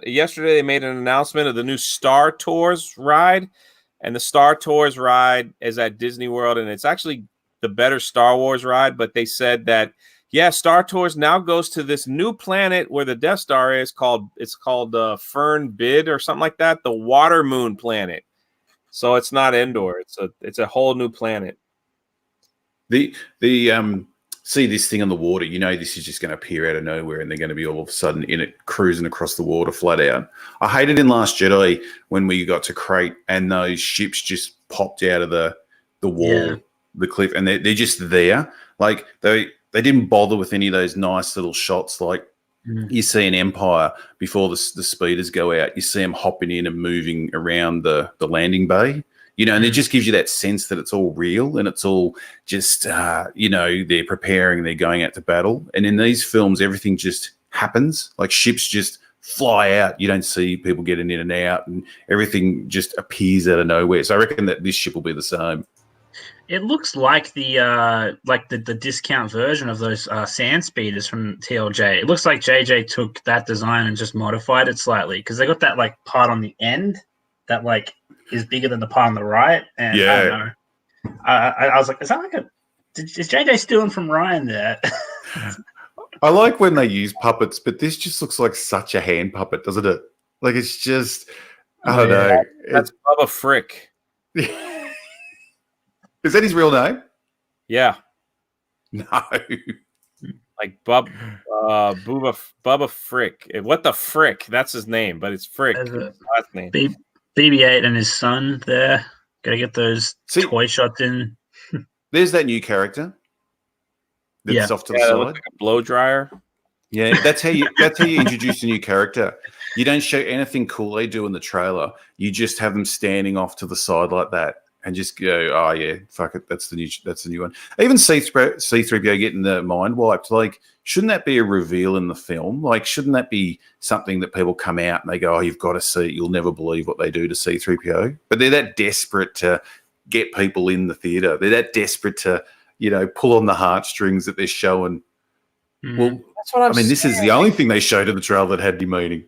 yesterday they made an announcement of the new Star Tours ride, and the Star Tours ride is at Disney World, and it's actually the better Star Wars ride. But they said that Star Tours now goes to this new planet where the Death Star is called Fern Bid or something like that, the Water Moon planet. So it's not Endor. It's a whole new planet. See this thing on the water, this is just going to appear out of nowhere, and they're going to be all of a sudden in it, cruising across the water flat out. I hated in Last Jedi when we got to Crate and those ships just popped out of the wall, the cliff, and they're just there. Like, they didn't bother with any of those nice little shots like you see in Empire before the speeders go out. You see them hopping in and moving around the landing bay. And it just gives you that sense that it's all real and it's all just, they're preparing, they're going out to battle. And in these films, everything just happens. Like, ships just fly out. You don't see people getting in and out, and everything just appears out of nowhere. So I reckon that this ship will be the same. It looks like the discount version of those sand speeders from TLJ. It looks like JJ took that design and just modified it slightly, because they got that part on the end that is bigger than the part on the right, and I don't know. I was like, is that like is JJ stealing from Ryan there? I like when they use puppets, but this just looks like such a hand puppet, doesn't it? Like it's just, I don't know. That's Bubba Frick. Is that his real name? Yeah. No. Like Bubba Frick. What the frick? That's his name, but it's Frick. His last name. BB-8 and his son there. Gotta get those toy shots in. There's that new character. That's off to the side. Like a blow dryer. Yeah, that's how you introduce a new character. You don't show anything cool they do in the trailer. You just have them standing off to the side like that. And just go, oh yeah, fuck it. That's the new one. Even C-3PO getting the mind wiped. Like, shouldn't that be a reveal in the film? Like, shouldn't that be something that people come out and they go, oh, you've got to see it. You'll never believe what they do to C-3PO. But they're that desperate to get people in the theater. They're that desperate to, pull on the heartstrings that they're showing. Well, that's what I'm saying. This is the only thing they showed in the trailer that had any meaning.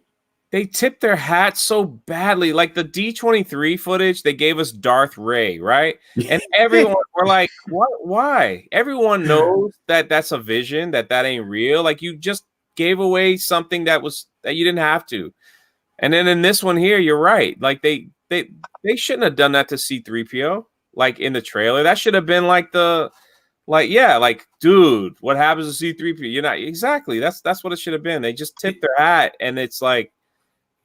They tipped their hat so badly. Like the D23 footage, they gave us Darth Ray, right? And everyone were like, "What? Why?" Everyone knows that that's a vision, that ain't real. Like you just gave away something that you didn't have to. And then in this one here, you're right. Like they shouldn't have done that to C-3PO. Like in the trailer, that should have been like dude, what happens to C-3PO? You're not exactly. That's what it should have been. They just tipped their hat, and it's like.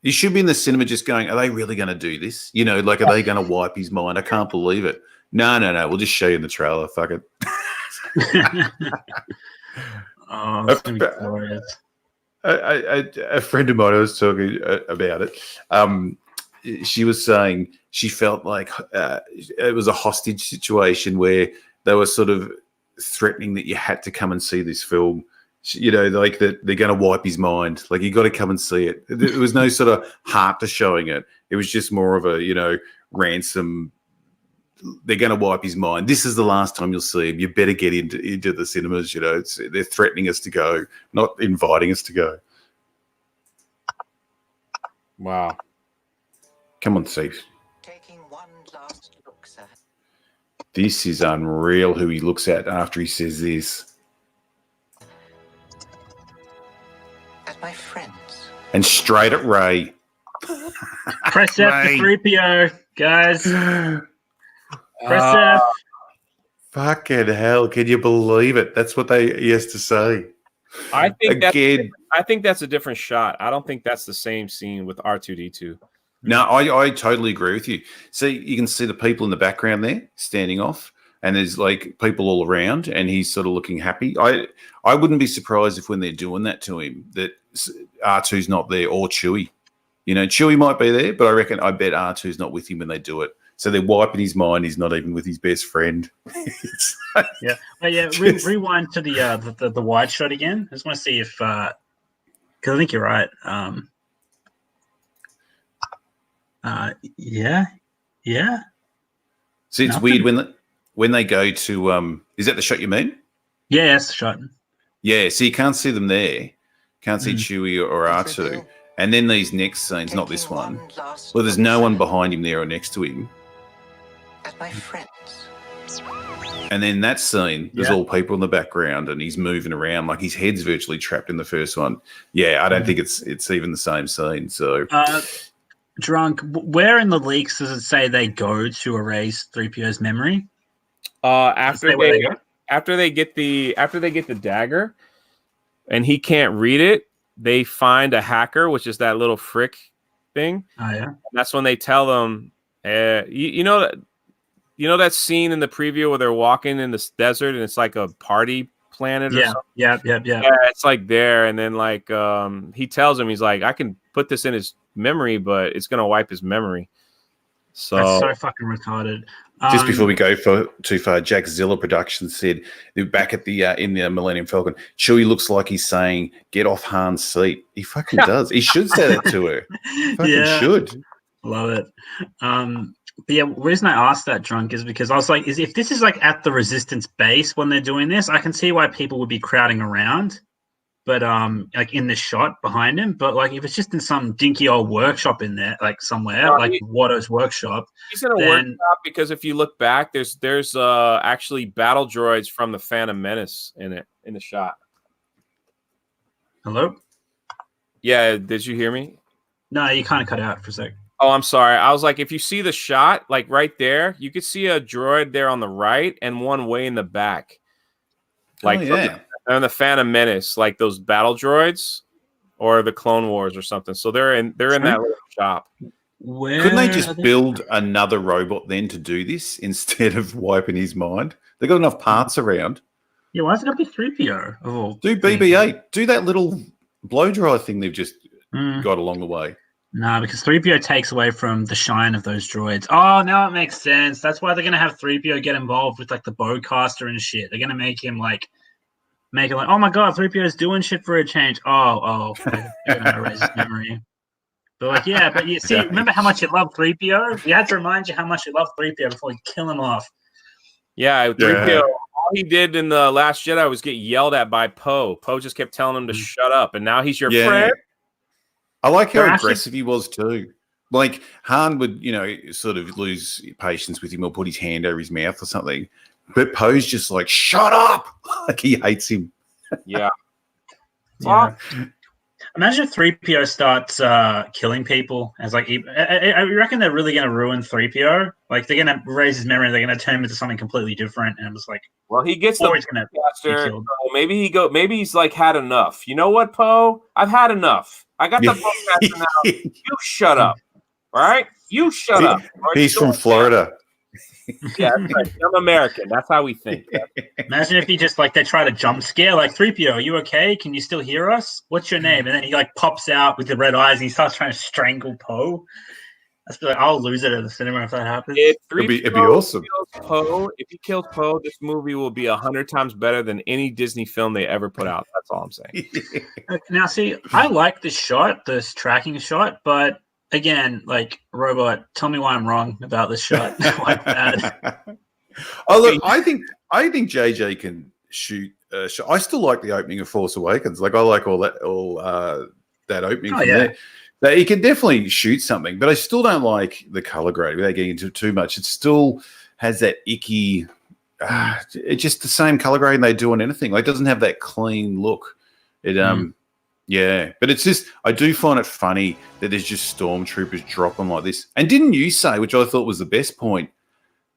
You should be in the cinema just going, are they really going to do this? Are they going to wipe his mind? I can't believe it. No. We'll just show you in the trailer. Fuck it. Oh, that's going to be glorious. A friend of mine, I was talking about it. She was saying she felt like it was a hostage situation where they were sort of threatening that you had to come and see this film. Like that they're going to wipe his mind. Like, you got to come and see it. There was no sort of heart to showing it. It was just more of a, ransom. They're going to wipe his mind. This is the last time you'll see him. You better get into the cinemas. They're threatening us to go, not inviting us to go. Wow. Come on, Steve. Taking one last look, sir. This is unreal who he looks at after he says this. My friends. And straight at Ray. Press F for 3PO, guys. Press F. Fucking hell. Can you believe it? That's what he has to say. I think that's a different shot. I don't think that's the same scene with R2-D2. No, I totally agree with you. See, you can see the people in the background there standing off. And there's like people all around, and he's sort of looking happy. I wouldn't be surprised if when they're doing that to him, that R2's not there, or Chewie. Chewie might be there, but I bet R2's not with him when they do it. So they're wiping his mind. He's not even with his best friend. Yeah. Rewind to the wide shot again. I just want to see if because I think you're right. Yeah. See, it's weird when they go to is that the shot you mean? Yeah, that's the shot. Yeah, so you can't see them there. Can't see Chewie or R2. And then these next scenes, not this one. Well, there's no one behind him there or next to him. As my friends. And then that scene, there's all people in the background, and he's moving around like his head's virtually trapped in the first one. Yeah, I don't think it's even the same scene. So, Drunk, where in the leaks does it say they go to erase 3PO's memory? After they get the dagger, and he can't read it, they find a hacker, which is that little frick thing. Oh yeah, and that's when they tell them, you know that scene in the preview where they're walking in this desert and it's like a party planet. Or something? Yeah. It's like there, and then like he tells him, he's like, I can put this in his memory, but it's gonna wipe his memory. So that's so fucking retarded. Just before we go too far, Jack Zilla Productions said they're back at the in the Millennium Falcon. Chewie looks like he's saying, "Get off Han's seat." He fucking does. He should say that to her. Should. Love it. But yeah, the reason I asked that, Drunk, is because I was like, if this is like at the Resistance base when they're doing this, I can see why people would be crowding around. but like in the shot behind him. But like if it's just in some dinky old workshop in there, like somewhere, like Watto's workshop, he's in a then workshop because if you look back, there's actually battle droids from the Phantom Menace in the shot. hello. Yeah, did you hear me? No, you kind of cut out for a sec. Oh, I'm sorry. I was like, if you see the shot, like right there, you could see a droid there on the right and one way in the back. Like and the Phantom Menace, like those battle droids or the Clone Wars or something. So they're in that little shop. Couldn't they just build another robot then to do this instead of wiping his mind? They got enough parts around. Yeah, why is it got to be 3PO? Do BB-8. Do that little blow dryer thing they've just got along the way. No, because 3PO takes away from the shine of those droids. Oh, now it makes sense. That's why they're going to have 3PO get involved with like the bowcaster and shit. They're going to make it like, oh my god, 3PO is doing shit for a change. Oh, they're going to erase his memory. But like, yeah, but you see, remember how much you love 3PO? You had to remind you how much you love 3PO before you kill him off. Yeah, 3PO. All he did in the Last Jedi was get yelled at by Poe. Poe just kept telling him to shut up, and now he's your friend. I like how aggressive he was too. Like Han would, sort of lose patience with him or put his hand over his mouth or something. But Poe's just like, shut up! Like he hates him. Yeah. Yeah. Imagine if 3PO starts killing people as like I reckon they're really going to ruin 3PO. Like they're going to raise his memory, they're going to turn him into something completely different, and it's like, well, he gets always going to be killed. Maybe he's like had enough. You know what, Poe? I've had enough. I got the podcast now. You shut up. All right? You shut up. He's from Florida. Yeah, that's right. I'm American. That's how we think. Imagine if he just like they try to jump scare, like 3PO, are you okay? Can you still hear us? What's your name? And then he like pops out with the red eyes and he starts trying to strangle Poe. That's like I'll lose it at the cinema if that happens. It'd be awesome. If he kills Poe, this movie will be 100 times better than any Disney film they ever put out. That's all I'm saying. Now, see, I like this shot, this tracking shot, but again, like Robot, tell me why I'm wrong about this shot. Why bad? Oh look, I think JJ can shoot. I still like the opening of Force Awakens. Like I like all that opening from there. That he can definitely shoot something, but I still don't like the color grade without getting into it too much. It still has that icky. It's just the same color grade they do on anything. Like it doesn't have that clean look. It Yeah, but it's just I do find it funny that there's just stormtroopers dropping like this. And didn't you say, which I thought was the best point,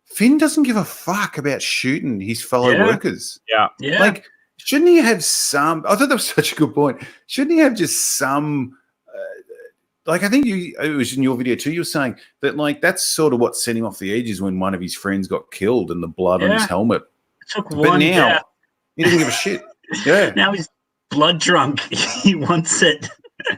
Finn doesn't give a fuck about shooting his fellow workers. Yeah. Like, shouldn't he have some? I thought that was such a good point. Shouldn't he have just some? Like, I think it was in your video too. You were saying that like that's sort of what sent him off the edges when one of his friends got killed and the blood on his helmet. It took but one now death. he doesn't give a shit. Yeah. Now he's blood drunk. He wants it.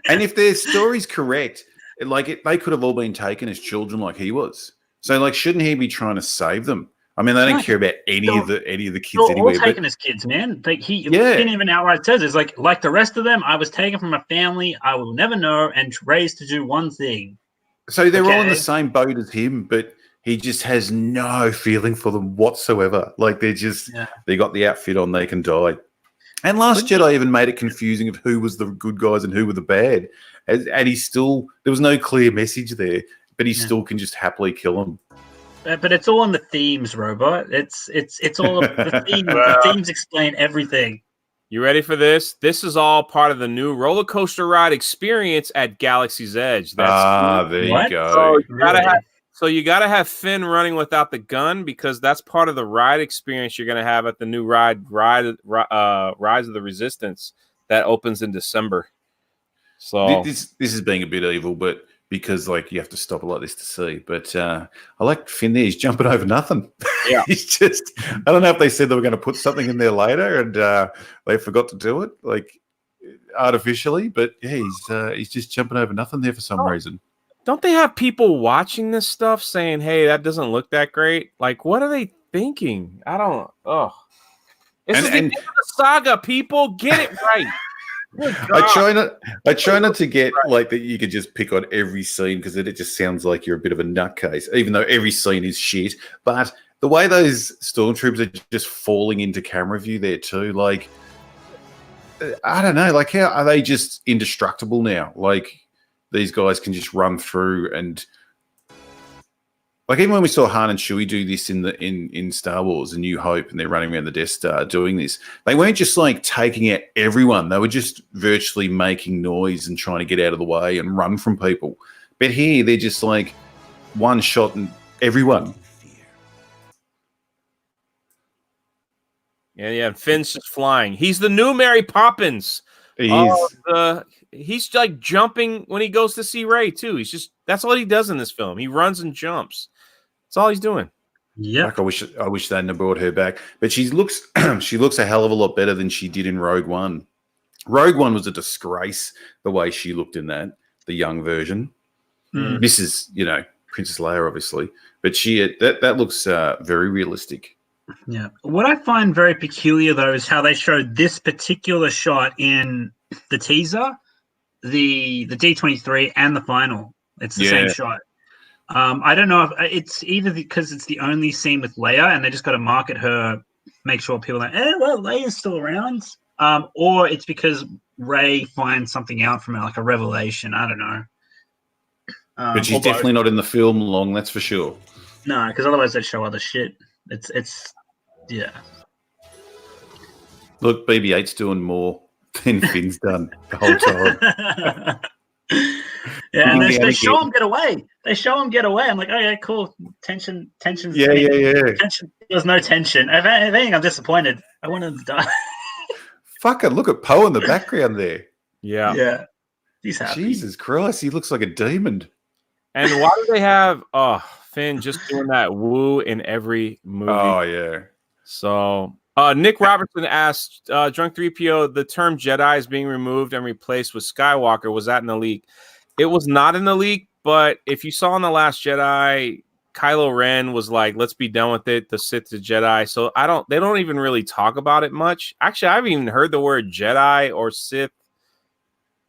And if their story's correct, they could have all been taken as children like he was. So like, shouldn't he be trying to save them? I mean, they don't care about any of the kids anyway. All taken as kids, man. Like he didn't even outright says it's like the rest of them. I was taken from a family I will never know and raised to do one thing. So they're all in the same boat as him, but he just has no feeling for them whatsoever. Like they're just they got the outfit on, they can die. And Last Jedi even made it confusing of who was the good guys and who were the bad. And he still there was no clear message there, but he still can just happily kill them. But it's all on the themes, Robot. It's all the themes. The themes explain everything. You ready for this? This is all part of the new roller coaster ride experience at Galaxy's Edge. There you go. So you gotta have Finn running without the gun because that's part of the ride experience you're gonna have at the new Rise of the Resistance that opens in December. So this is being a bit evil, but. Because like you have to stop it like this to see, but I like Finn there. He's jumping over nothing. Yeah, he's just. I don't know if they said they were going to put something in there later, and they forgot to do it like artificially. But yeah, he's just jumping over nothing there for some reason. Don't they have people watching this stuff saying, "Hey, that doesn't look that great"? Like, what are they thinking? I don't. This is the end of the saga. People get it right. I try not to get like that. You could just pick on every scene because it just sounds like you're a bit of a nutcase, even though every scene is shit. But the way those stormtroopers are just falling into camera view there too, like I don't know. Like, how are they just indestructible now? Like, these guys can just run through and. Like, even when we saw Han and Chewie do this in Star Wars: A New Hope, and they're running around the Death Star doing this, they weren't just like taking out everyone. They were just virtually making noise and trying to get out of the way and run from people. But here, they're just like one shot and everyone. Yeah. Finn's just flying. He's the new Mary Poppins. He is. He's like jumping when he goes to see Rey too. That's what he does in this film. He runs and jumps. That's all he's doing. Yeah. Like, I wish they hadn't brought her back. But she looks a hell of a lot better than she did in Rogue One. Rogue One was a disgrace the way she looked in that, the young version. This is, Princess Leia, obviously, but that looks very realistic. Yeah. What I find very peculiar though is how they showed this particular shot in the teaser, the D23, and the final. It's the same shot. I don't know if it's either because it's the only scene with Leia and they just got to market her, make sure people are like, well, Leia's still around. Or it's because Rey finds something out from it, like a revelation. I don't know. But she's definitely not in the film long, that's for sure. No, because otherwise they'd show other shit. It's yeah. Look, BB-8's doing more than Finn's done the whole time. Yeah, and they show him get away. I'm like, okay, cool. Tension. Yeah. Tension. There's no tension. If anything, I'm disappointed. I wanted him to die. Fucking look at Poe in the background there. Yeah. He's happy. Jesus Christ, he looks like a demon. And why do they have Finn just doing that woo in every movie? Oh yeah. So Nick Robertson asked, Drunk 3PO, the term Jedi is being removed and replaced with Skywalker. Was that in the leak? It was not in the leak, but if you saw in The Last Jedi, Kylo Ren was like, let's be done with it, the Sith to Jedi. So they don't even really talk about it much. Actually, I haven't even heard the word Jedi or Sith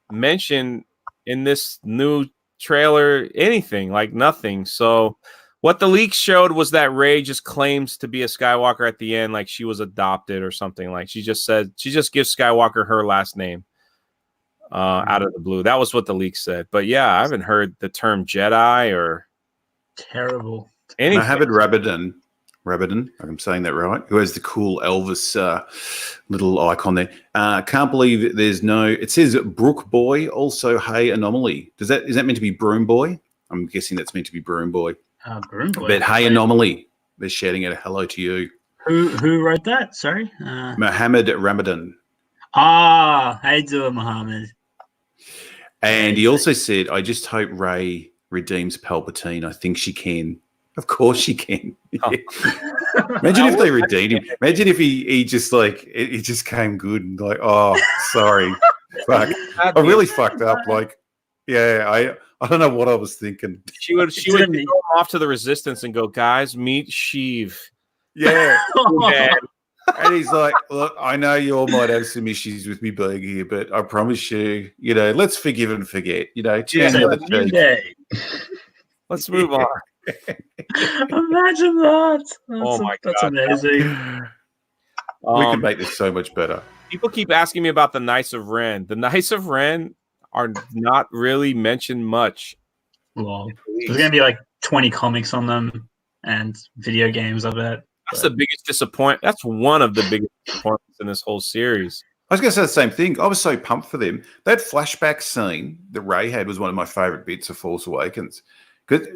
mentioned in this new trailer, anything, like nothing. So what the leak showed was that Rey just claims to be a Skywalker at the end, like she was adopted or something. Like she just gives Skywalker her last name out of the blue. That was what the leak said. But yeah, I haven't heard the term Jedi or terrible anything. Mohammed Rabadin, I'm saying that right, who has the cool Elvis little icon there. Can't believe there's no, it says Brook Boy, also Hey Anomaly. Is that meant to be Broom Boy? I'm guessing that's meant to be Broom Boy. Broom Boy. But Hey Anomaly, they're shouting out a hello to you. Who wrote that? Sorry? Mohammed Ramadan. How you doing, Mohammed? And he also said, I just hope Rey redeems Palpatine. I think she can. Of course she can. Oh. Imagine if they redeemed him. Imagine if he just like, it just came good and like, oh, sorry. Fuck. I really fucked up. Like, yeah, I don't know what I was thinking. She would go off to the Resistance and go, guys, meet Sheev. Yeah. And he's like, look, I know you all might have some issues with me being here, but I promise you, let's forgive and forget. Turn the other cheek. Let's move on. Imagine that. That's amazing. We can make this so much better. People keep asking me about the Knights of Ren. The Knights of Ren are not really mentioned much. Well, there's going to be like 20 comics on them and video games, I bet. That's the biggest disappointment. That's one of the biggest disappointments in this whole series. I was going to say the same thing. I was so pumped for them. That flashback scene that Rey had was one of my favorite bits of Force Awakens. Because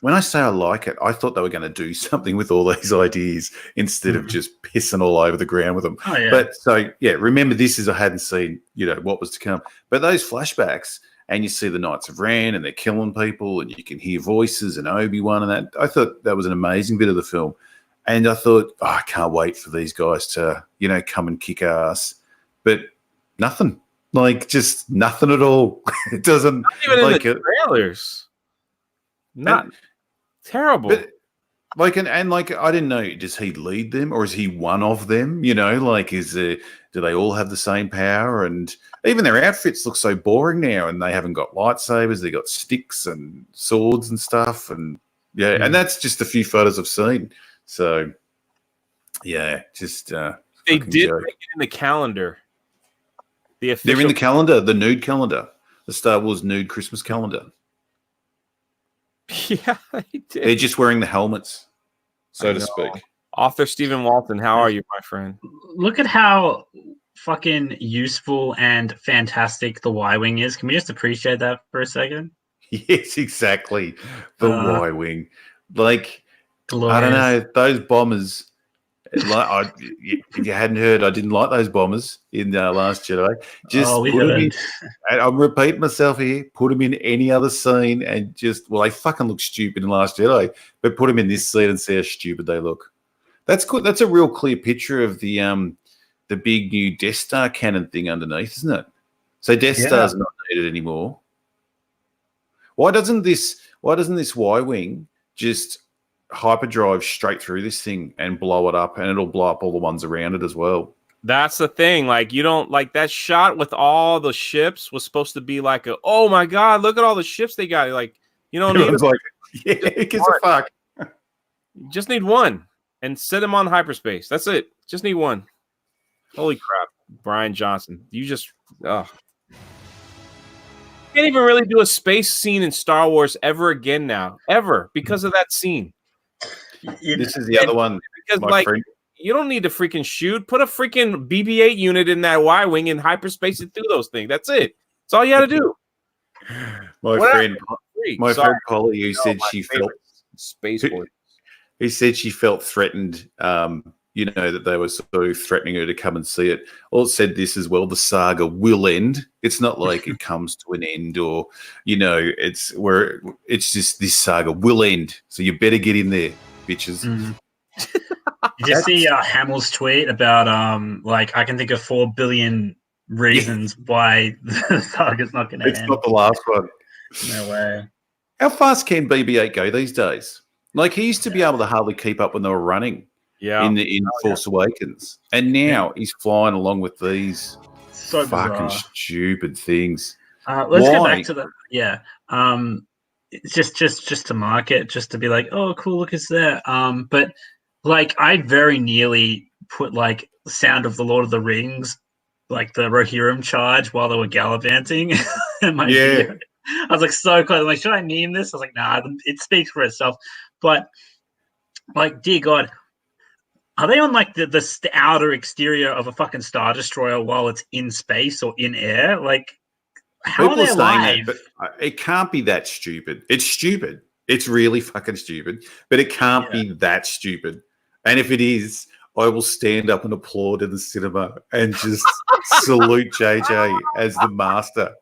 when I say I like it, I thought they were going to do something with all these ideas instead of just pissing all over the ground with them. Oh, yeah. But so, yeah, remember this is I hadn't seen, what was to come. But those flashbacks, and you see the Knights of Ren and they're killing people and you can hear voices and Obi-Wan and that. I thought that was an amazing bit of the film. And I thought, I can't wait for these guys to, come and kick ass. But nothing. Like, just nothing at all. It doesn't. Not even like in the trailers. Not terrible. But, like, and like, I didn't know, does he lead them or is he one of them? Like, do they all have the same power? And even their outfits look so boring now and they haven't got lightsabers. They got sticks and swords and stuff. And yeah, and that's just a few photos I've seen. So, yeah, just they did make it in the calendar. The official. They're in the calendar, the nude calendar, the Star Wars nude Christmas calendar. Yeah, they did. They're just wearing the helmets, so I to know. speak. Author Stephen Walton, how are you, my friend? Look at how fucking useful and fantastic the Y-wing is. Can we just appreciate that for a second? Yes, exactly. The Y-wing, like Glorious. I don't know those bombers. Like if you hadn't heard, I didn't like those bombers in Last Jedi. Just we put them in. heard. And I'm repeating myself here. Put them in any other scene, and just they fucking look stupid in Last Jedi. But put them in this scene and see how stupid they look. That's good. That's a real clear picture of the big new Death Star cannon thing underneath, isn't it? So Death Star's not needed anymore. Why doesn't this Y-wing just hyperdrive straight through this thing and blow it up, and it'll blow up all the ones around it as well? That's the thing. Like, you don't like that shot with all the ships was supposed to be like oh my god, look at all the ships they got. Like, you don't need like, yeah, who gives a fuck? You just need one and set him on hyperspace. That's it. Just need one. Holy crap, Brian Johnson. You just can't even really do a space scene in Star Wars ever again now. Ever. Because of that scene. This is the other one. Because like friend. You don't need to freaking shoot. Put a freaking BB-8 unit in that Y-wing and hyperspace it through those things. That's it. That's all you got to do. My friend Polly, who said she felt space. He said she felt threatened. That they were sort of threatening her to come and see it. All said this as well. The saga will end. It's not like it comes to an end, or it's just this saga will end. So you better get in there, bitches. Mm-hmm. Did you see Hamill's tweet about I can think of 4 billion reasons why the saga's not going to end? It's not the last one. No way. How fast can BB-8 go these days? Like he used to be able to hardly keep up when they were running. Yeah, in Force Awakens, and now he's flying along with these so fucking bizarre. Stupid things. Let's go back to it's just to market, just to be like, oh, cool, look, it's there. But like, I very nearly put like the sound of the Lord of the Rings, like the Rohirrim charge, while they were gallivanting. in my video. I was like so close. I'm like, should I meme this? I was like, nah, it speaks for itself. But like, dear God. Are they on like the outer exterior of a fucking Star Destroyer while it's in space or in air? Like, how People are they alive? that, but it can't be that stupid. It's stupid. It's really fucking stupid. But it can't be that stupid. And if it is, I will stand up and applaud in the cinema and just salute JJ as the master.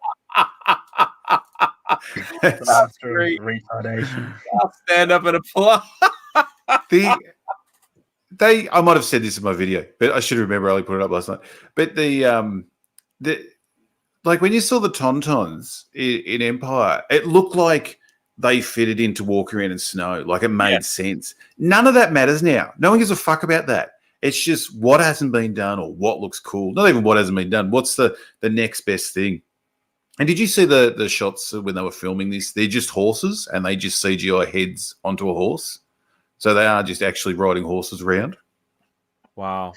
That's great. Retardation. I'll stand up and applaud. I might have said this in my video, but I should remember. I only put it up last night. But like when you saw the Tauntauns in Empire, it looked like they fitted in to walk around in snow. Like it made sense. None of that matters now. No one gives a fuck about that. It's just what hasn't been done or what looks cool. Not even what hasn't been done. What's the next best thing? And did you see the shots when they were filming this? They're just horses, and they just CGI heads onto a horse. So they are just actually riding horses around. Wow.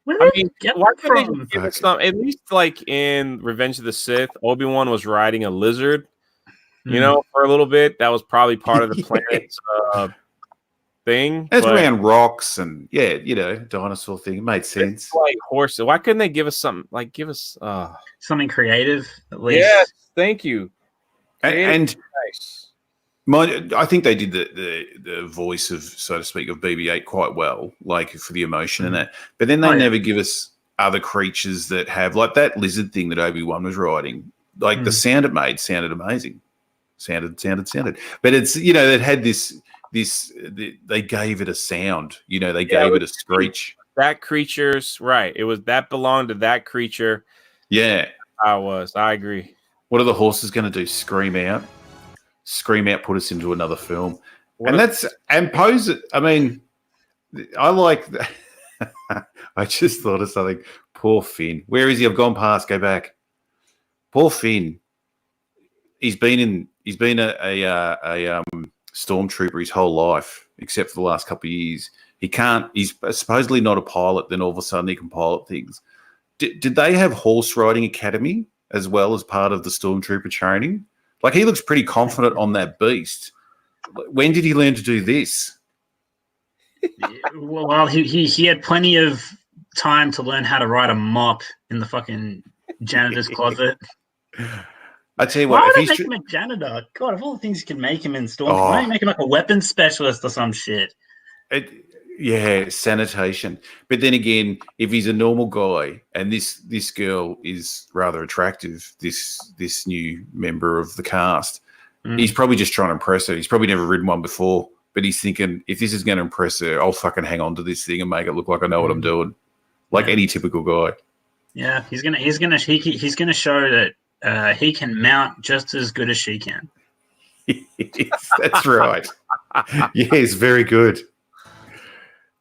I mean, why couldn't they give us some? At least, like in Revenge of the Sith, Obi-Wan was riding a lizard. You know, for a little bit. That was probably part of the planet's thing. It's around rocks and dinosaur thing. It made sense. It's like horses. Why couldn't they give us something? Like give us something creative at least. Yes, thank you. And nice. I think they did the voice of, so to speak, of BB-8 quite well, like for the emotion and that. But then they never give us other creatures that have, like that lizard thing that Obi-Wan was riding. Like the sound it made sounded amazing. Sounded. But it's, it had they gave it a sound. They gave it a screech. That creature's right. It was that belonged to that creature. Yeah. I agree. What are the horses going to do? Scream out, put us into another film. And pose it. I mean, I like that. I just thought of something. Poor Finn. Where is he? I've gone past. Go back. Poor Finn. He's been a stormtrooper his whole life, except for the last couple of years. He's supposedly not a pilot. Then all of a sudden he can pilot things. did they have horse riding academy as well as part of the stormtrooper training? Like, he looks pretty confident on that beast. When did he learn to do this? Well, he had plenty of time to learn how to ride a mop in the fucking janitor's closet. I tell you Why what, would I make him a janitor? God, of all the things you can make him in Storm, why don't you make him like a weapons specialist or some shit? Yeah, sanitation. But then again, if he's a normal guy and this girl is rather attractive, this new member of the cast, he's probably just trying to impress her. He's probably never ridden one before, but he's thinking, if this is going to impress her, I'll fucking hang on to this thing and make it look like I know what I'm doing, like any typical guy. Yeah, he's gonna show that he can mount just as good as she can. Yes, that's right. Yes, very good.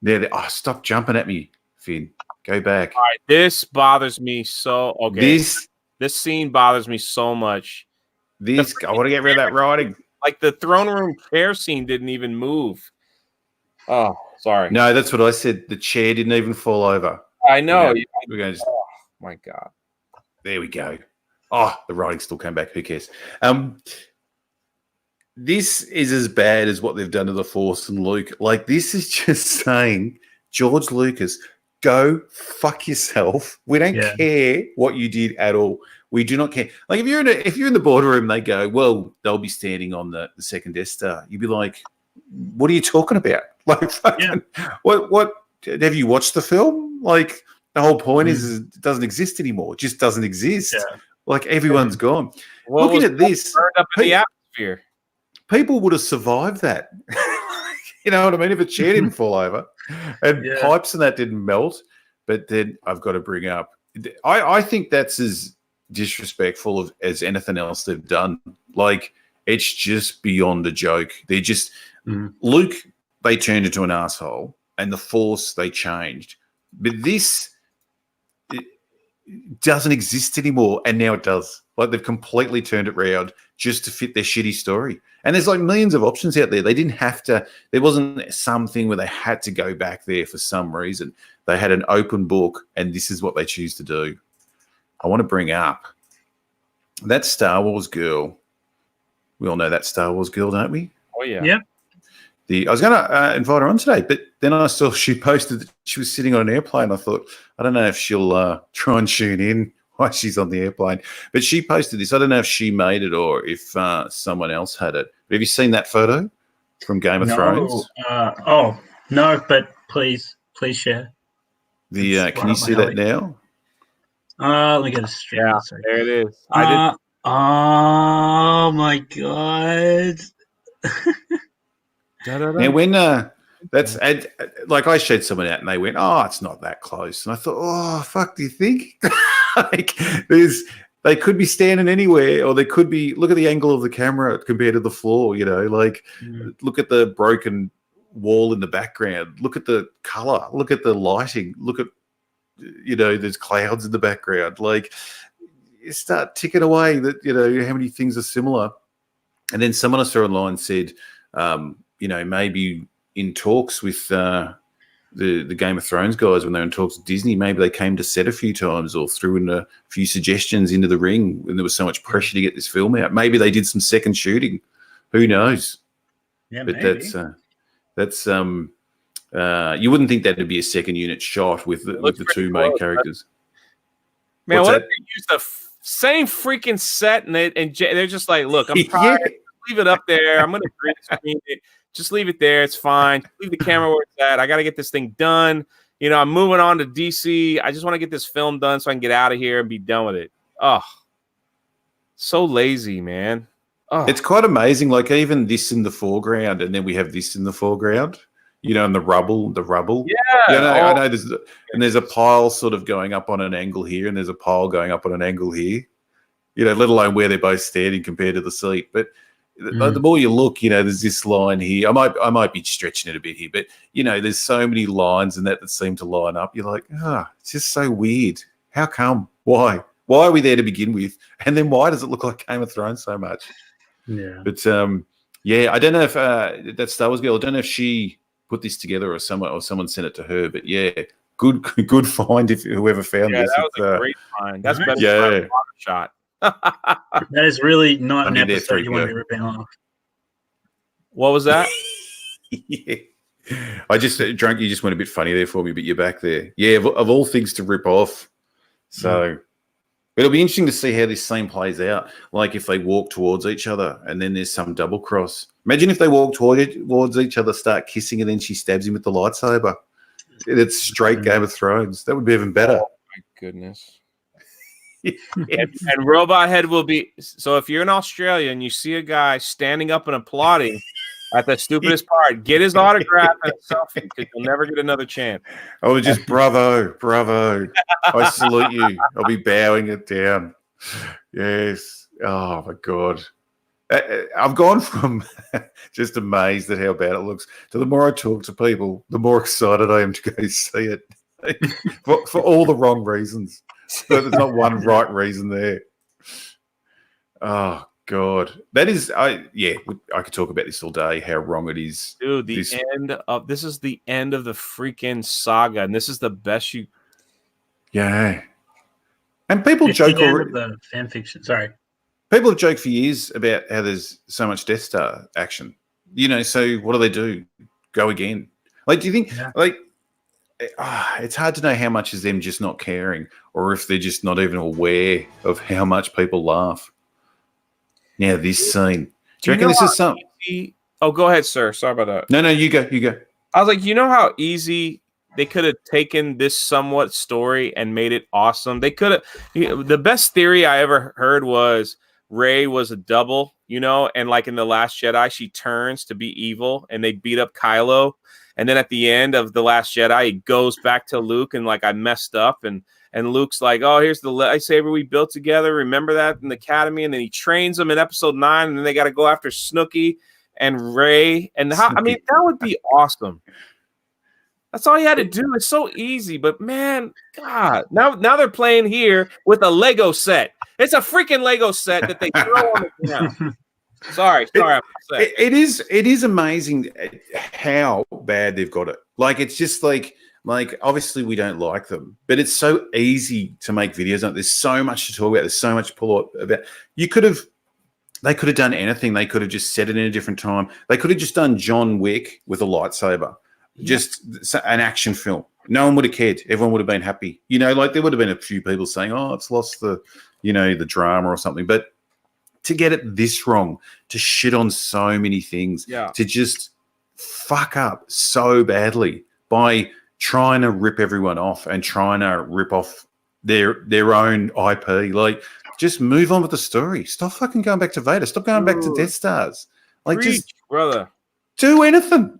Now, stop jumping at me, Finn. Go back. All right, this bothers me so. Okay, this scene bothers me so much. I want to get rid of that writing. Like, the throne room chair scene didn't even move. Oh, sorry. No, that's what I said. The chair didn't even fall over. I know. We're going to. Oh my God. There we go. Oh, the writing still came back. Who cares? This is as bad as what they've done to the Force and Luke. Like, this is just saying, George Lucas, go fuck yourself. We don't care what you did at all. We do not care. Like, if you're in the boardroom, they go, well, they'll be standing on the second Death Star. You'd be like, what are you talking about? Like, fucking, what? Have you watched the film? Like, the whole point is it doesn't exist anymore. It just doesn't exist. Yeah. Like, everyone's gone. Well, looking at this, burned up in the atmosphere. People would have survived that. You know what I mean? If a chair didn't fall over and pipes and that didn't melt. But then I've got to bring up, I think that's as disrespectful as anything else they've done. Like, it's just beyond a joke. They're just Luke, they turned into an asshole, and the Force, they changed. But this doesn't exist anymore, and now it does. Like, they've completely turned it around just to fit their shitty story. And there's like millions of options out there. They didn't have to, there wasn't something where they had to go back there for some reason. They had an open book, and this is what they choose to do. I want to bring up that Star Wars girl. We all know that Star Wars girl, don't we? Oh, yeah. Yep. I was going to invite her on today, but then I saw she posted that she was sitting on an airplane. I thought, I don't know if she'll try and tune in while she's on the airplane. But she posted this. I don't know if she made it or if someone else had it. But have you seen that photo from Game of Thrones? No, but please share. Can you see that now? Let me get a straight. Yeah, there it is. Oh my God. Now, when that's like, I showed someone out and they went, "Oh, it's not that close," and I thought, "Oh, fuck, do you think?" Like, they could be standing anywhere, or they could be. Look at the angle of the camera compared to the floor. You know, like look at the broken wall in the background. Look at the color. Look at the lighting. Look at, there's clouds in the background. Like, you start ticking away that how many things are similar. And then someone I saw online said, maybe in talks with the Game of Thrones guys, when they were in talks with Disney, maybe they came to set a few times or threw in a few suggestions into the ring when there was so much pressure to get this film out. Maybe they did some second shooting. Who knows? Yeah, but maybe. that's you wouldn't think that would be a second unit shot with the two main characters. Man, what if they use the same freaking set and they're just like, look, I'm tired. Leave it up there. I'm going to green screen it. Just leave it there. It's fine. Leave the camera where it's at. I got to get this thing done. I'm moving on to DC. I just want to get this film done so I can get out of here and be done with it. Oh, so lazy, man. Oh. It's quite amazing. Like, even this in the foreground, and then we have this in the foreground, and the rubble. Yeah. I know there's a pile sort of going up on an angle here, and there's a pile going up on an angle here, let alone where they're both standing compared to the seat. But the more you look, there's this line here. I might be stretching it a bit here, but there's so many lines in that seem to line up. You're like, it's just so weird. How come? Why? Why are we there to begin with? And then why does it look like Game of Thrones so much? Yeah. But I don't know if that Star Wars girl, I don't know if she put this together or someone sent it to her. But yeah, good find if whoever found Yeah, this. that was a great find. That's better Yeah. than a shot. That is really not an Funny there, episode you want to be Trico. ripping off. What was that? Yeah. I just drunk. You just went a bit funny there for me, but you're back there. Yeah, of all things to rip off. So it'll be interesting to see how this scene plays out. Like if they walk towards each other and then there's some double cross. Imagine if they walk towards each other, start kissing, and then she stabs him with the lightsaber. It's straight Game of Thrones. That would be even better. Oh my goodness. and Robot Head will be. So if you're in Australia and you see a guy standing up and applauding at the stupidest part, get his autograph and a selfie because you'll never get another chance. I would just bravo. I salute you. I'll be bowing it down. Yes. Oh my God. I've gone from just amazed at how bad it looks to the more I talk to people, the more excited I am to go see it for all the wrong reasons. But there's not one right reason there. Oh God, that is, I could talk about this all day. How wrong it is, dude. This is the end of the freaking saga, and this is the best you. Yeah, and people joke already. The fan fiction. Sorry, people have joked for years about how there's so much Death Star action. So what do? Go again? Like, do you think it's hard to know how much is them just not caring, or if they're just not even aware of how much people laugh. Now, this scene. Do you reckon this is something? Oh, go ahead, sir. Sorry about that. No, you go. I was like, you know how easy they could have taken this somewhat story and made it awesome? They could have. The best theory I ever heard was Rey was a double, and like in The Last Jedi, she turns to be evil and they beat up Kylo. And then at the end of The Last Jedi, he goes back to Luke and like, I messed up. And Luke's like, oh, here's the lightsaber we built together. Remember that in the academy? And then he trains them in episode 9. And then they got to go after Snooki and Rey. And that would be awesome. That's all you had to do. It's so easy. But man, God, now they're playing here with a Lego set. It's a freaking Lego set that they throw on the ground. Sorry. It is amazing how bad they've got it. Like, it's just like obviously we don't like them, but it's so easy to make videos on it. There's so much to talk about. There's so much to pull up about. They could have done anything. They could have just set it in a different time. They could have just done John Wick with a lightsaber, just an action film. No one would have cared. Everyone would have been happy. There would have been a few people saying, oh, it's lost the drama or something. But to get it this wrong, to shit on so many things, to just fuck up so badly by trying to rip everyone off and trying to rip off their own IP. Like, just move on with the story. Stop fucking going back to Vader. Stop going back to Death Stars. Like, just brother, do anything.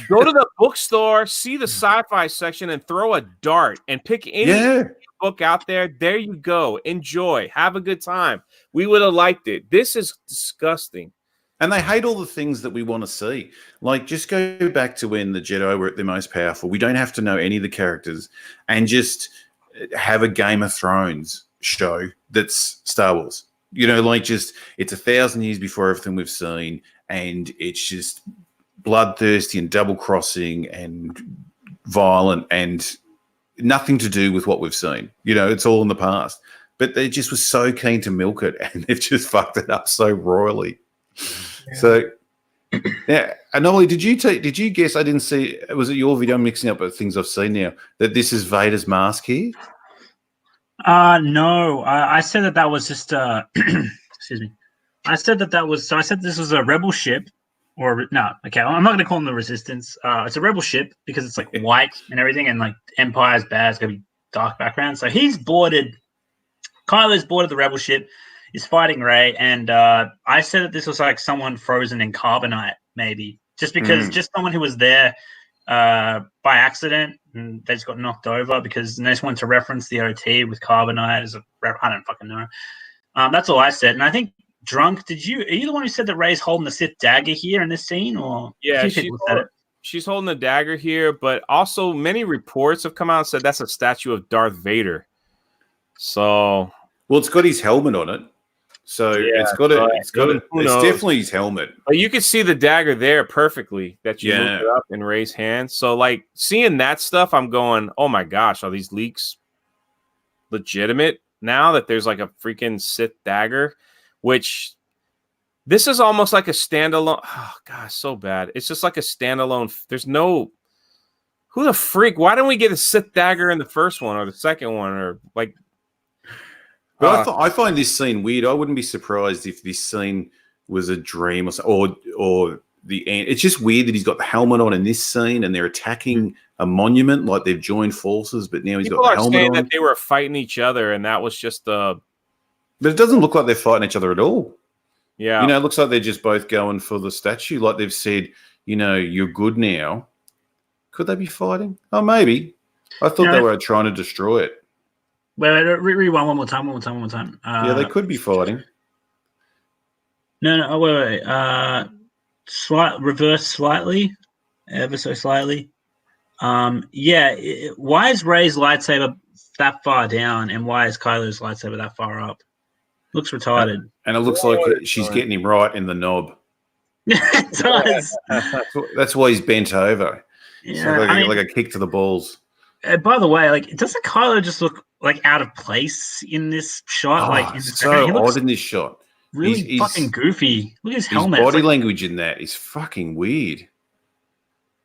Go to the bookstore, see the sci-fi section, and throw a dart and pick any book out there. There you go. Enjoy. Have a good time. We would have liked it. This is disgusting. And they hate all the things that we want to see. Like, just go back to when the Jedi were at their most powerful. We don't have to know any of the characters, and just have a Game of Thrones show that's Star Wars. It's 1,000 years before everything we've seen, and it's just bloodthirsty and double-crossing and violent and nothing to do with what we've seen. It's all in the past. But they just were so keen to milk it, and they've just fucked it up so royally. Yeah. So, Anomaly, did you guess? I didn't see. Was it your video? I'm mixing up with things I've seen now. That this is Vader's mask here. No. I said that was just. Excuse me. I said that was. So I said this was a rebel ship, or no. Okay, I'm not going to call them the Resistance. It's a rebel ship because it's like white and everything, and like Empire's bad. It's going to be dark background. So he's boarded. Kylo's boarded the rebel ship. Is fighting Rey, and I said that this was like someone frozen in carbonite, maybe just because just someone who was there by accident, and they just got knocked over because they just wanted to reference the OT with carbonite as I don't fucking know. That's all I said, and I think Drunk. Are you the one who said that Rey's holding the Sith dagger here in this scene, or she's holding the dagger here, but also many reports have come out and said that's a statue of Darth Vader. So, well, it's got his helmet on it. So Yeah, it's definitely his helmet. But you can see the dagger there perfectly that you Yeah. moved it up and raise hands. So like seeing that stuff, I'm going, oh my gosh, are these leaks legitimate now that there's like a freaking Sith dagger? Which this is almost like a standalone. Oh gosh, so bad. It's just like a standalone. There's no. Who the freak? Why didn't we get a Sith dagger in the first one or the second one or like? But I find this scene weird. I wouldn't be surprised if this scene was a dream or the end. It's just weird that he's got the helmet on in this scene and they're attacking a monument like they've joined forces, but now he's People got the are helmet saying on. that they were fighting each other and that was just But it doesn't look like they're fighting each other at all. yeah. You know, it looks like they're just both going for the statue. Like they've said, you know, you're good now. Could they be fighting? Oh, maybe. I thought they were trying to destroy it. Wait, rewind one more time. Yeah, they could be fighting. No, wait. Reverse slightly, ever so slightly. Why is Rey's lightsaber that far down, and why is Kylo's lightsaber that far up? Looks retarded. And it looks like she's getting him right in the knob. It does. That's why he's bent over. Yeah, like a kick to the balls. By the way, like, doesn't Kylo just look like out of place in this shot? Like, in so odd in this shot. Really fucking goofy. Look at his His helmet. body language in that is fucking weird.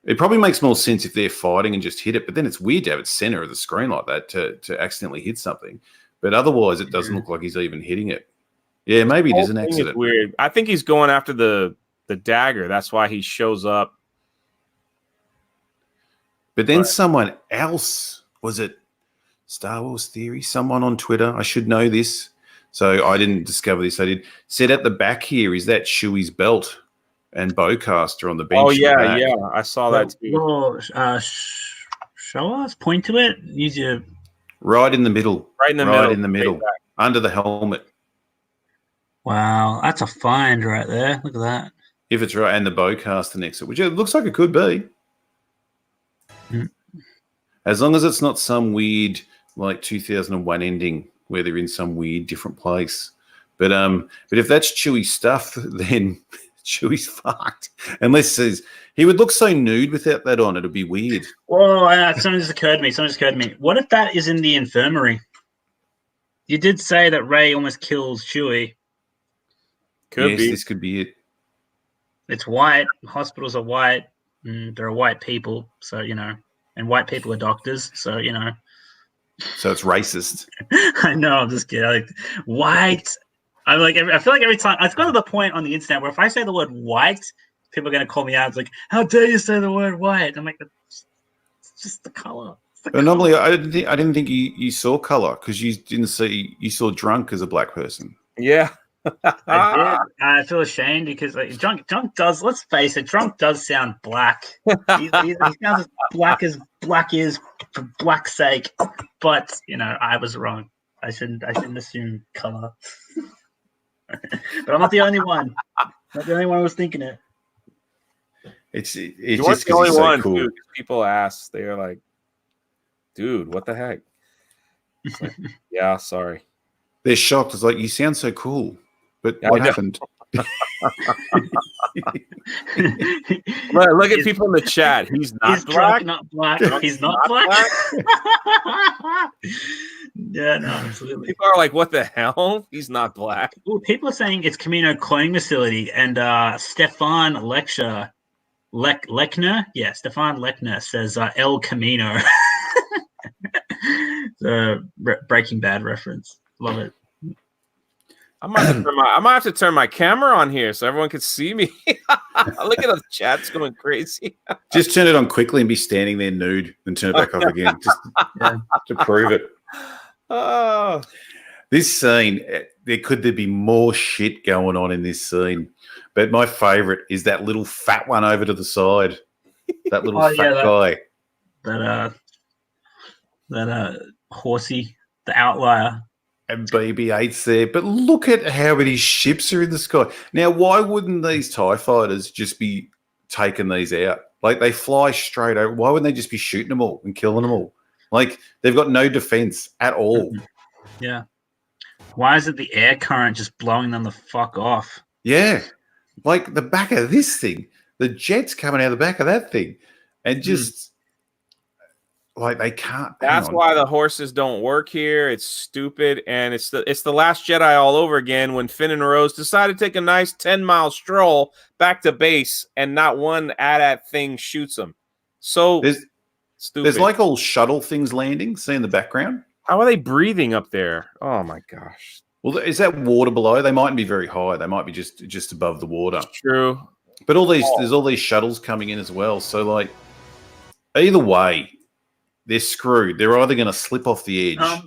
It probably makes more sense if they're fighting and just hit it, but then it's weird to have it center of the screen like that to accidentally hit something. But otherwise, it doesn't look like he's even hitting it. Yeah, maybe it is an accident. Weird. I think he's going after the dagger. That's why he shows up. But then someone else, was it Star Wars Theory? Someone on Twitter, I should know this, so I didn't discover this. I did. Said at the back here, is that Chewie's belt and bowcaster on the bench? Oh yeah, yeah, I saw that too. Well, show us, point to it. Use your right in the middle, right in the middle, under the helmet. Wow, that's a find right there. Look at that. If it's right, and the bowcaster next to it, which it looks like it could be. As long as it's not some weird like 2001 ending where they're in some weird different place. But if that's Chewie's stuff, then Chewie's fucked. Unless he would look so nude without that on, it'd be weird. Whoa, something just occurred to me. What if that is in the infirmary? You did say that Rey almost kills Chewie. Could be. This could be it. It's white. Hospitals are white. There are white people, so you know. And white people are doctors, so you know. So it's racist. I know. I'm just kidding. Like white. I feel like every time I've got to the point on the internet where if I say the word white, people are going to call me out. It's like, how dare you say the word white? I'm like, it's just the color. But normally, I didn't think you saw color because you saw drunk as a black person. Yeah. I did. I feel ashamed because drunk does. Let's face it, drunk does sound black. He sounds as black is for black's sake. But you know, I was wrong. I shouldn't assume color. But I'm not the only one. Not the only one who was thinking it. It's You're just the only so one. cool. Dude, people ask, they're like, "Dude, what the heck?" It's like, yeah, sorry. They're shocked. It's like, you sound so cool. But what happened? Look at people in the chat. He's not black. Not black. He's not black. Yeah, no, absolutely. People are like, "What the hell? He's not black." Ooh, people are saying it's Camino cloning facility, and Stefan Lechner, Stefan Lechner says El Camino. The Breaking Bad reference. Love it. I might have to turn my camera on here so everyone can see me. Look at the chat's going crazy. Just turn it on quickly and be standing there nude and turn it back off again just to prove it. Oh, this scene, there be more shit going on in this scene. But my favorite is that little fat one over to the side. That little guy. That horsey, the outlier. And BB-8's there. But look at how many ships are in the sky. Now, why wouldn't these TIE fighters just be taking these out? Like, they fly straight over. Why wouldn't they just be shooting them all and killing them all? Like, they've got no defense at all. Yeah. Why is it the air current just blowing them the fuck off? Yeah. Like the back of this thing, the jet's coming out of the back of that thing. And just like they can't. That's why the horses don't work here. It's stupid. And it's the Last Jedi all over again when Finn and Rose decide to take a nice 10-mile stroll back to base and not one AT-AT thing shoots them. So stupid. There's like all shuttle things landing. See in the background? How are they breathing up there? Oh my gosh. Well, is that water below? They mightn't be very high. They might be just above the water. That's true. But there's all these shuttles coming in as well. So like either way, they're screwed. They're either going to slip off the edge,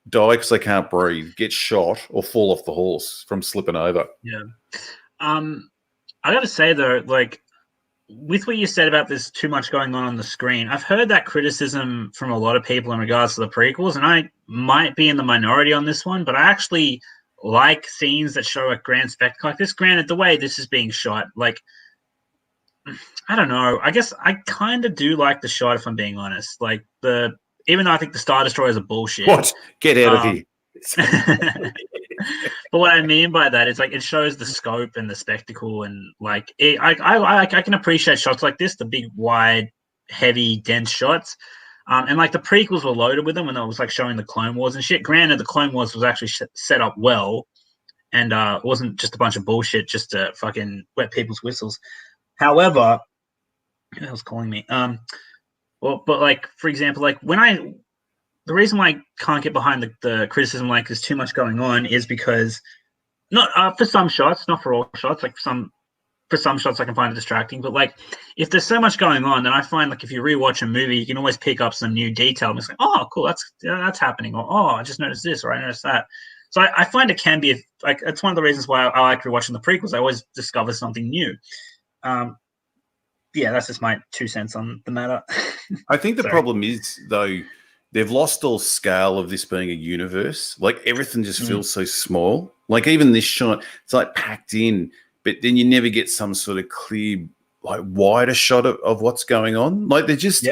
die because they can't breathe, get shot, or fall off the horse from slipping over. Yeah. I got to say though, like with what you said about there's too much going on the screen, I've heard that criticism from a lot of people in regards to the prequels, and I might be in the minority on this one, but I actually like scenes that show a grand spectacle like this. Granted, the way this is being shot, like, I don't know. I guess I kind of do like the shot, if I'm being honest. Like even though I think the Star Destroyers are bullshit. What? Get out of here. But what I mean by that is like it shows the scope and the spectacle, and like I can appreciate shots like this, the big, wide, heavy, dense shots. And like the prequels were loaded with them when it was like showing the Clone Wars and shit. Granted, the Clone Wars was actually set up well, and it wasn't just a bunch of bullshit just to fucking wet people's whistles. However, who was calling me? But like for example, like the reason why I can't get behind the criticism like there's too much going on is because not for some shots, not for all shots. Like for some shots, I can find it distracting. But like if there's so much going on, then I find like if you rewatch a movie, you can always pick up some new detail. And it's like, oh, cool, that's happening, or oh, I just noticed this, or I noticed that. So I find it can be like it's one of the reasons why I like rewatching the prequels. I always discover something new. Yeah, that's just my 2 cents on the matter. I think the problem is, though, they've lost all scale of this being a universe. Like, everything just feels so small. Like, even this shot, it's like packed in, but then you never get some sort of clear, like, wider shot of what's going on. Like, they're just,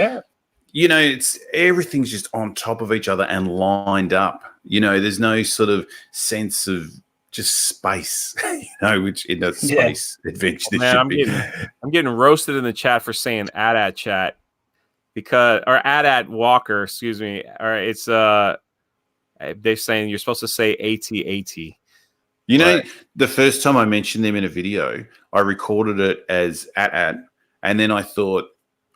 you know, everything's just on top of each other and lined up. You know, there's no sort of sense of just space, you know, which in a space adventure. Oh, man, I'm getting roasted in the chat for saying AT-AT chat or AT-AT Walker, excuse me. Or it's they're saying you're supposed to say AT-AT. You know, the first time I mentioned them in a video, I recorded it as AT-AT, and then I thought,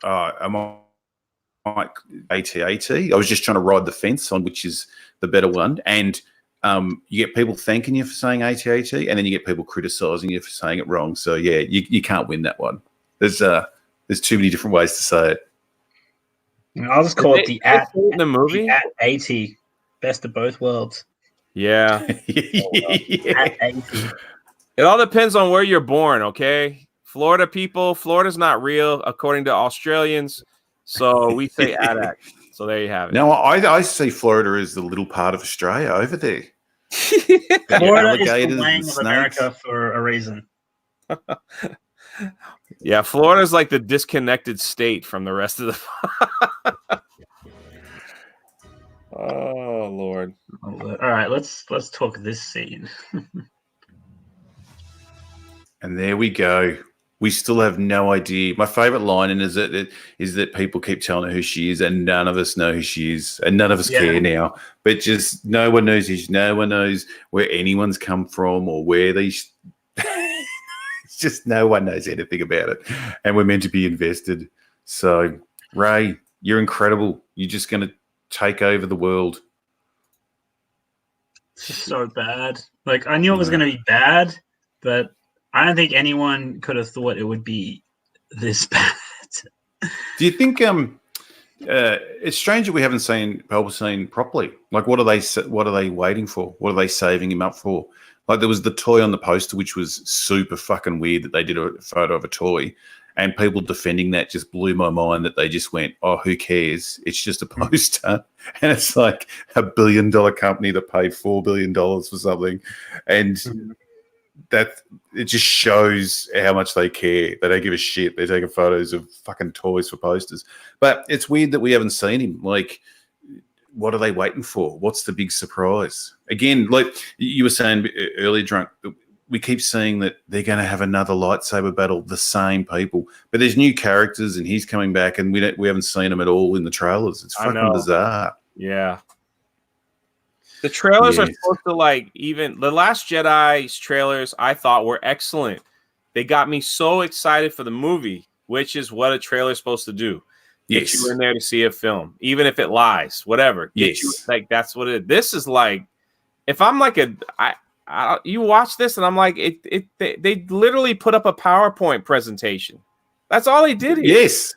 am I AT-AT? I was just trying to ride the fence on which is the better one, and you get people thanking you for saying AT-AT, and then you get people criticizing you for saying it wrong. So yeah, you can't win that one. There's too many different ways to say it. I'll just call it the in the movie AT, best of both worlds. Yeah. AT. It all depends on where you're born. Okay, Florida people, Florida's not real according to Australians, so we say AT-AT. So there you have it. No, I see Florida as the little part of Australia over there. Florida is the wang of America for a reason. Yeah, Florida's like the disconnected state from the rest of the. Oh Lord! All right, let's talk this scene. And there we go. We still have no idea. My favorite line is that people keep telling her who she is, and none of us know who she is, and none of us care now. But just no one knows no one knows where anyone's come from or where these. It's just no one knows anything about it, and we're meant to be invested. So, Ray, you're incredible. You're just going to take over the world. So bad. Like I knew it was going to be bad, but I don't think anyone could have thought it would be this bad. Do you think it's strange that we haven't seen Palpatine properly? Like, what are they waiting for? What are they saving him up for? Like, there was the toy on the poster, which was super fucking weird that they did a photo of a toy, and people defending that just blew my mind that they just went, oh, who cares? It's just a poster. And it's like $1 billion company that paid $4 billion for something. And that it just shows how much they care. They don't give a shit. They're taking photos of fucking toys for posters. But it's weird that we haven't seen him. Like, what are they waiting for? What's the big surprise? Again, like you were saying earlier, Drunk, we keep seeing that they're going to have another lightsaber battle, the same people, but there's new characters and he's coming back and we haven't seen him at all in the trailers. It's fucking bizarre. Yeah. The trailers are supposed to, like, even the Last Jedi's trailers I thought were excellent. They got me so excited for the movie, which is what a trailer is supposed to do. Get you in there to see a film, even if it lies, whatever. Get you, like, that's what it is. This is like, if I'm like you watch this and I'm like, they literally put up a PowerPoint presentation. That's all they did here. Yes.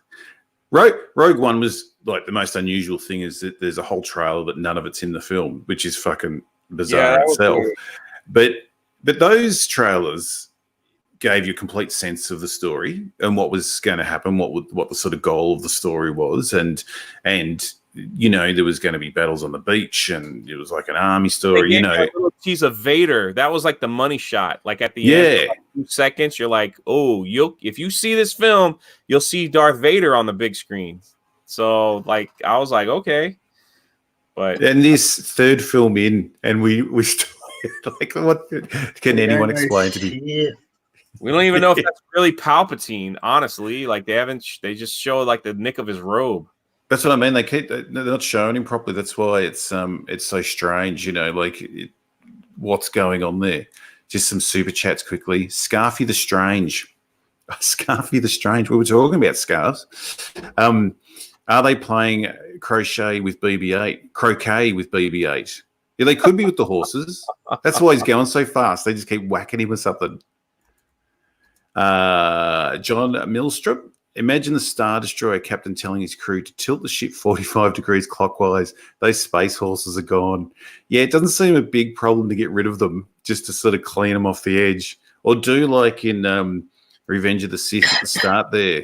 Rogue One was like the most unusual thing is that there's a whole trailer, but none of it's in the film, which is fucking bizarre itself. But those trailers gave you a complete sense of the story and what was going to happen, what the sort of goal of the story was, and you know there was going to be battles on the beach, and it was like an army story. You know, a little tease of Vader. That was like the money shot. Like at the end, like 2 seconds, you're like, oh, if you see this film, you'll see Darth Vader on the big screen. So like, I was like, okay, but and this third film in, and we still like, what can anyone explain to me? We don't even know if that's really Palpatine, honestly. Like they just show like the nick of his robe. That's what I mean. They're not showing him properly. That's why it's so strange, you know, like what's going on there. Just some super chats quickly. Scarfy the Strange. Scarfy the Strange. We were talking about scarves. Are they playing croquet with BB-8? Yeah, they could be with the horses. That's why he's going so fast. They just keep whacking him with something. John Millstrip. Imagine the Star Destroyer captain telling his crew to tilt the ship 45 degrees clockwise. Those space horses are gone. Yeah, it doesn't seem a big problem to get rid of them, just to sort of clean them off the edge. Or do like in Revenge of the Sith at the start there,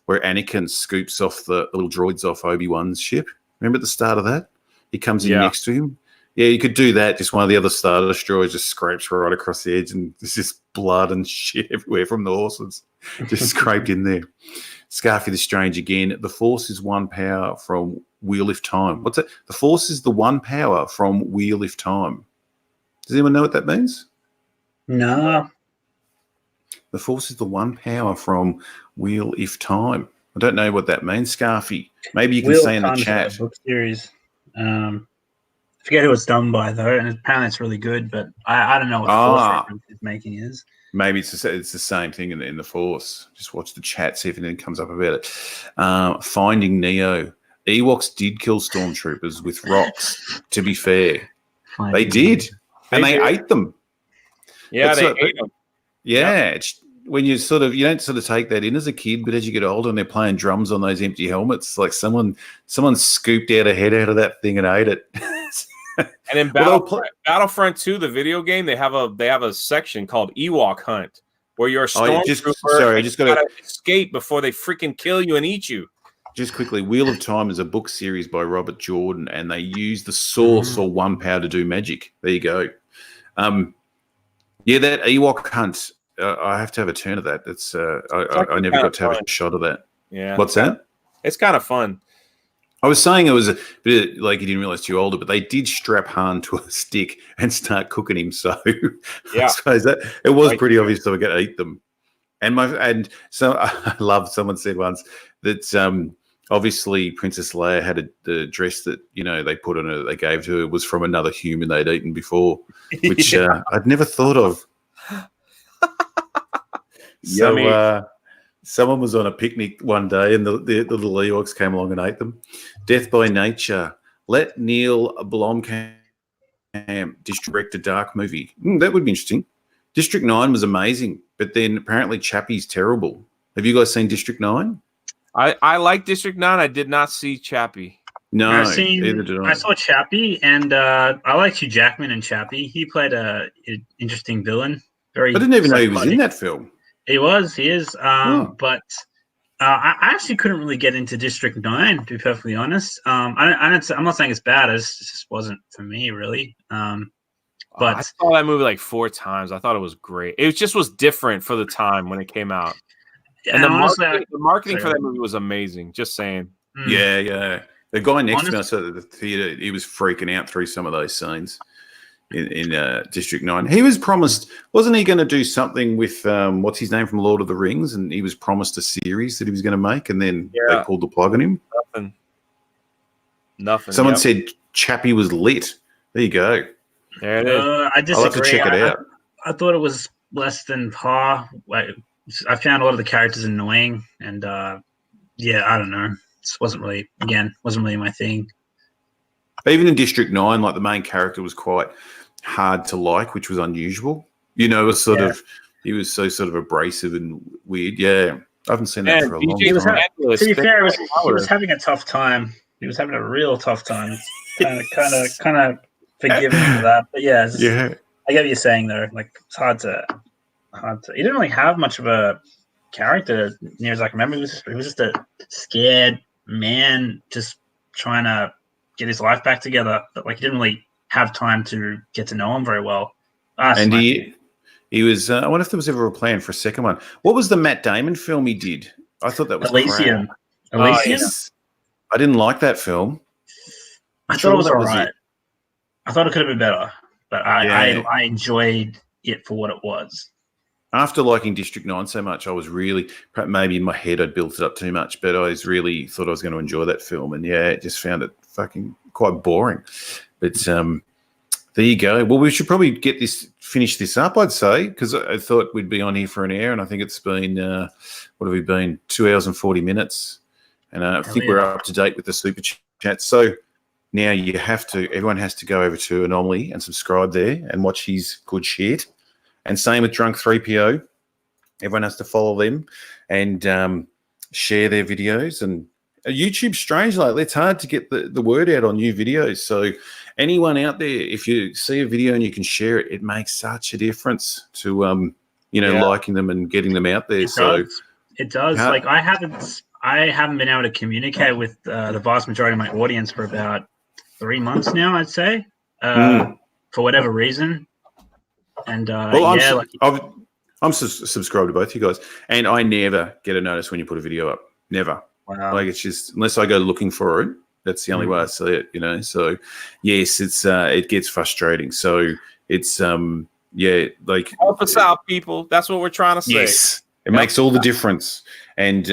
where Anakin scoops off the little droids off Obi-Wan's ship. Remember at the start of that? He comes in next to him. Yeah, you could do that. Just one of the other Star Destroyers just scrapes right across the edge, and there's just blood and shit everywhere from the horses, just scraped in there. Scarfy the Strange again. The Force is one power from Wheel of Time. What's that? The Force is the one power from Wheel of Time. Does anyone know what that means? No. The Force is the one power from Wheel of Time. I don't know what that means, Scarfy. Maybe you can say in the chat. Book series. I forget who it's done by though, and apparently it's really good. But I don't know what Force reference it's making is. Maybe it's the same thing in the Force. Just watch the chat, see if anything comes up about it. Finding Neo. Ewoks did kill stormtroopers with rocks. To be fair, they did, and they ate them. Yeah, they ate them. Yeah, it's, when you don't sort of take that in as a kid, but as you get older and they're playing drums on those empty helmets, like someone scooped out a head out of that thing and ate it. And in Battlefront 2, the video game, they have a section called Ewok Hunt, where you're a stormtrooper. Just got to escape before they freaking kill you and eat you. Just quickly, Wheel of Time is a book series by Robert Jordan, and they use the Source or one power to do magic. There you go. Yeah, that Ewok Hunt. I have to have a turn of that. It's I never got to have a shot of that. Yeah, what's that? It's kind of fun. I was saying it was a bit like you didn't realize you're older, but they did strap Han to a stick and start cooking him. So I suppose that it was pretty obvious they were going to eat them. And so I love someone said once that obviously Princess Leia had the dress that they put on her, they gave to her, was from another human they'd eaten before, which I'd never thought of. So someone was on a picnic one day and the little Ewoks came along and ate them. Death by Nature. Let Neil Blomkamp direct a dark movie. That would be interesting. District 9 was amazing, but then apparently Chappie's terrible. Have you guys seen District 9? I like District 9. I did not see Chappie. No, neither did I. I saw Chappie, and I liked Hugh Jackman in Chappie. He played an interesting villain. I didn't even know he was in that film. He is. But I actually couldn't really get into District 9, to be perfectly honest. I'm not saying it's bad. It just wasn't for me, really. But I saw that movie like 4 times. I thought it was great. It just was different for the time when it came out. And the marketing for that movie was amazing. Just saying. Yeah. The guy next to me, I saw at the theater, he was freaking out through some of those scenes in District 9. He was promised, wasn't he going to do something with, what's his name from Lord of the Rings? And he was promised a series that he was going to make, and then they pulled the plug on him. Nothing. Someone said Chappie was lit. There you go. There it is. I disagree. I'll have to check it out. I thought it was less than par. I found a lot of the characters annoying, and I don't know. This wasn't really my thing. Even in District 9, like the main character was quite hard to like, which was unusual. You know, it was he was so sort of abrasive and weird. Yeah, I haven't seen that for a long time. To be fair, he was having a tough time. He was having a real tough time. Kind of forgive him for that. But yeah, I get what you're saying though. Like it's hard to. He didn't really have much of a character, near as I can remember. He was just a scared man, just trying to get his life back together. But like, he didn't really have time to get to know him very well. And he was. I wonder if there was ever a plan for a second one. What was the Matt Damon film he did? I thought that was Elysium. Yes. I didn't like that film. I thought it was alright. I thought it could have been better, but I enjoyed it for what it was. After liking District 9 so much, I was really, maybe in my head I'd built it up too much, but I was really thought I was going to enjoy that film. And just found it fucking quite boring. But there you go. Well, we should probably finish this up, I'd say, because I thought we'd be on here for an hour, and I think it's been, what have we been, 2 hours and 40 minutes. And I think we're up to date with the super chat. So now everyone has to go over to Anomaly and subscribe there and watch his good shit. And same with Drunk 3PO. Everyone has to follow them and share their videos. And YouTube's strange lately. It's hard to get the word out on new videos. So anyone out there, if you see a video and you can share it, it makes such a difference to liking them and getting them out there. It does. Like I haven't been able to communicate with the vast majority of my audience for about 3 months now, I'd say, for whatever reason. And I'm subscribed to both you guys, and I never get a notice when you put a video up. Never. Wow. Like it's just unless I go looking for it. That's the only way I see it. You know. So yes, it gets frustrating. So it's like help us out, people. That's what we're trying to say. Yes, it makes all the difference. And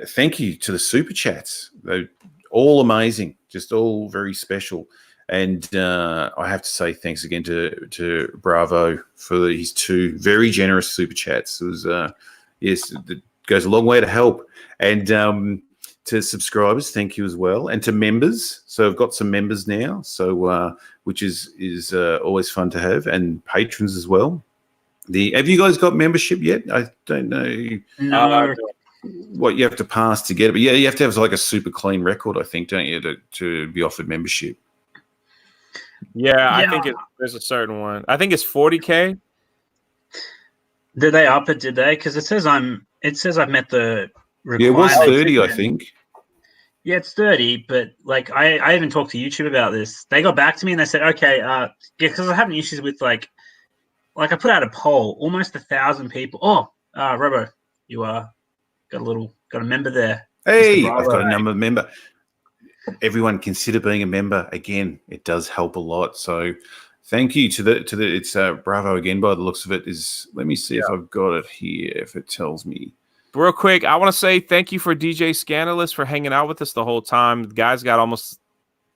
thank you to the super chats. They're all amazing, just all very special. And I have to say thanks again to Bravo for his 2 very generous super chats. It was it goes a long way to help. And to subscribers, thank you as well, and to members. So I've got some members now, so which is always fun to have, and patrons as well. Have you guys got membership yet? I don't know. No. What you have to pass to get it, but you have to have like a super clean record, I think, don't you, to be offered membership? Yeah, I think there's a certain one. I think it's 40K. Did they up it? Did they? Because it says I've met the requirement. Yeah, it was 30, I think. Yeah, it's 30, but like I even talked to YouTube about this. They got back to me and they said, okay, because I'm having issues with like I put out a poll, almost 1,000 people. Oh, Robo, you got a member there. Hey, I've got a number member. Everyone consider being a member. Again, it does help a lot. So thank you to the it's Bravo again by the looks of it. Let me see if I've got it here, if it tells me. Real quick, I want to say thank you for DJ Scandalous for hanging out with us the whole time. The guy's got almost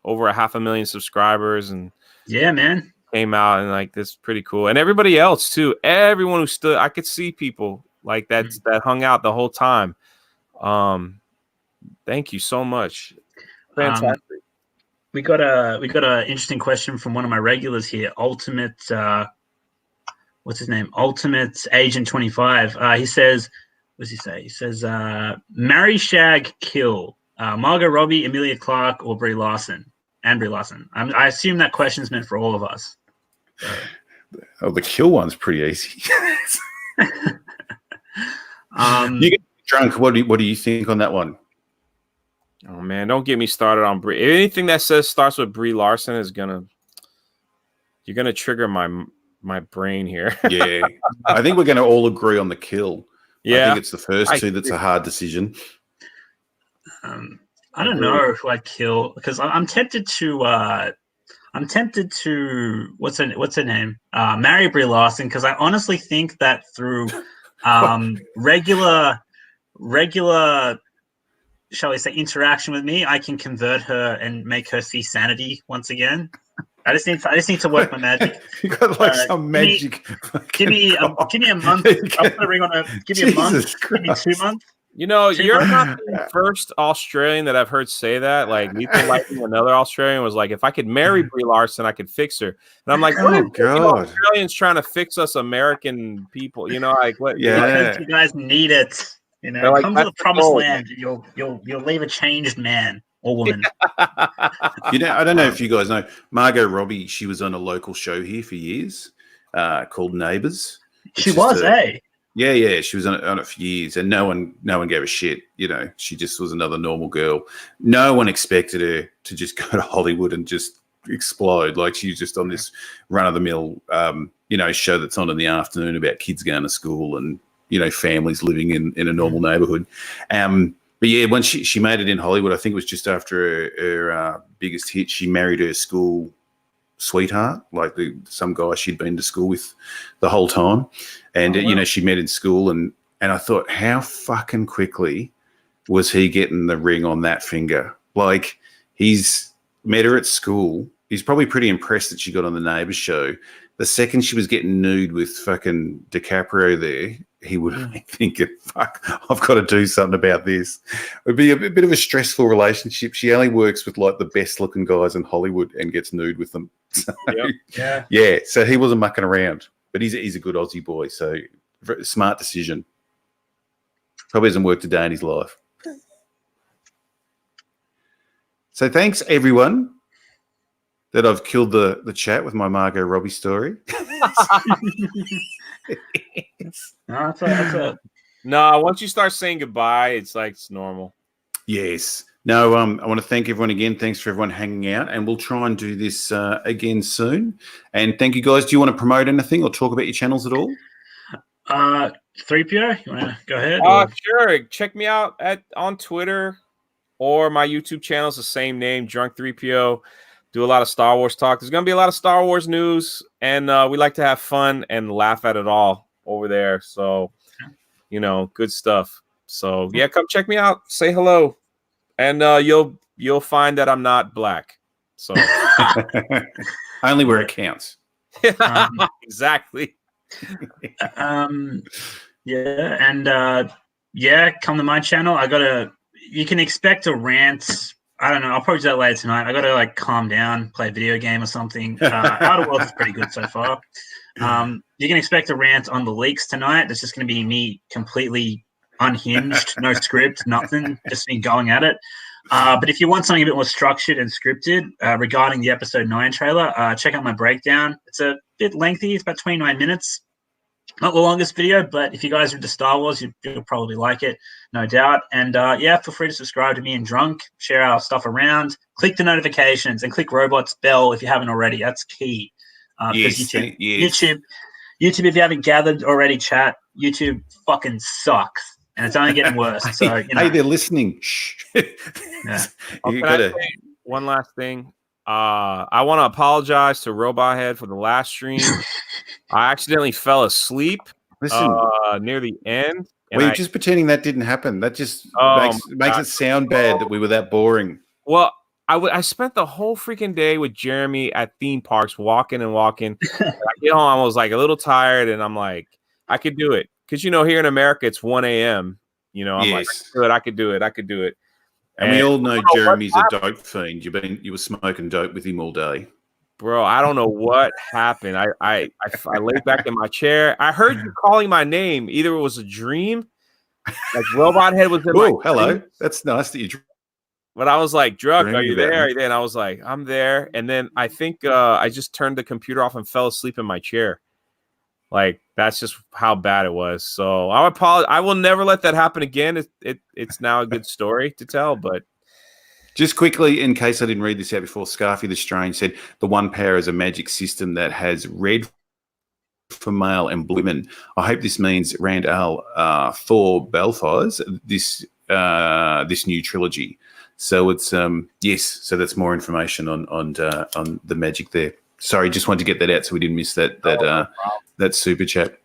over 500,000 subscribers, and yeah, man, came out and like this is pretty cool. And everybody else too. Everyone who stood, I could see people like that hung out the whole time. Thank you so much. Fantastic. We got a interesting question from one of my regulars here. Ultimate, what's his name? Ultimate Agent 25. He says, what does he say? He says, marry, shag, kill. Margot Robbie, Emilia Clarke, or Brie Larson. And Brie Larson. I assume that question is meant for all of us. So. Oh, the kill one's pretty easy. You get drunk. What do you think on that one? Oh man, don't get me started on Brie. Anything that starts with Brie Larson you're gonna trigger my brain here. Yeah, I think we're gonna all agree on the kill. Yeah, I think it's the first two that's a hard decision. I don't know who I'd kill because I'm tempted to. I'm tempted to what's her name? Marry Brie Larson because I honestly think that through regular, shall we say, interaction with me, I can convert her and make her see sanity once again. I just need to work my magic. You got like some magic. Give me a month. I'll put a ring on her. Give me a month. Give me 2 months. You know, 2 you're months. not the first Australian that I've heard say that. Like, Lethal Lightning, another Australian was like, if I could marry Brie Larson, I could fix her. And I'm like, oh god, Australians trying to fix us American people. You know, like what? Yeah. Because you guys need it. You know, Like, come to the that's the promised goal. land. You'll leave a changed man or woman. You know, I don't know if you guys know Margot Robbie. She was on a local show here for years called Neighbours. She was, eh? Yeah, she was on it for years, and no one gave a shit. You know, she just was another normal girl. No one expected her to just go to Hollywood and just explode. Like she was just on this run of the mill, show that's on in the afternoon about kids going to school and families living in a normal neighborhood. But yeah, when she made it in Hollywood, I think it was just after her biggest hit. She married her school sweetheart, like some guy she'd been to school with the whole time, and she met in school, and I thought, how fucking quickly was he getting the ring on that finger? Like, he's met her at school. He's probably pretty impressed that she got on the Neighbours show. The second she was getting nude with fucking DiCaprio there, he would have been thinking, fuck, I've got to do something about this. It would be a bit of a stressful relationship. She only works with like the best looking guys in Hollywood and gets nude with them. So, yeah. So he wasn't mucking around, but he's a good Aussie boy. So smart decision. Probably hasn't worked a day in his life. So thanks everyone that I've killed the chat with my Margot Robbie story. No, once you start saying goodbye, it's normal. Yes. No, I want to thank everyone again. Thanks for everyone hanging out, and we'll try and do this again soon. And thank you guys. Do you want to promote anything or talk about your channels at all? 3PO, you want to go ahead? Sure. Check me out on Twitter or my YouTube channel is the same name, Drunk 3PO. Do a lot of Star Wars talk. There's going to be a lot of Star Wars news, and we like to have fun and laugh at it all over there. So, good stuff. So, yeah, come check me out. Say hello, and you'll find that I'm not black. So, only where it counts. Exactly. Come to my channel. You can expect a rant. I don't know. I'll probably do that later tonight. I got to calm down, play a video game or something. Outer Worlds is pretty good so far. You can expect a rant on the leaks tonight. It's just going to be me completely unhinged, no script, nothing, just me going at it. But if you want something a bit more structured and scripted regarding the episode 9 trailer, check out my breakdown. It's a bit lengthy. It's about 29 minutes. Not the longest video, but if you guys are into Star Wars, you'll probably like it, no doubt. And feel free to subscribe to me and Drunk, share our stuff around, click the notifications, and click Robot's bell if you haven't already. That's key. Yes, YouTube, if you haven't gathered already, chat, YouTube fucking sucks, and it's only getting worse. So hey, they're listening. Shh. Yeah. You gotta... One last thing. I want to apologize to Robot Head for the last stream. I accidentally fell asleep near the end. We're just pretending that didn't happen. That just makes it sound bad that we were that boring. Well, I spent the whole freaking day with Jeremy at theme parks, walking and walking. I get home, I was a little tired, and I'm like, I could do it. Because, here in America, it's 1 a.m. I'm like, I could do it. And we all know Jeremy's a dope fiend. You were smoking dope with him all day. Bro, I don't know what happened. I laid back in my chair. I heard you calling my name. Either it was a dream, like Robot Head was in my hello. dream. That's nice that you. But I was like, Drunk, are you there? And I was like, I'm there. And then I think I just turned the computer off and fell asleep in my chair. Like, that's just how bad it was. So I apologize. I will never let that happen again. It's now a good story to tell, but. Just quickly, in case I didn't read this out before, Scarfy the Strange said the One Power is a magic system that has red for male and blue women. I hope this means Rand Al Thor Belfars, this new trilogy. So it's yes. So that's more information on the magic there. Sorry, just wanted to get that out so we didn't miss that super chat.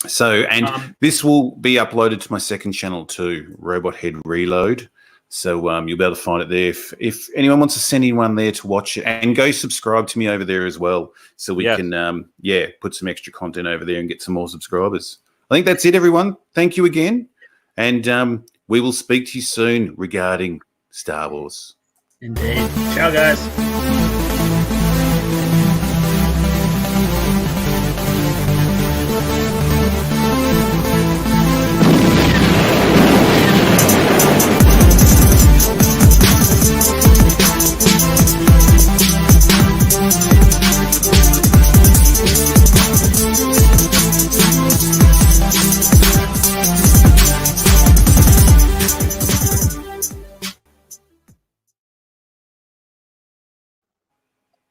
So, and this will be uploaded to my second channel too, Robot Head Reload. So you'll be able to find it there. If anyone wants to send anyone there to watch it, and go subscribe to me over there as well, so we can put some extra content over there and get some more subscribers. I think that's it, everyone. Thank you again, and we will speak to you soon regarding Star Wars. Indeed. Ciao, guys.